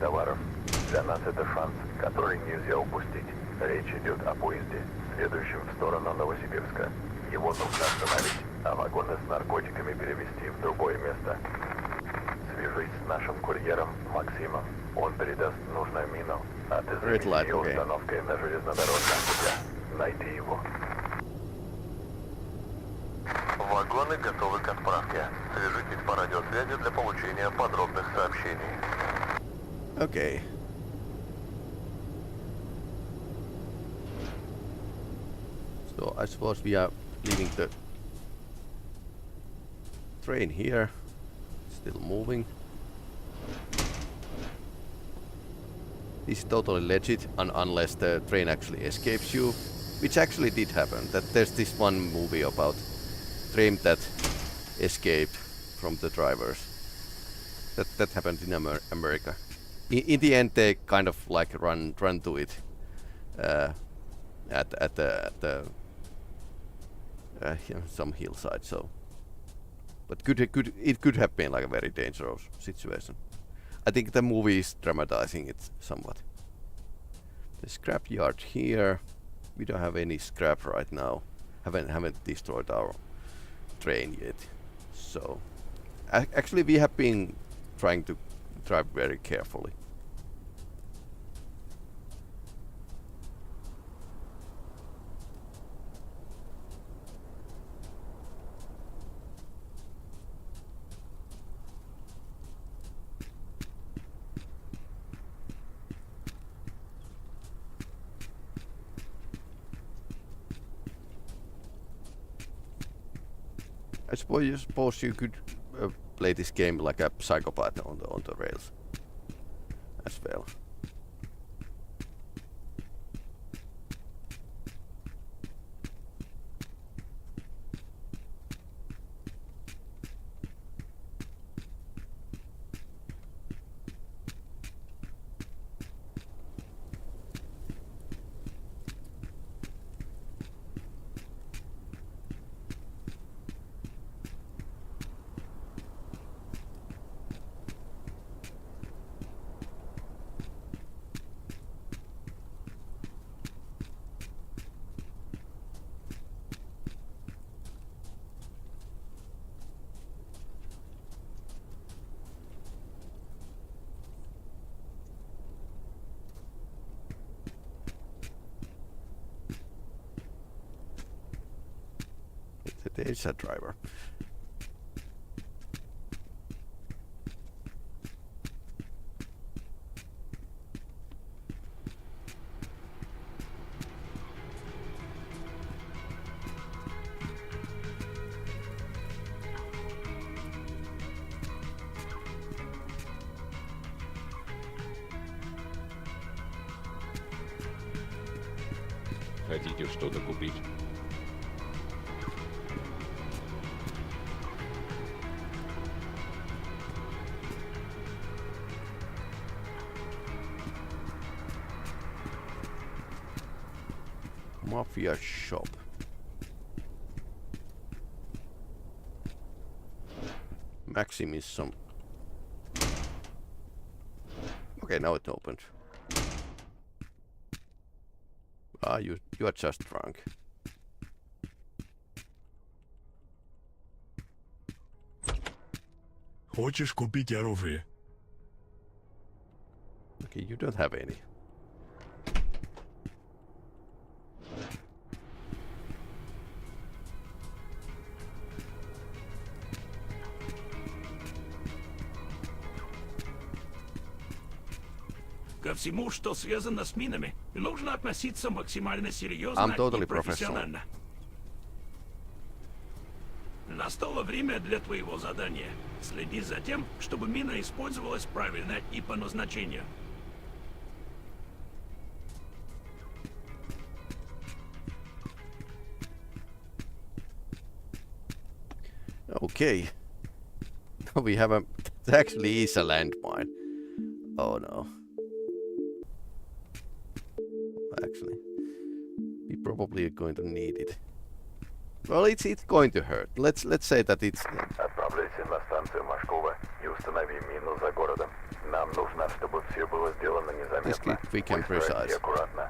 товаров. Для нас это шанс, который нельзя упустить. Речь идет о поезде, следующем в сторону Новосибирска. Его нужно остановить, а вагоны с наркотиками перевезти в другое место. Свяжись с нашим курьером Максимом. Он передаст нужную мину, а ты займись ее установкой на железнодорожном путях. Найди его. Вагоны готовы к отправке. Свяжитесь по радиосвязи для получения подробных сообщений. Okay. So I suppose we are leaving the train here. Still moving. This is totally legit unless the train actually escapes you. Which actually did happen. That there's this one movie about train that escaped from the drivers. That happened in America. In the end, they kind of like run to it at the you know, some hillside. So, but it could have been like a very dangerous situation. I think the movie is dramatizing it somewhat. The scrap yard here. We don't have any scrap right now. Haven't destroyed our train yet. So, actually, we have been trying to drive very carefully. I suppose you could play this game like a psychopath on the rails as well. There's a driver. Хотите что-то купить? Mafia shop. Maxim is some. Okay, now it opened. Ah, you are just drunk. Хочешь купить оружие? Okay, you don't have any. Ко всему, что связано с минами, нужно относиться максимально серьезно I'm totally и профессионально. Настало время для твоего задания. Следи за тем, чтобы мина использовалась правильно и по назначению. Okay. We have a. It actually is a landmine. Oh no. Actually, we probably are going to need it. Well, it's going to hurt. Let's say that it's. Отправляйся на станцию Машкова и установи мину за городом. Нам нужно, чтобы все было сделано незаметно. Quick and precise. И аккуратно.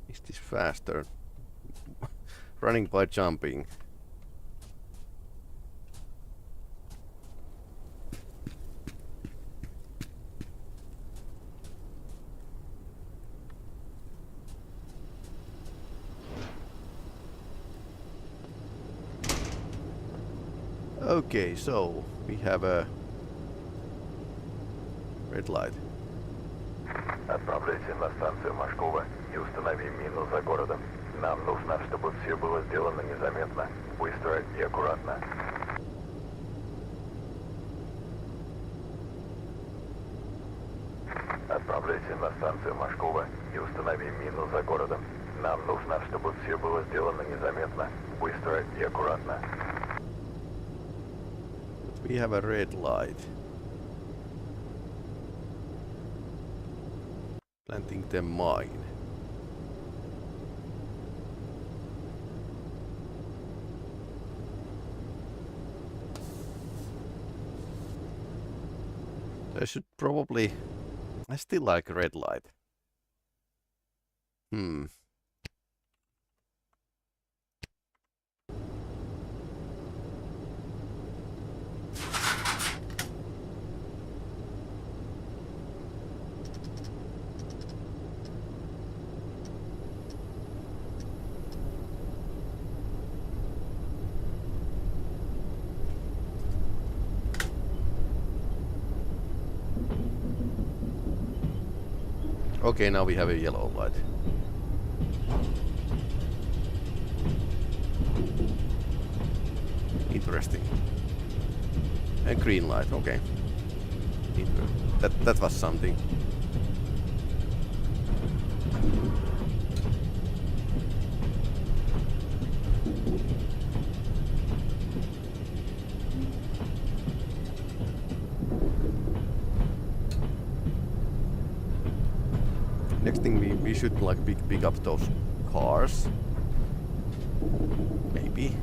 Is this faster? Running by jumping. Okay, so we have a red light. Отправляйся на станцию Машкова и установи мину за городом. Нам нужно, чтобы все было сделано незаметно, быстро и аккуратно. Отправляйся на станцию Машкова и установи мину за городом. Нам нужно, чтобы все было сделано незаметно, быстро и аккуратно. We have a red light. Planting the mine. I should probably... I still like a red light. Okay, now we have a yellow light. Interesting. And green light, okay. That was something. Next thing we should like pick up those cars. Maybe.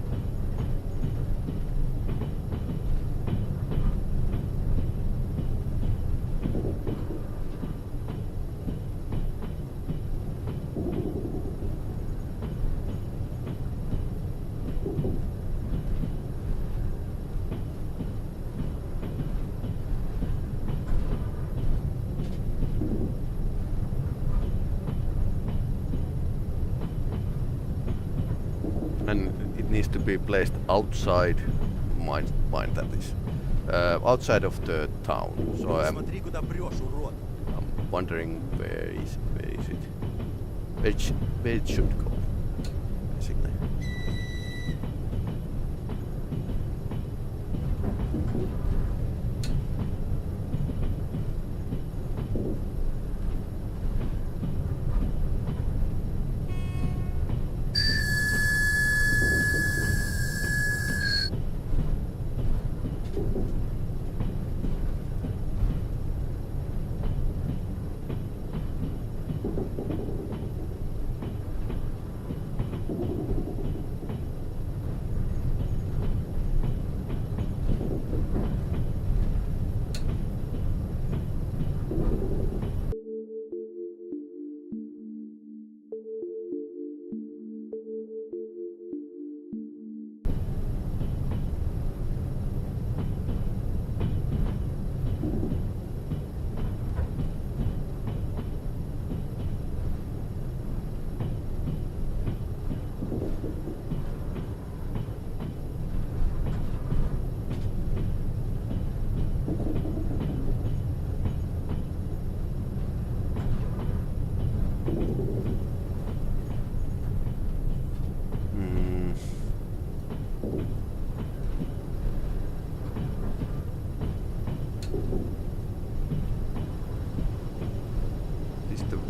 Needs to be placed outside mine that is outside of the town. So I'm wondering where is it? Where it should go, basically.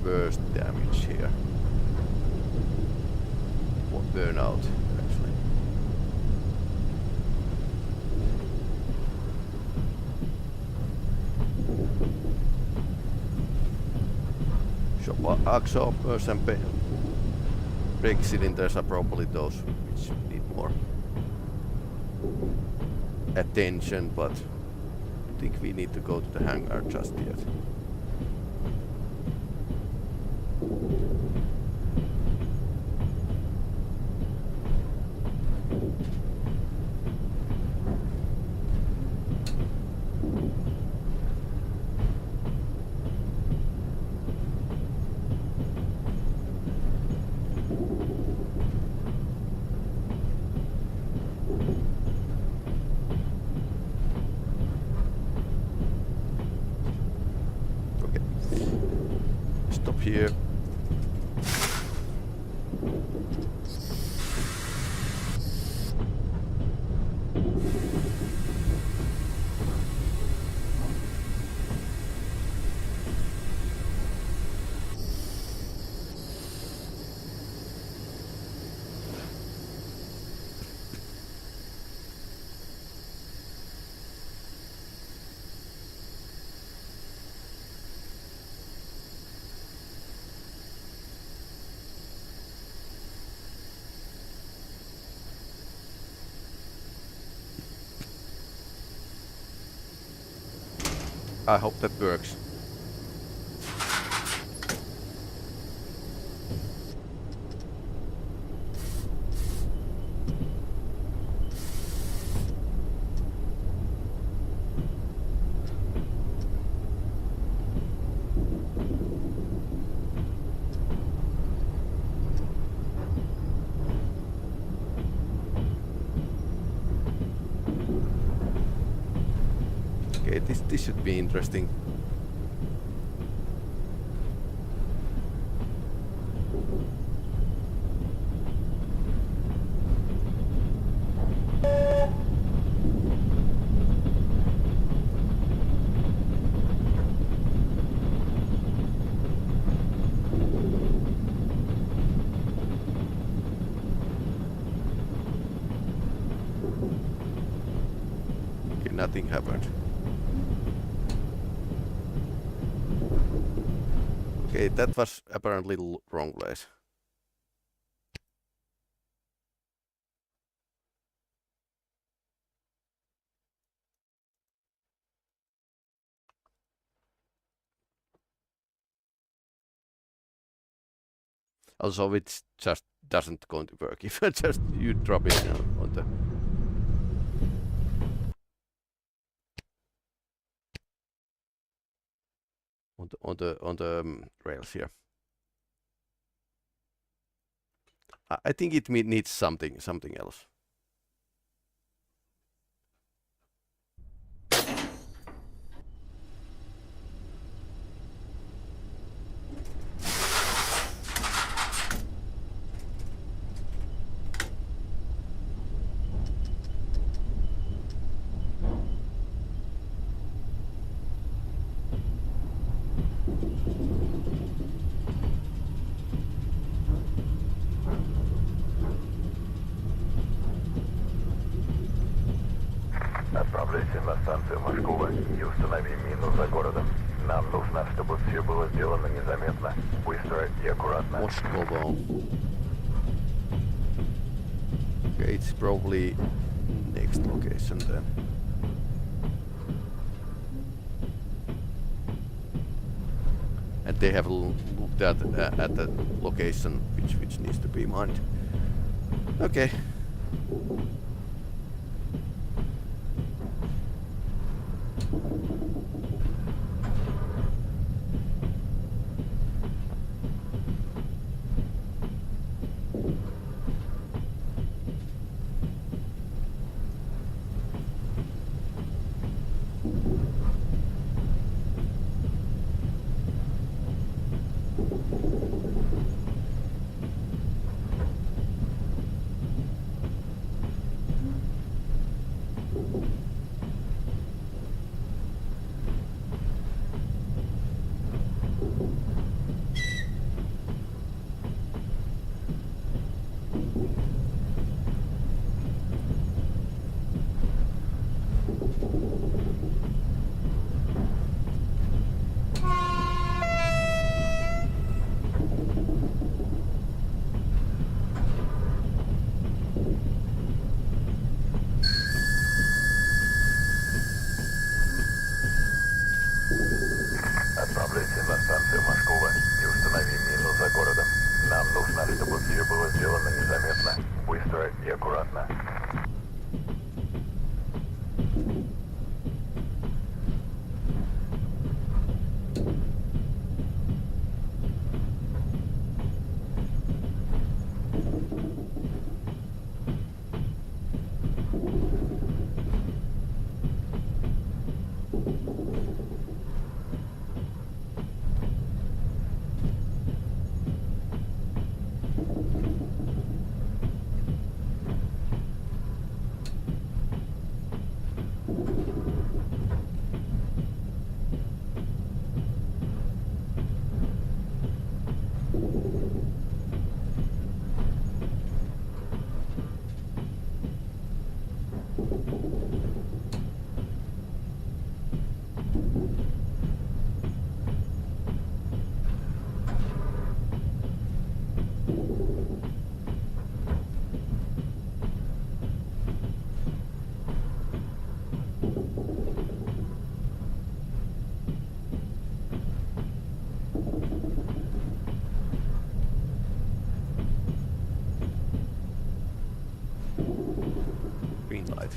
Worst damage here. What burnout, actually. Shop axles and brake cylinders are probably those which need more attention, but I think we need to go to the hangar just yet. here. I hope that works. Okay, this should be interesting. Okay, nothing happened. Okay, that was apparently wrong place. Also, it just doesn't going to work if just you drop it on the rails here. I think it needs something else. Отправляйся на станцию Машкова и установи мину за городом. Нам нужно, чтобы все было сделано незаметно, быстро и аккуратно. Moskovo. Okay, it's probably next location then. And they have looked at the location which needs to be mined. Okay. Green light.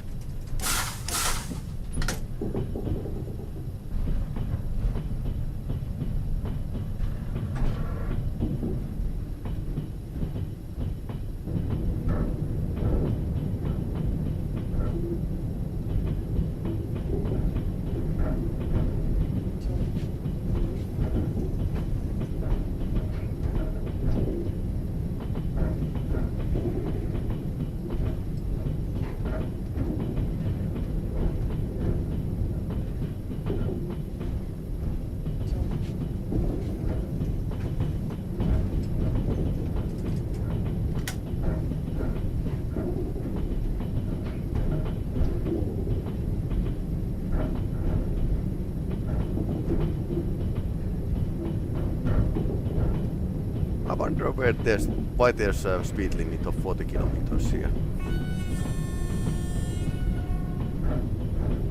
I wonder why there's a speed limit of 40 kilometers here.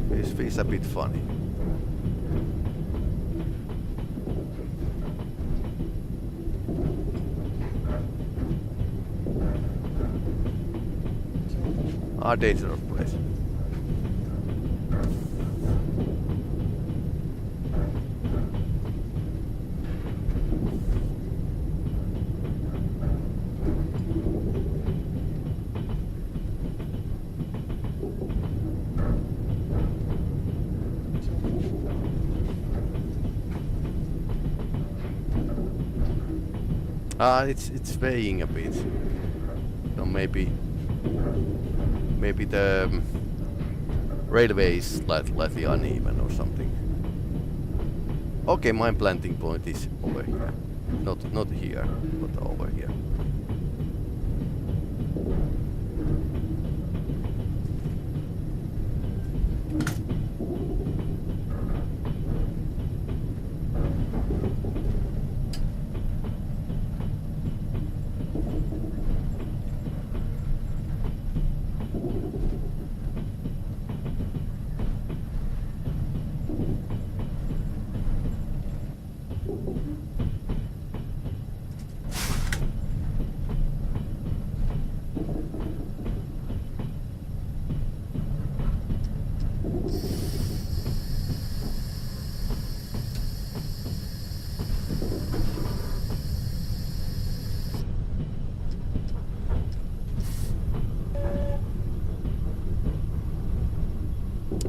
This feels a bit funny. Dangerous place. It's swaying a bit. So maybe the railway is slightly uneven or something. Okay, my planting point is over here. Not here, but over here.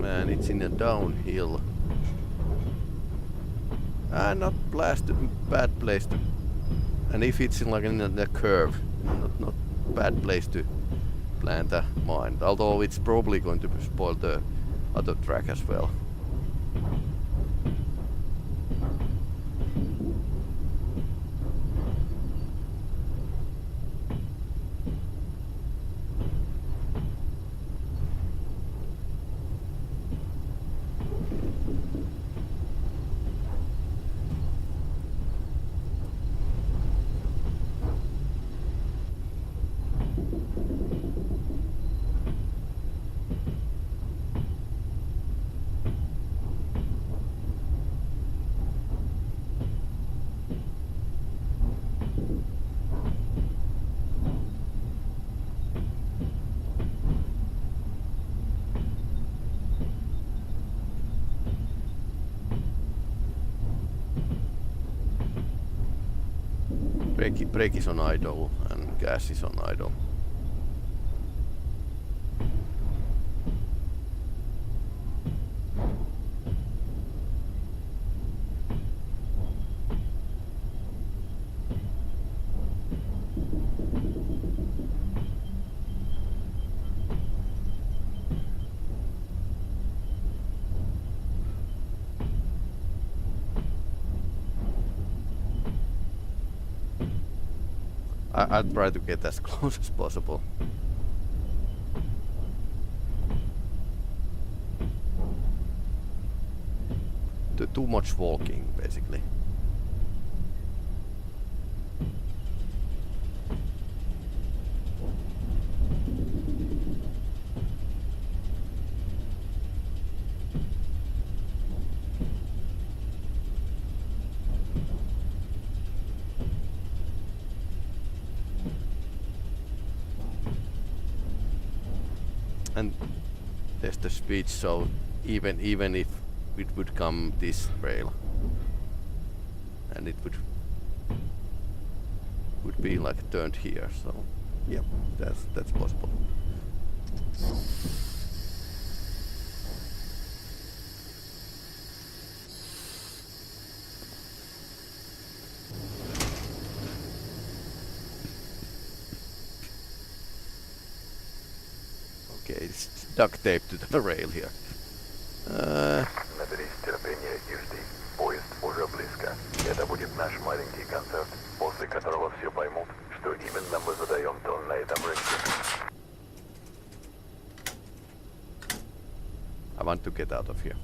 And it's in a downhill. Not bad place to. And if it's in the curve, not bad place to plant a mine. Although it's probably going to spoil the other track as well. Brake is on idle and gas is on idle. I'll try to get as close as possible. too much walking, basically. And there's the speed, so even if it would come this rail, and it would be like turned here, so yep, that's possible. Okay, it's duct tape to the rail here. Наберись терпения и жди. Поезд уже близко. Это будет наш маленький концерт, после которого все поймут, что именно мы задаем тон на этом рынке. I want to get out of here.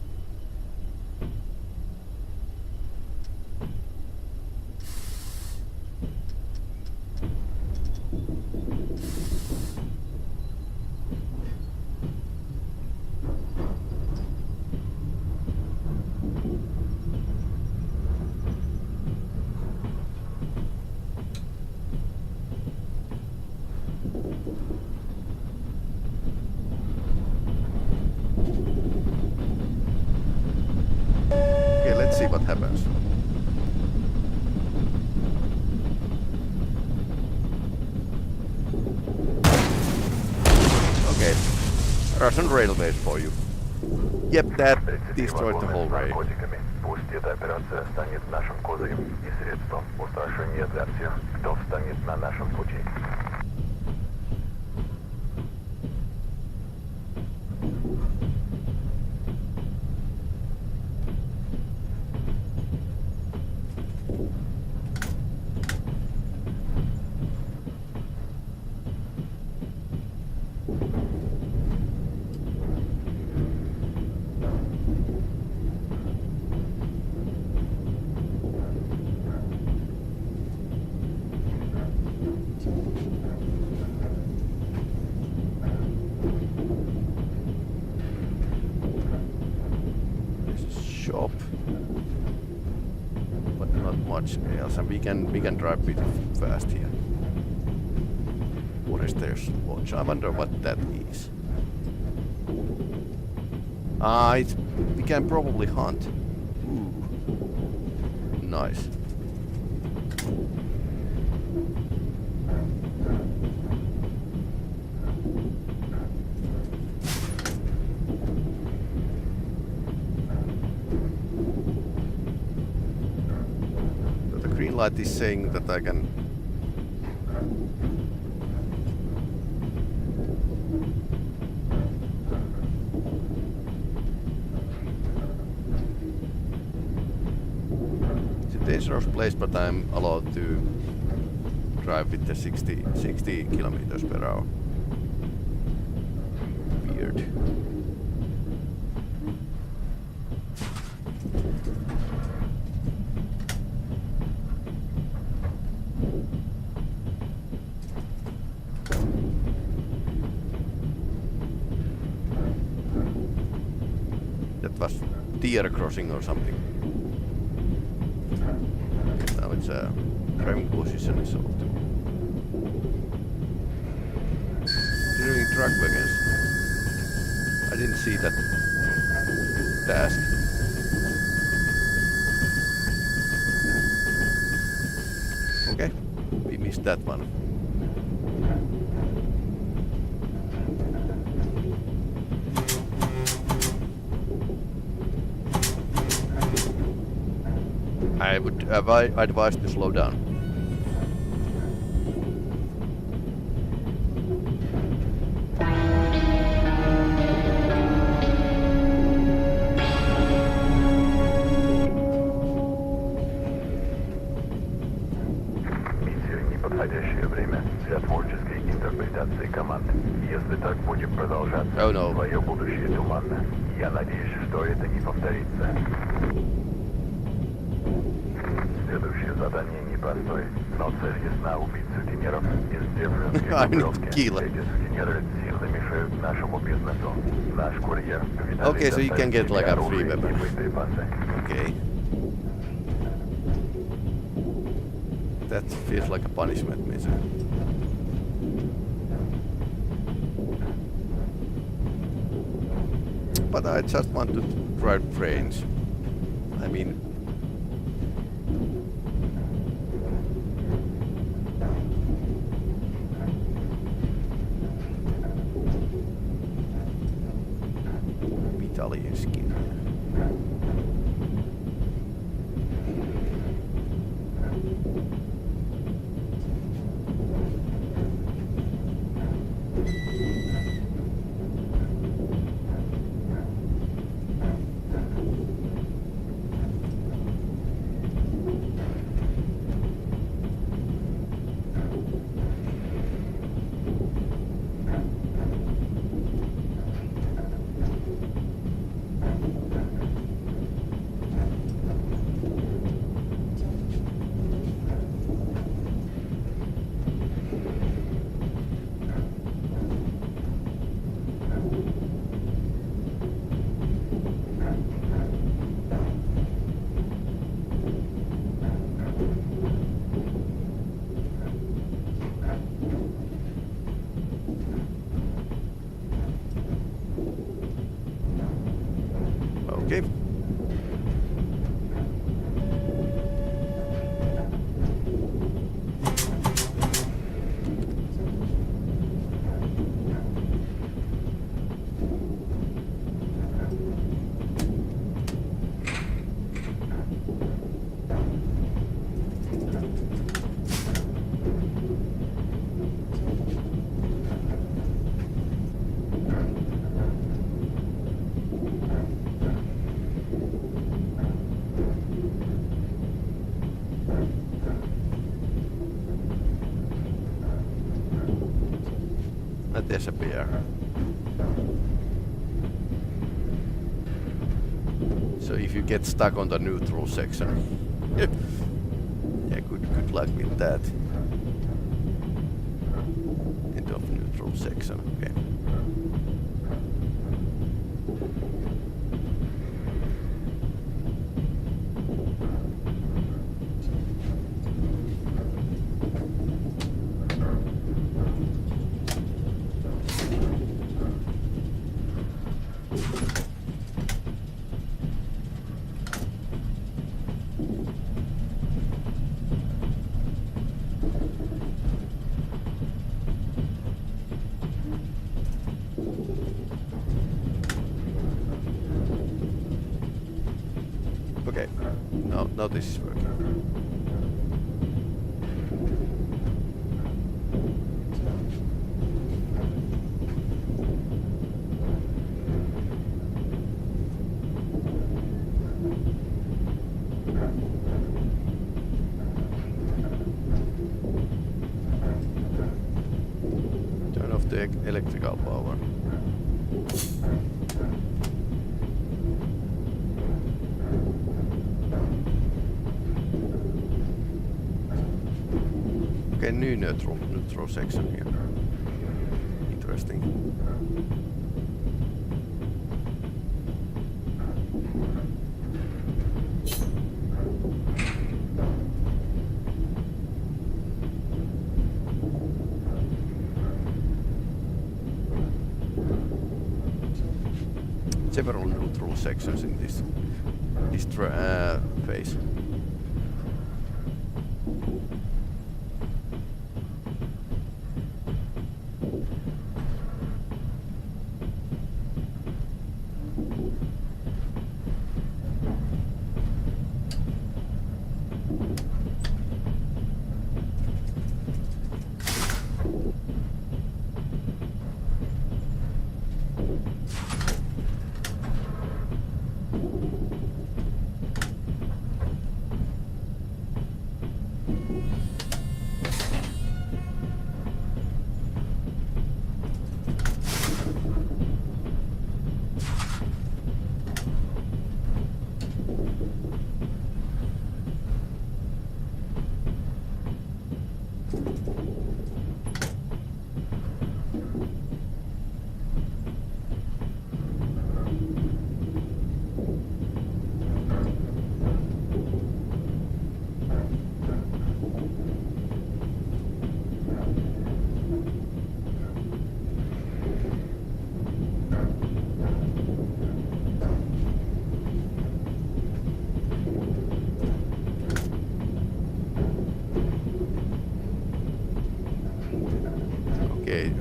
Let's see what happens. Okay, Russian railways for you. Yep, that destroyed the whole rail. Пусть эта операция станет нашим козырем и средством устрашения для всех, кто встанет на нашем пути. Shop, but not much else, and we can drive pretty fast here. What is there's watch? I wonder what that is. We can probably hunt. Ooh, nice. Light is saying that I can it's a dangerous place, but I'm allowed to drive with the 60 kilometers per hour. Weird. Was tier crossing or something. Okay, now it's driving position is optimal. Steering truck wagons. I didn't see that task. Okay, we missed that one. I would advise to slow down. Миссия неподходящее время для творческой интерпретации команд. Если так будет продолжаться, твое будущее туманно. Я надеюсь, что это не повторится. Следующее задание непростое, но цель ясна: убить сутенеров из Девринской I need to группировки. kill it. Эти сутенеры сильно мешают нашему бизнесу. Наш курьер Виталий Okay, so you can get like a free weapon. боеприпасы. Okay. That feels like a punishment mission. But I just want to drive trains. I mean... Italian skin. Okay. Disappear. So if you get stuck on the neutral section, yeah, good luck with that. End of neutral section. Okay. Okay, now this is working. Turn off the electrical power. Okay, new neutral section here. Interesting. Several neutral sections in this phase.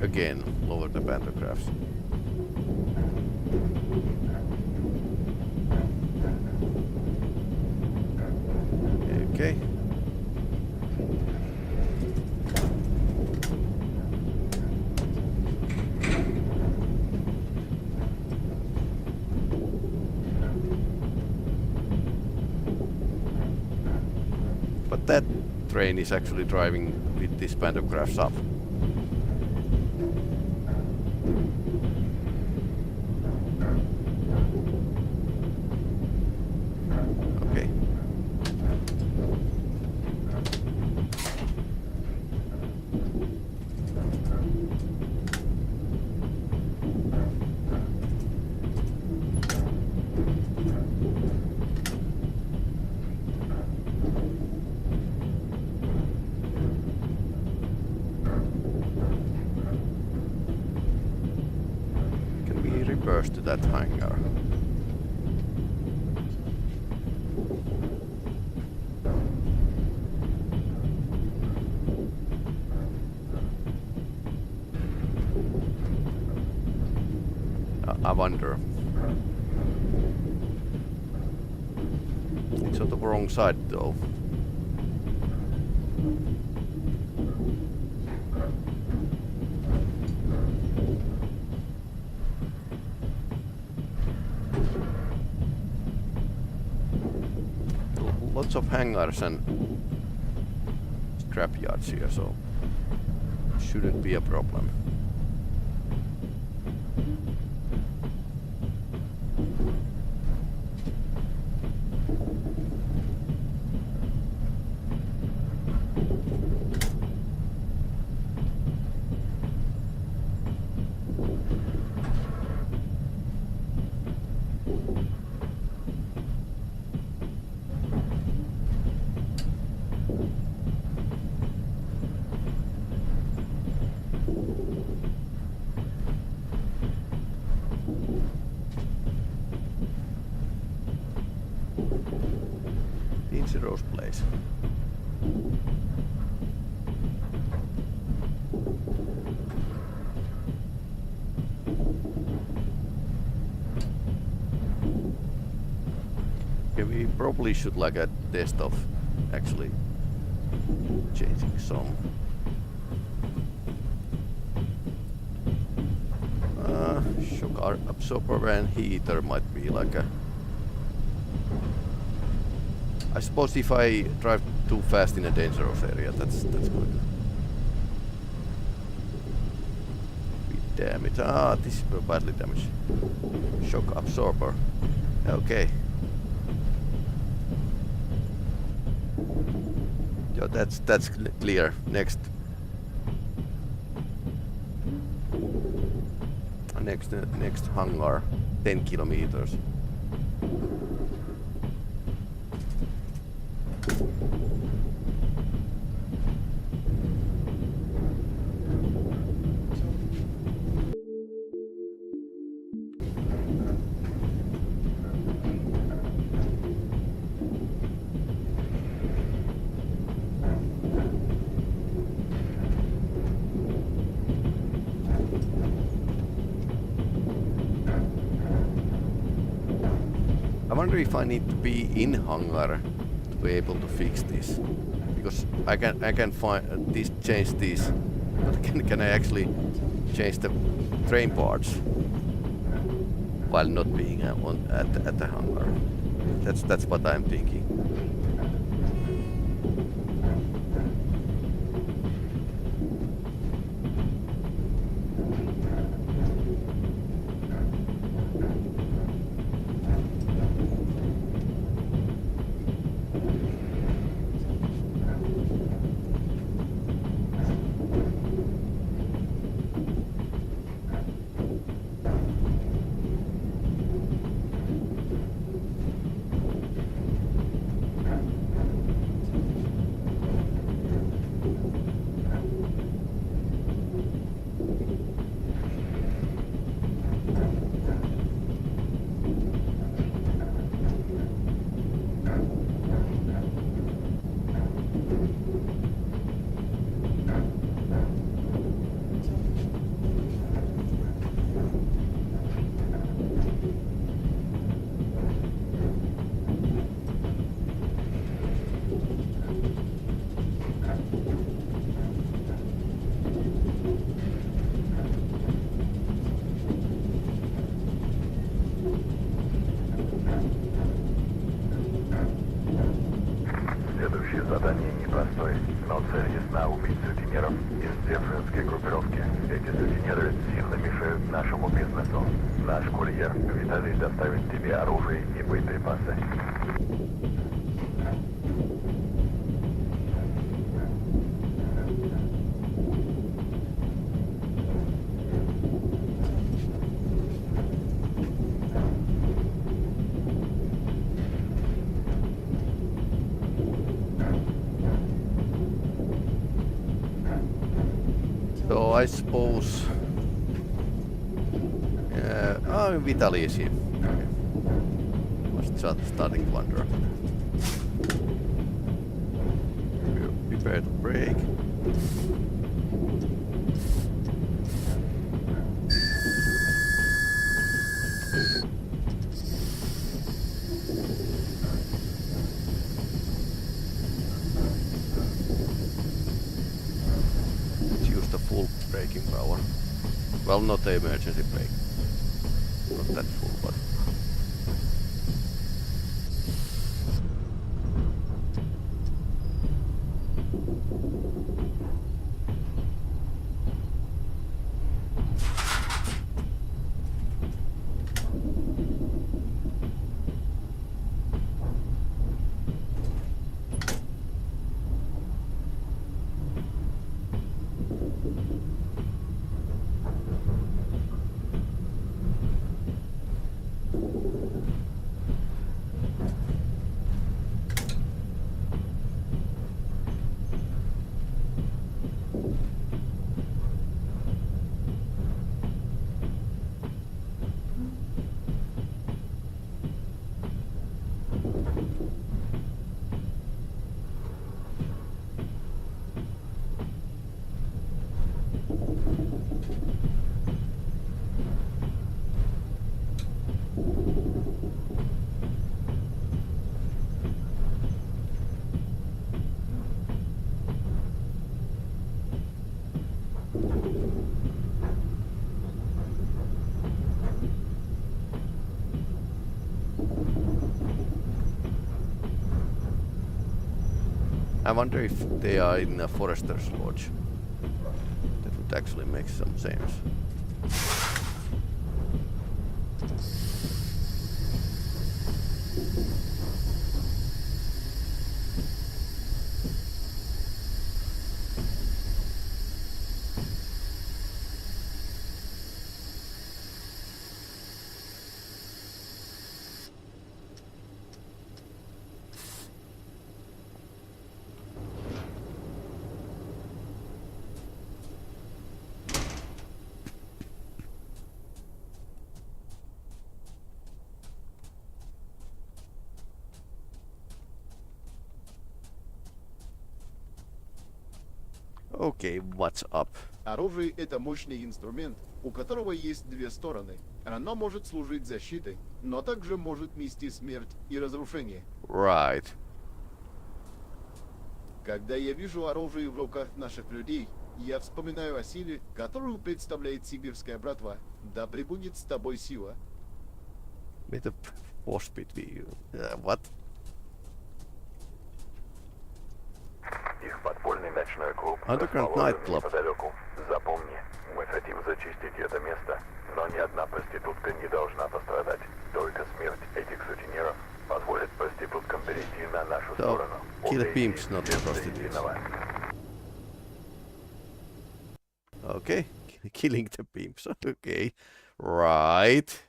again lower the pantographs. Okay. But that train is actually driving with these pantographs up. Okay. Can we reverse to that hangar? I wonder. It's on the wrong side though. Lots of hangars and scrap yards here, so shouldn't be a problem. Zero's place. Okay, we probably should like a test of actually changing some. Shock absorber and heater might be like a. I suppose if I drive too fast in a dangerous area, that's good. Damn it! Ah, this is badly damaged. Shock absorber. Okay. Yeah, that's clear. Next hangar, 10 kilometers. I wonder if I need to be in hangar to be able to fix this, because I can find this, change this, but can I actually change the train parts while not being at the hangar? That's what I'm thinking. Наш курьер Виталий доставит тебе оружие и боеприпасы. So I suppose... Vitaly is here. Okay. Was just starting to wonder. Prepare to break. Let's use the full braking power. Well, not the emergency brake. Not that full, but... I wonder if they are in a forester's lodge. That would actually make some sense. Okay, what's up? Оружие — это мощный инструмент, у которого есть две стороны. Оно может служить защитой, но также может нести смерть и разрушение. Right. Когда я вижу оружие в руках наших людей, я вспоминаю о силе, которую представляет сибирская братва. Да пребудет с тобой сила. With a force between what? Их подпольный ночной клуб Underground расположен Night Club. неподалеку. Запомни, мы хотим зачистить это место, но ни одна проститутка не должна пострадать. Только смерть этих сутенеров позволит проституткам перейти на нашу сторону. Kill Убей pimps, их not без prostitutes. единого. Okay, killing the pimps. Okay, right.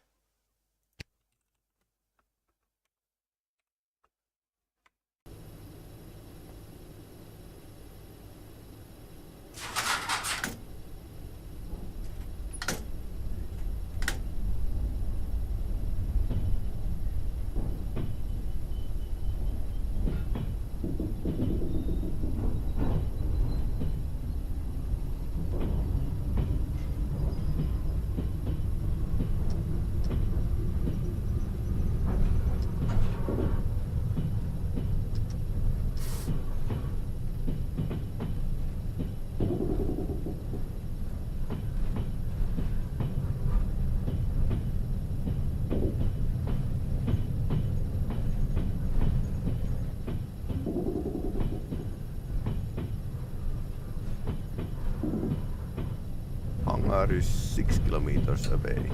Hangar is 6 kilometers away.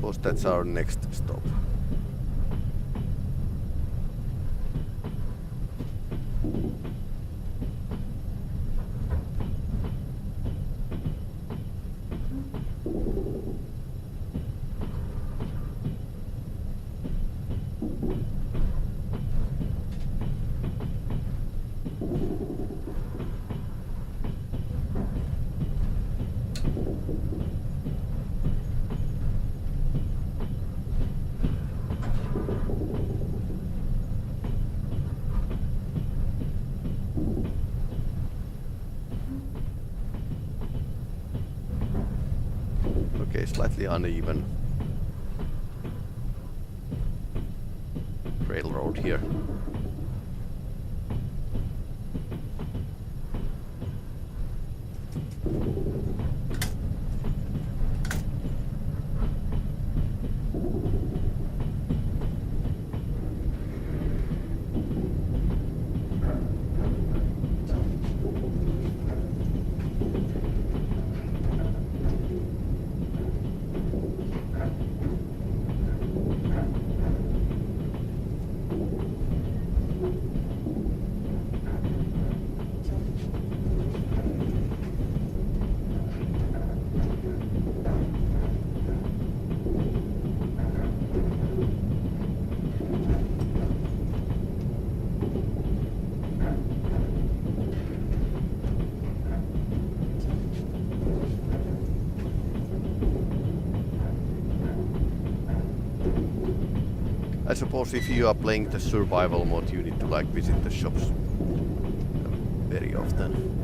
suppose that's our next stop. Okay, slightly uneven railroad here. I suppose if you are playing the survival mode, you need to like visit the shops very often.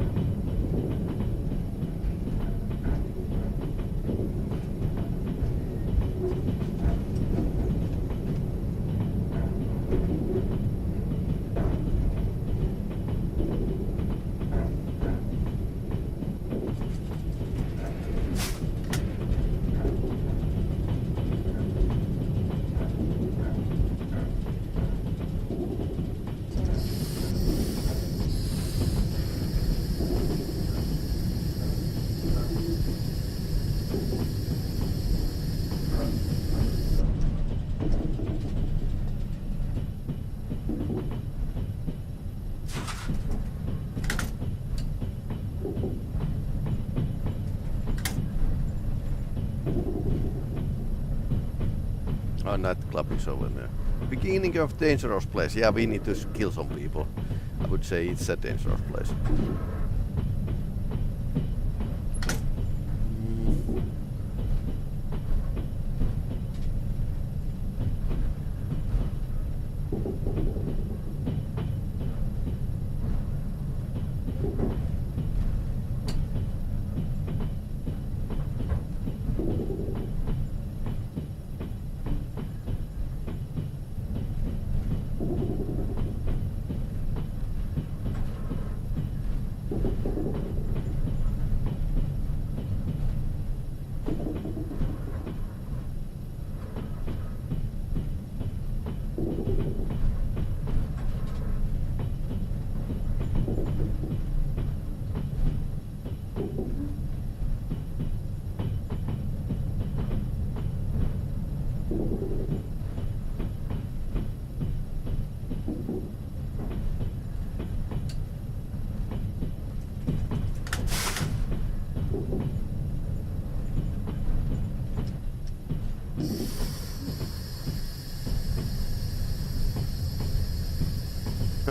Oh, nightclub is over there. Beginning of dangerous place. Yeah, we need to kill some people. I would say it's a dangerous place.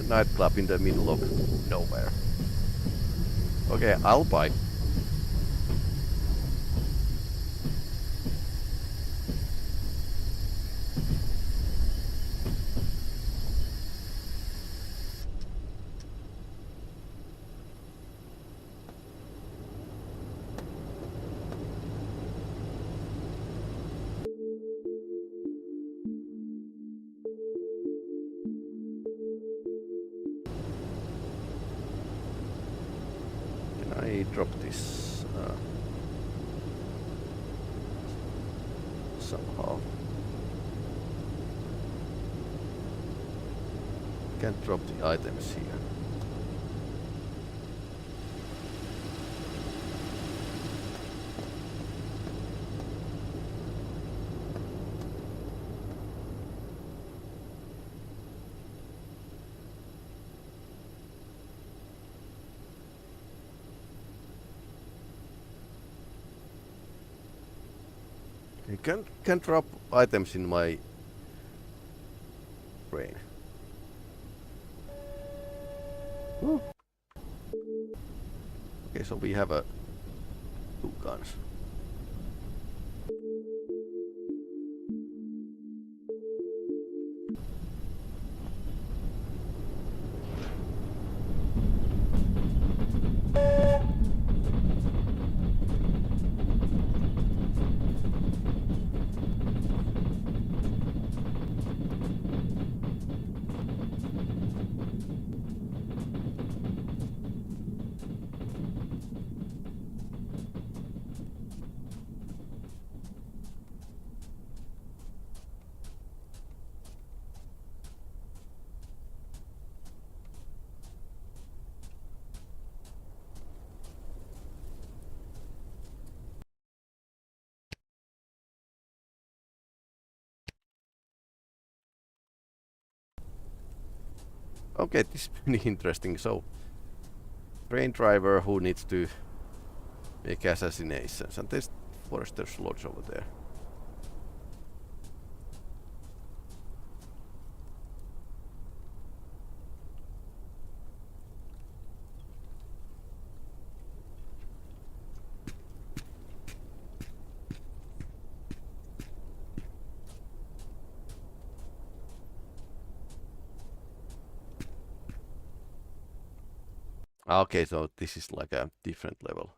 Nightclub in the middle of nowhere. Okay, I'll buy. I drop this somehow. Can't drop the items here. can drop items in my brain. Woo. Okay, so we have 2 guns. Okay, this is pretty interesting. So, train driver who needs to make assassinations, and there's Forester's Lodge over there. Okay, so this is like a different level.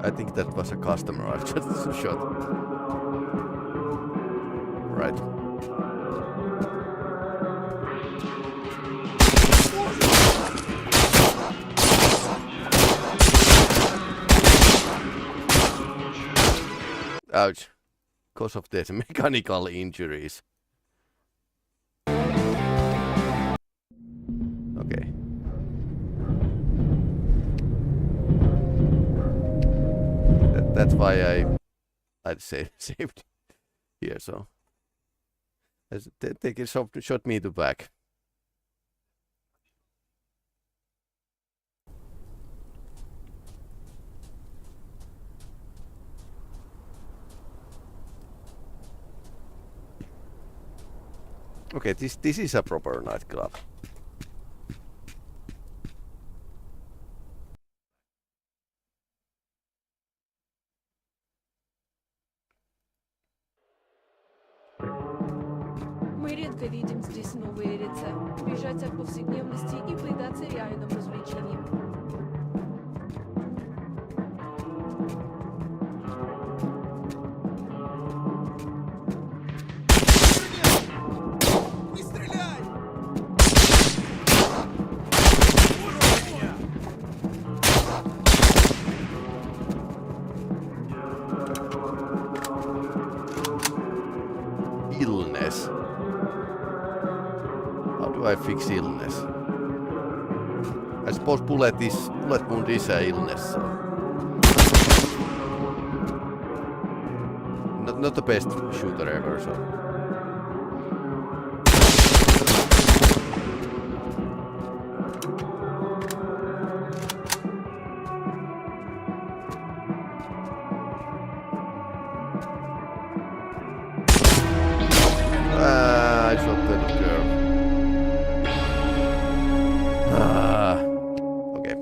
I think that was a customer I've just shot. Right. Ouch. Because of these mechanical injuries. Okay. That's why I'd say saved here, so they can shot me to back. Okay, this is a proper nightclub. Мы редко видим здесь новые лица. Бежать от повседневности и предаться реальным развлечениям. Не стреляй! Illness. How do I fix illness? I suppose bullet wound is a illness, so not the best shooter ever, so. I shot that girl. Okay.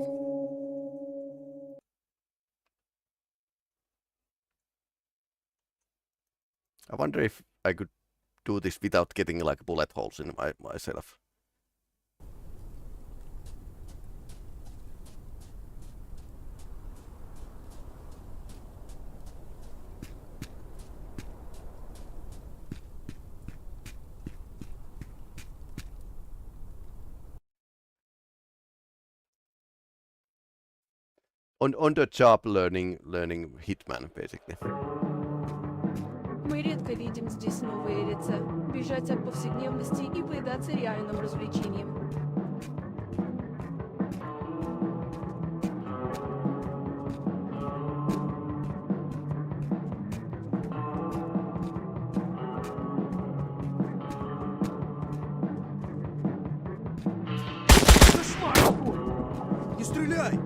I wonder if I could do this without getting like bullet holes in myself. On the job learning hitman basically. Мы редко часто видим здесь новые лица. Бежать от повседневности и предаться реальным развлечениям. Не стреляй!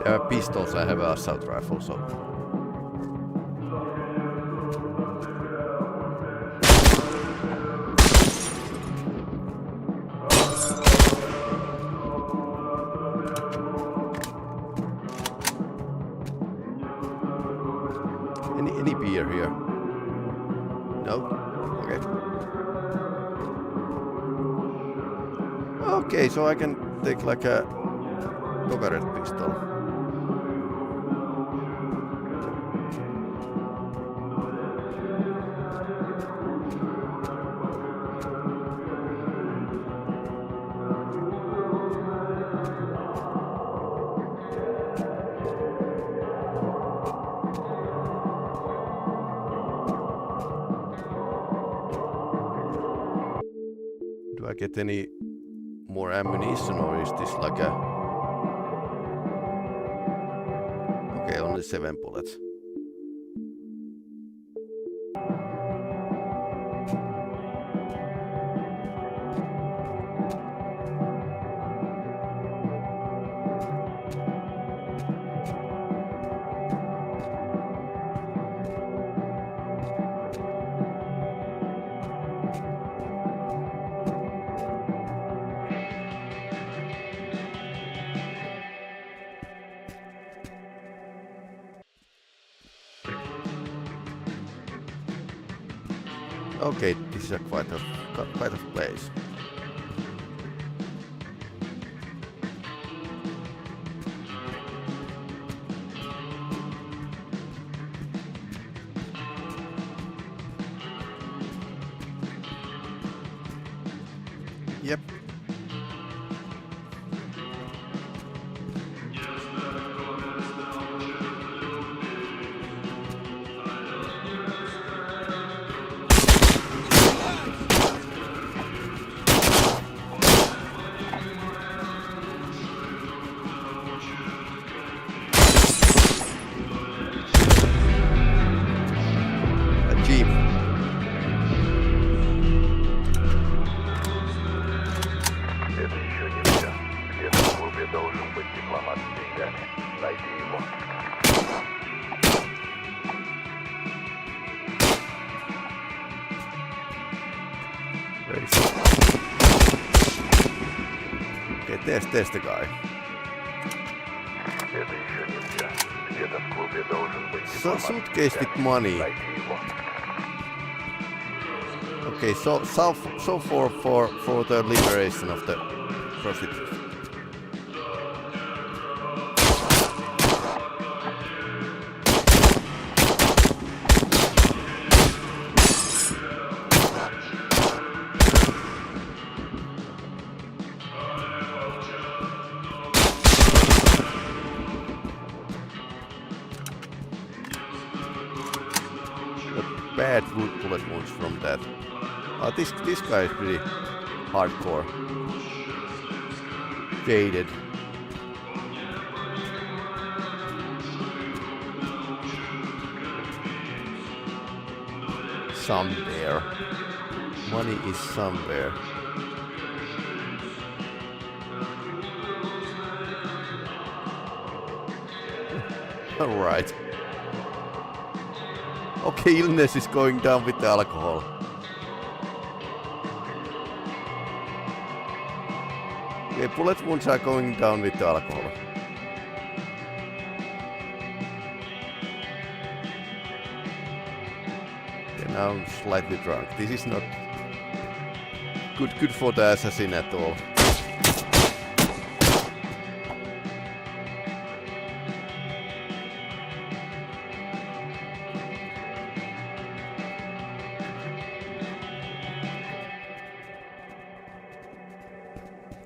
They have pistols, I have an assault rifle, so... Any beer here? No? Okay. Okay, so I can take like a cigarette pistol. Do I get any more ammunition, or is this like a... Okay, only 7 bullets. Okay, this is a quite a place. Yep. Okay, there's the guy. So, suitcase with money. Okay, so for the liberation of the prostitutes. Bad bullet wounds from that. This guy is pretty hardcore. Jaded. somewhere. Money is somewhere. Alright. Okay, illness is going down with the alcohol. Okay, bullet wounds are going down with the alcohol. Okay, now I'm slightly drunk. This is not good for the assassin at all.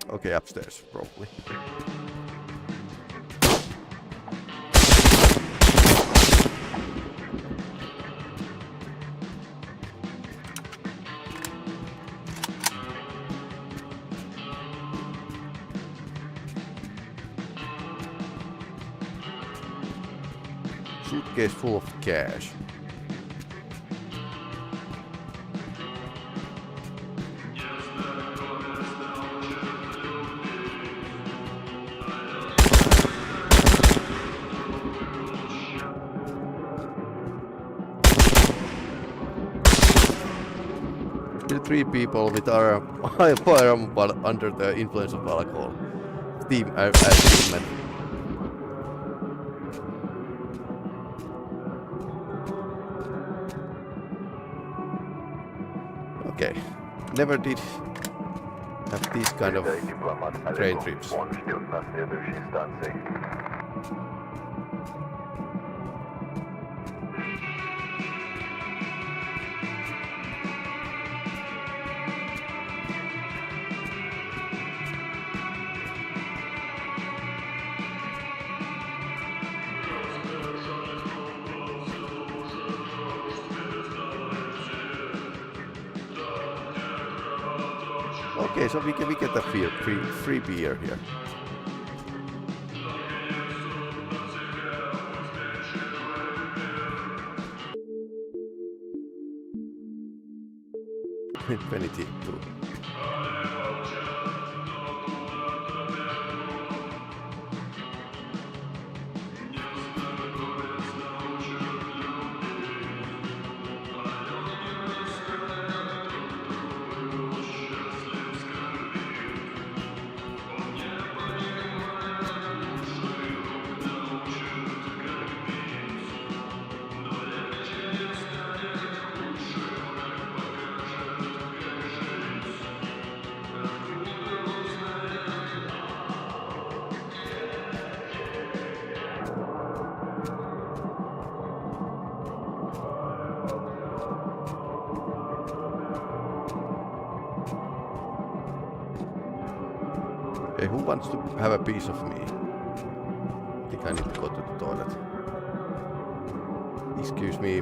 Okay, upstairs, probably. Suitcase full of cash. Still 3 people with firearm but under the influence of alcohol. Team achievement. Okay. Never did have these kind of train trips. Он ждет на следующей станции. Okay, so we get a free beer here. Infinity too. Hey, who wants to have a piece of me? I think I need to go to the toilet. Excuse me.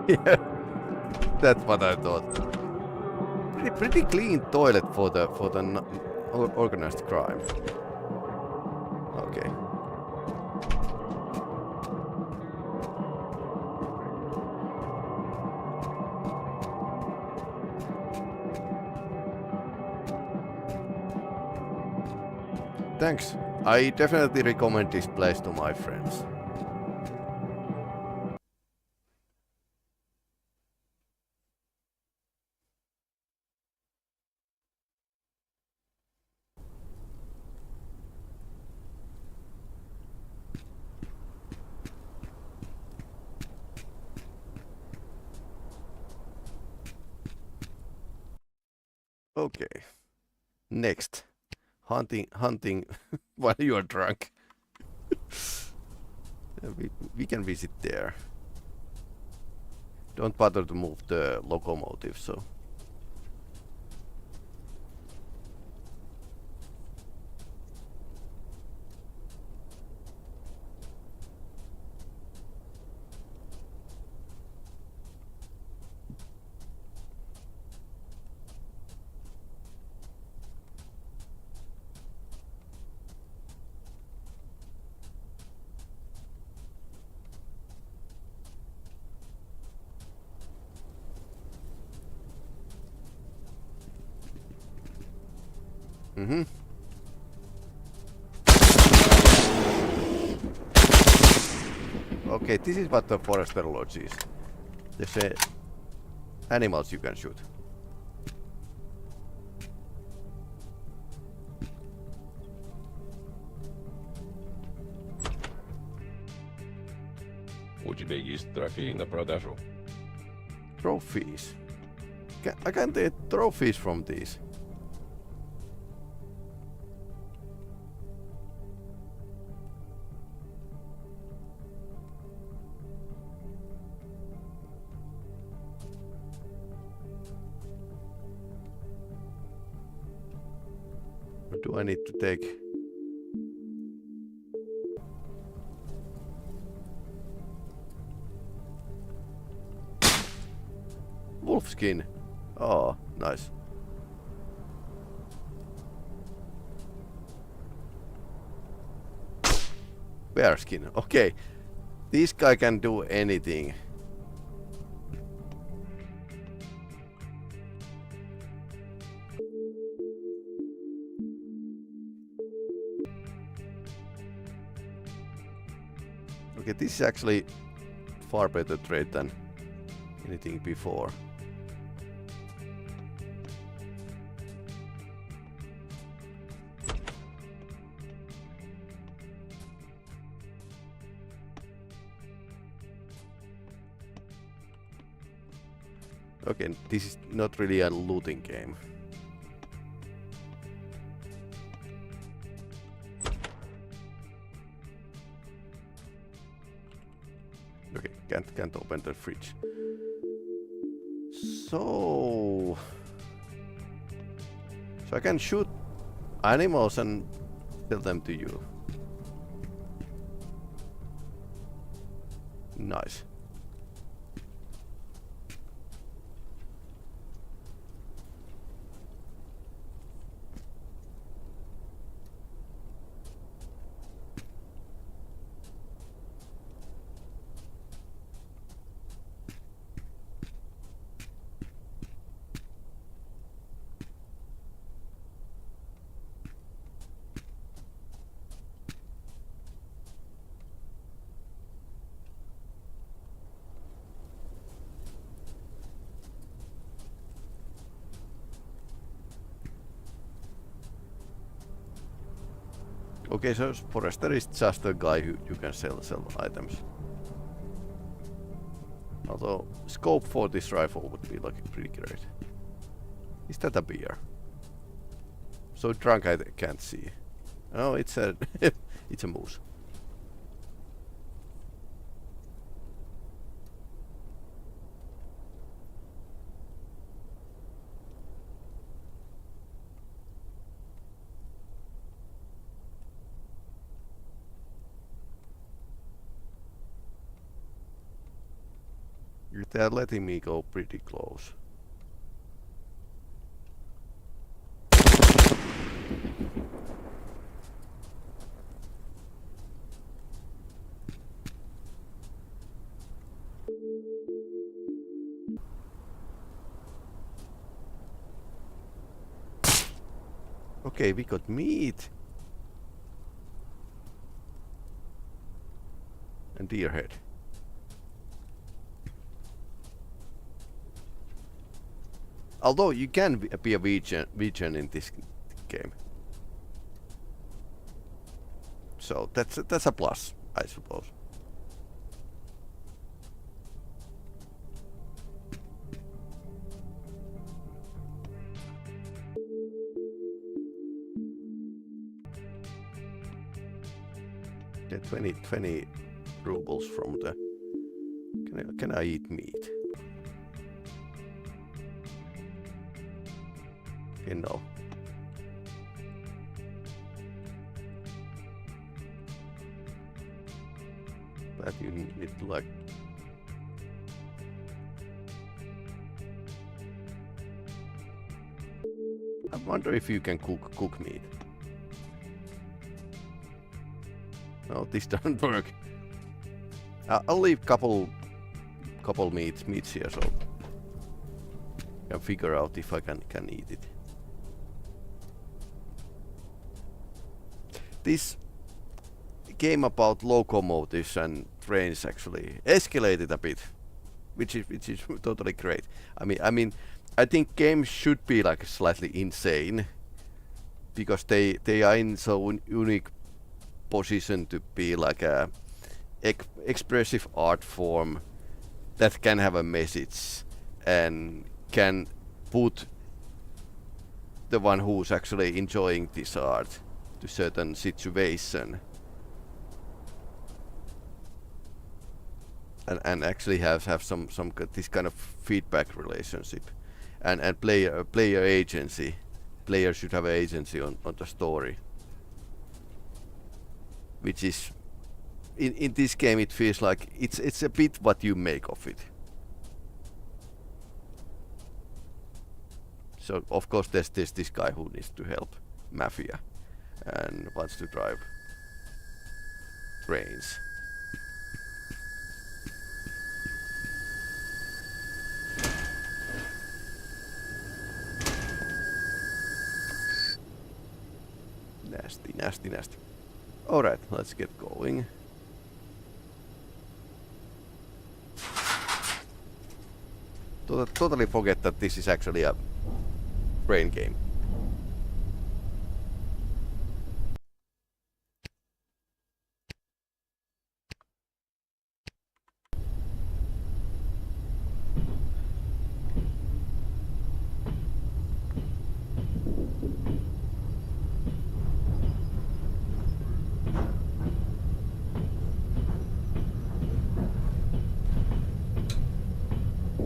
Yeah, that's what I thought. Pretty clean toilet for the organized crime. Okay. Thanks. I definitely recommend this place to my friends. Okay. Next. Hunting while you are drunk. we can visit there. Don't bother to move the locomotive, so. Mm-hmm. Okay, this is what the forester lodge is. There's animals you can shoot. У тебя есть трофеи на продажу? Trophies. I can get trophies from these. Or do I need to take? Wolf skin. Oh, nice. Bear skin. Okay. This guy can do anything. Okay, this is actually far better trade than anything before. Okay, this is not really a looting game. Okay, can't open the fridge. So I can shoot animals and sell them to you. Nice. Okay, so forester is just a guy who you can sell items. Although scope for this rifle would be like pretty great. Is that a bear? So drunk I can't see. Oh, it's a it's a moose. They're letting me go pretty close. Okay, we got meat. And deer head. Although you can be a vegan in this game. So that's a plus, I suppose. Get 20 rubles from the... Can I eat meat? Okay, no. But you need like... I wonder if you can cook meat. No, this doesn't work. I'll leave couple meats here so I can figure out if I can eat it. this game about locomotives and trains actually escalated a bit, which is totally great. I mean, I think games should be like slightly insane because they are in so unique position to be like a expressive art form that can have a message and can put the one who's actually enjoying this art to certain situation and actually have some this kind of feedback relationship and player agency. Player should have agency on the story, which is in this game it feels like it's a bit what you make of it. So of course there's this guy who needs to help Mafia and wants to drive trains. Nasty. Alright, let's get going. Totally forget that this is actually a brain game.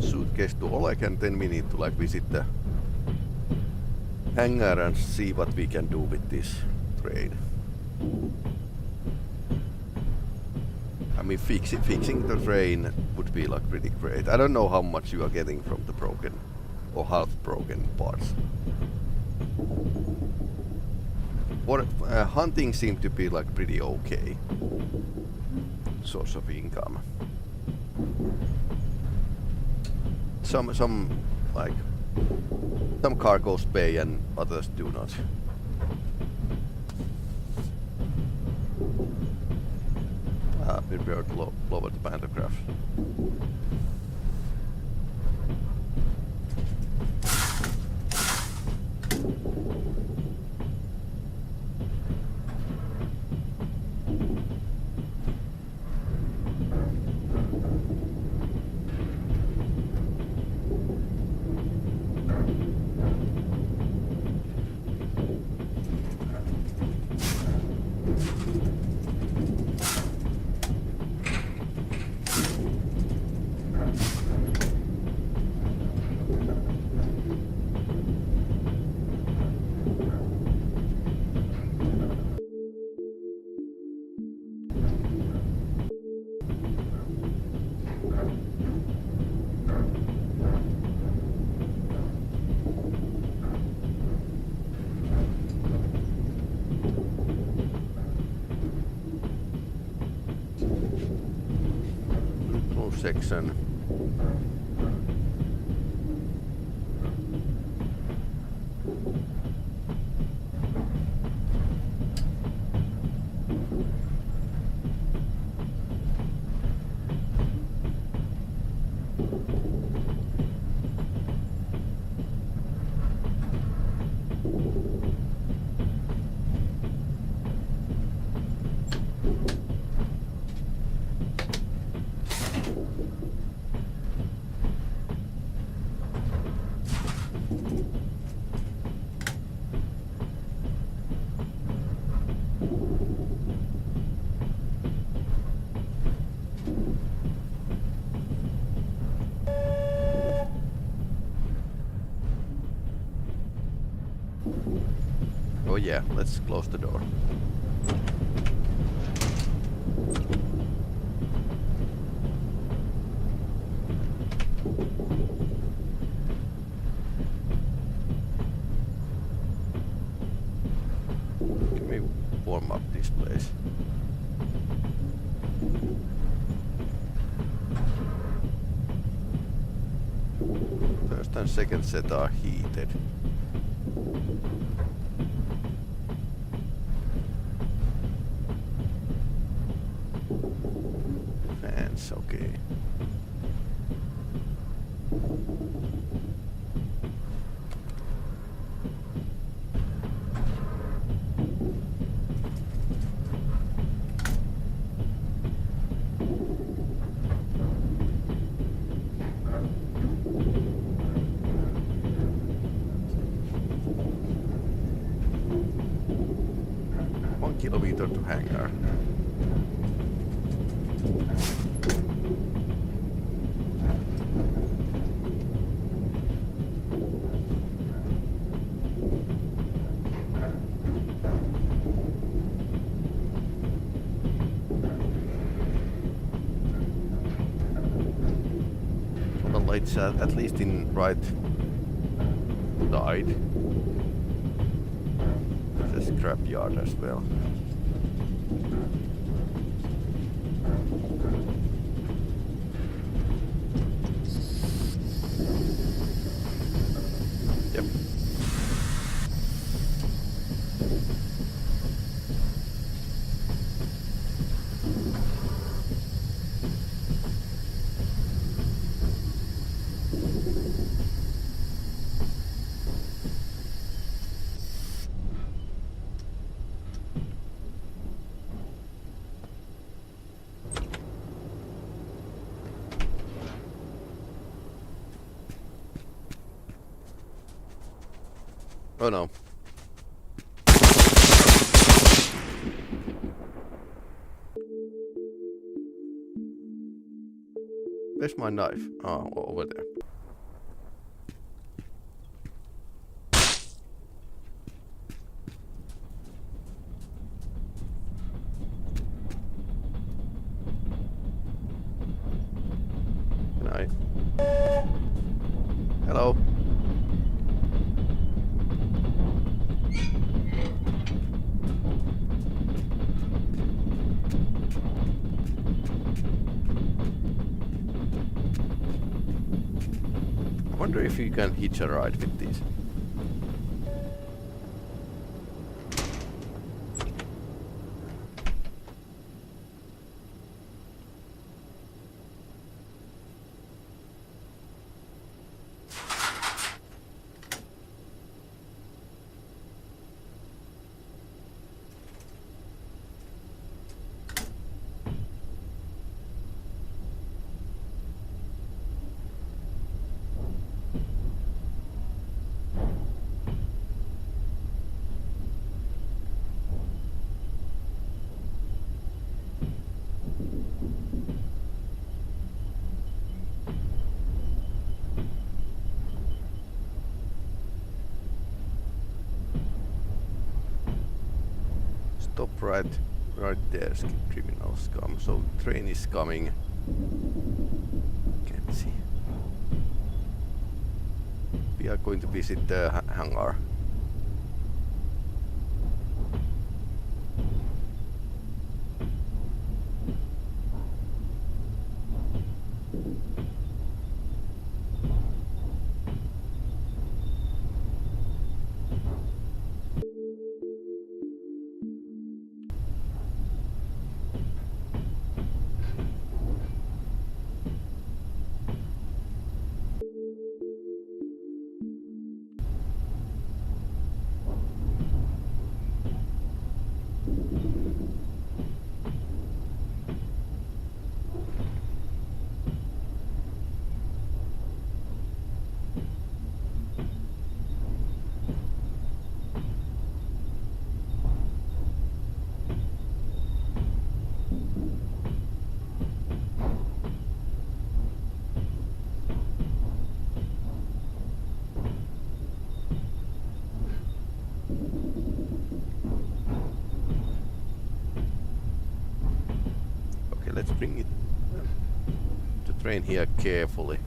Suitcase to Oleg, and then we need to like visit the hangar and see what we can do with this train. I mean, fixing the train would be like pretty great. I don't know how much you are getting from the broken or half broken parts. What hunting seemed to be like pretty okay source of income. Some like some cargoes pay and others do not. Prepare to lower the pantograph. Section. Oh yeah, let's close the door. Let me warm up this place. First and second set are heated. elevator to hangar. Well, it's at least in right side. The scrapyard as well. Yep. Oh no. Where's my knife? Oh, over there. Can I? Hello? I wonder if you can hitch a ride with these. Stop right there, criminals come. So train is coming. Can't see. We are going to visit the hangar. Let's bring it to train here carefully.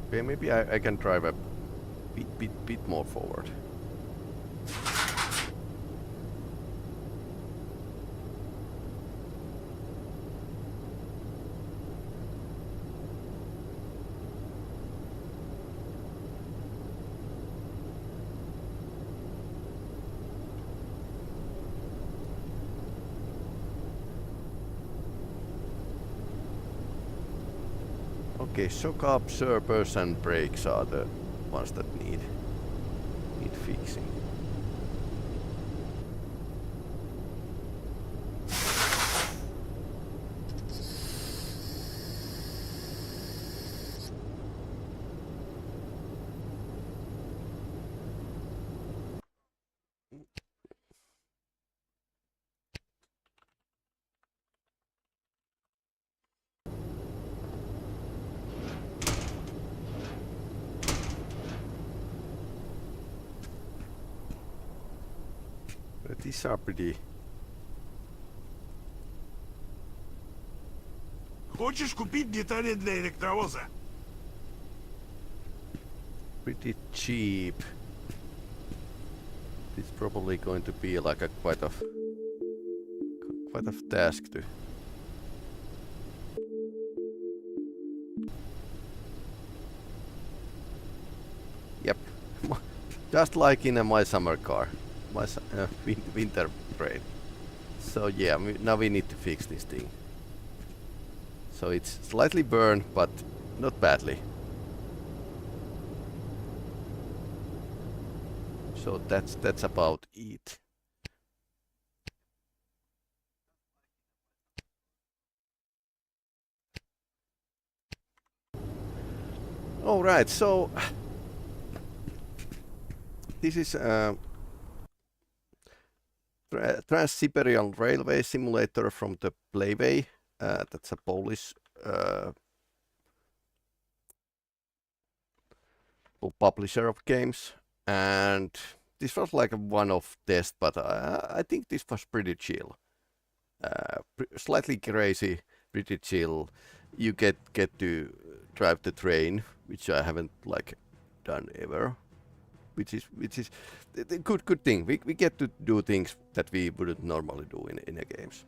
Okay, maybe I can drive a bit more forward. Okay, shock absorbers and brakes are the ones that need fixing. But these are pretty. Хочешь купить детали для электровоза? Pretty cheap. It's probably going to be like a quite of task to. Yep, just like in my summer car, my winter brain. So yeah, now we need to fix this thing. So it's slightly burned, but not badly. So that's about it. All right, so this is Trans-Siberian Railway Simulator from the Playway. That's a Polish publisher of games, and this was like a one-off test, but I think this was pretty chill. Slightly crazy, pretty chill. You get to drive the train, which I haven't like done ever, which is the good thing. We get to do things that we wouldn't normally do in a games,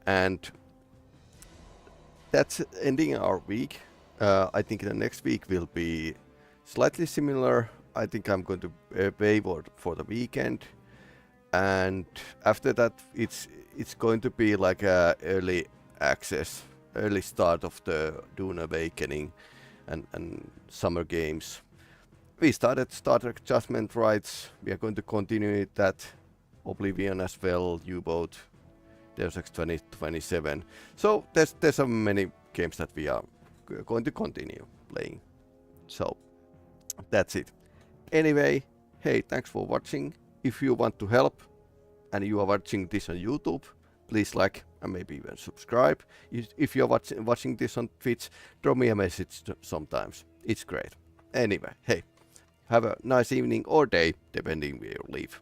and that's ending our week. I think the next week will be slightly similar. I think I'm going to pay for the weekend, and after that it's going to be like a early access, early start of the Dune Awakening and summer games. We started Star Trek Judgment Rights. We are going to continue that. Oblivion as well, U-Boat, Deus Ex 2027. So there's so many games that we are going to continue playing. So that's it. Anyway, hey, thanks for watching. If you want to help and you are watching this on YouTube, please like and maybe even subscribe. If you're watching this on Twitch, drop me a message sometimes. It's great. Anyway, hey, have a nice evening or day, depending where you live.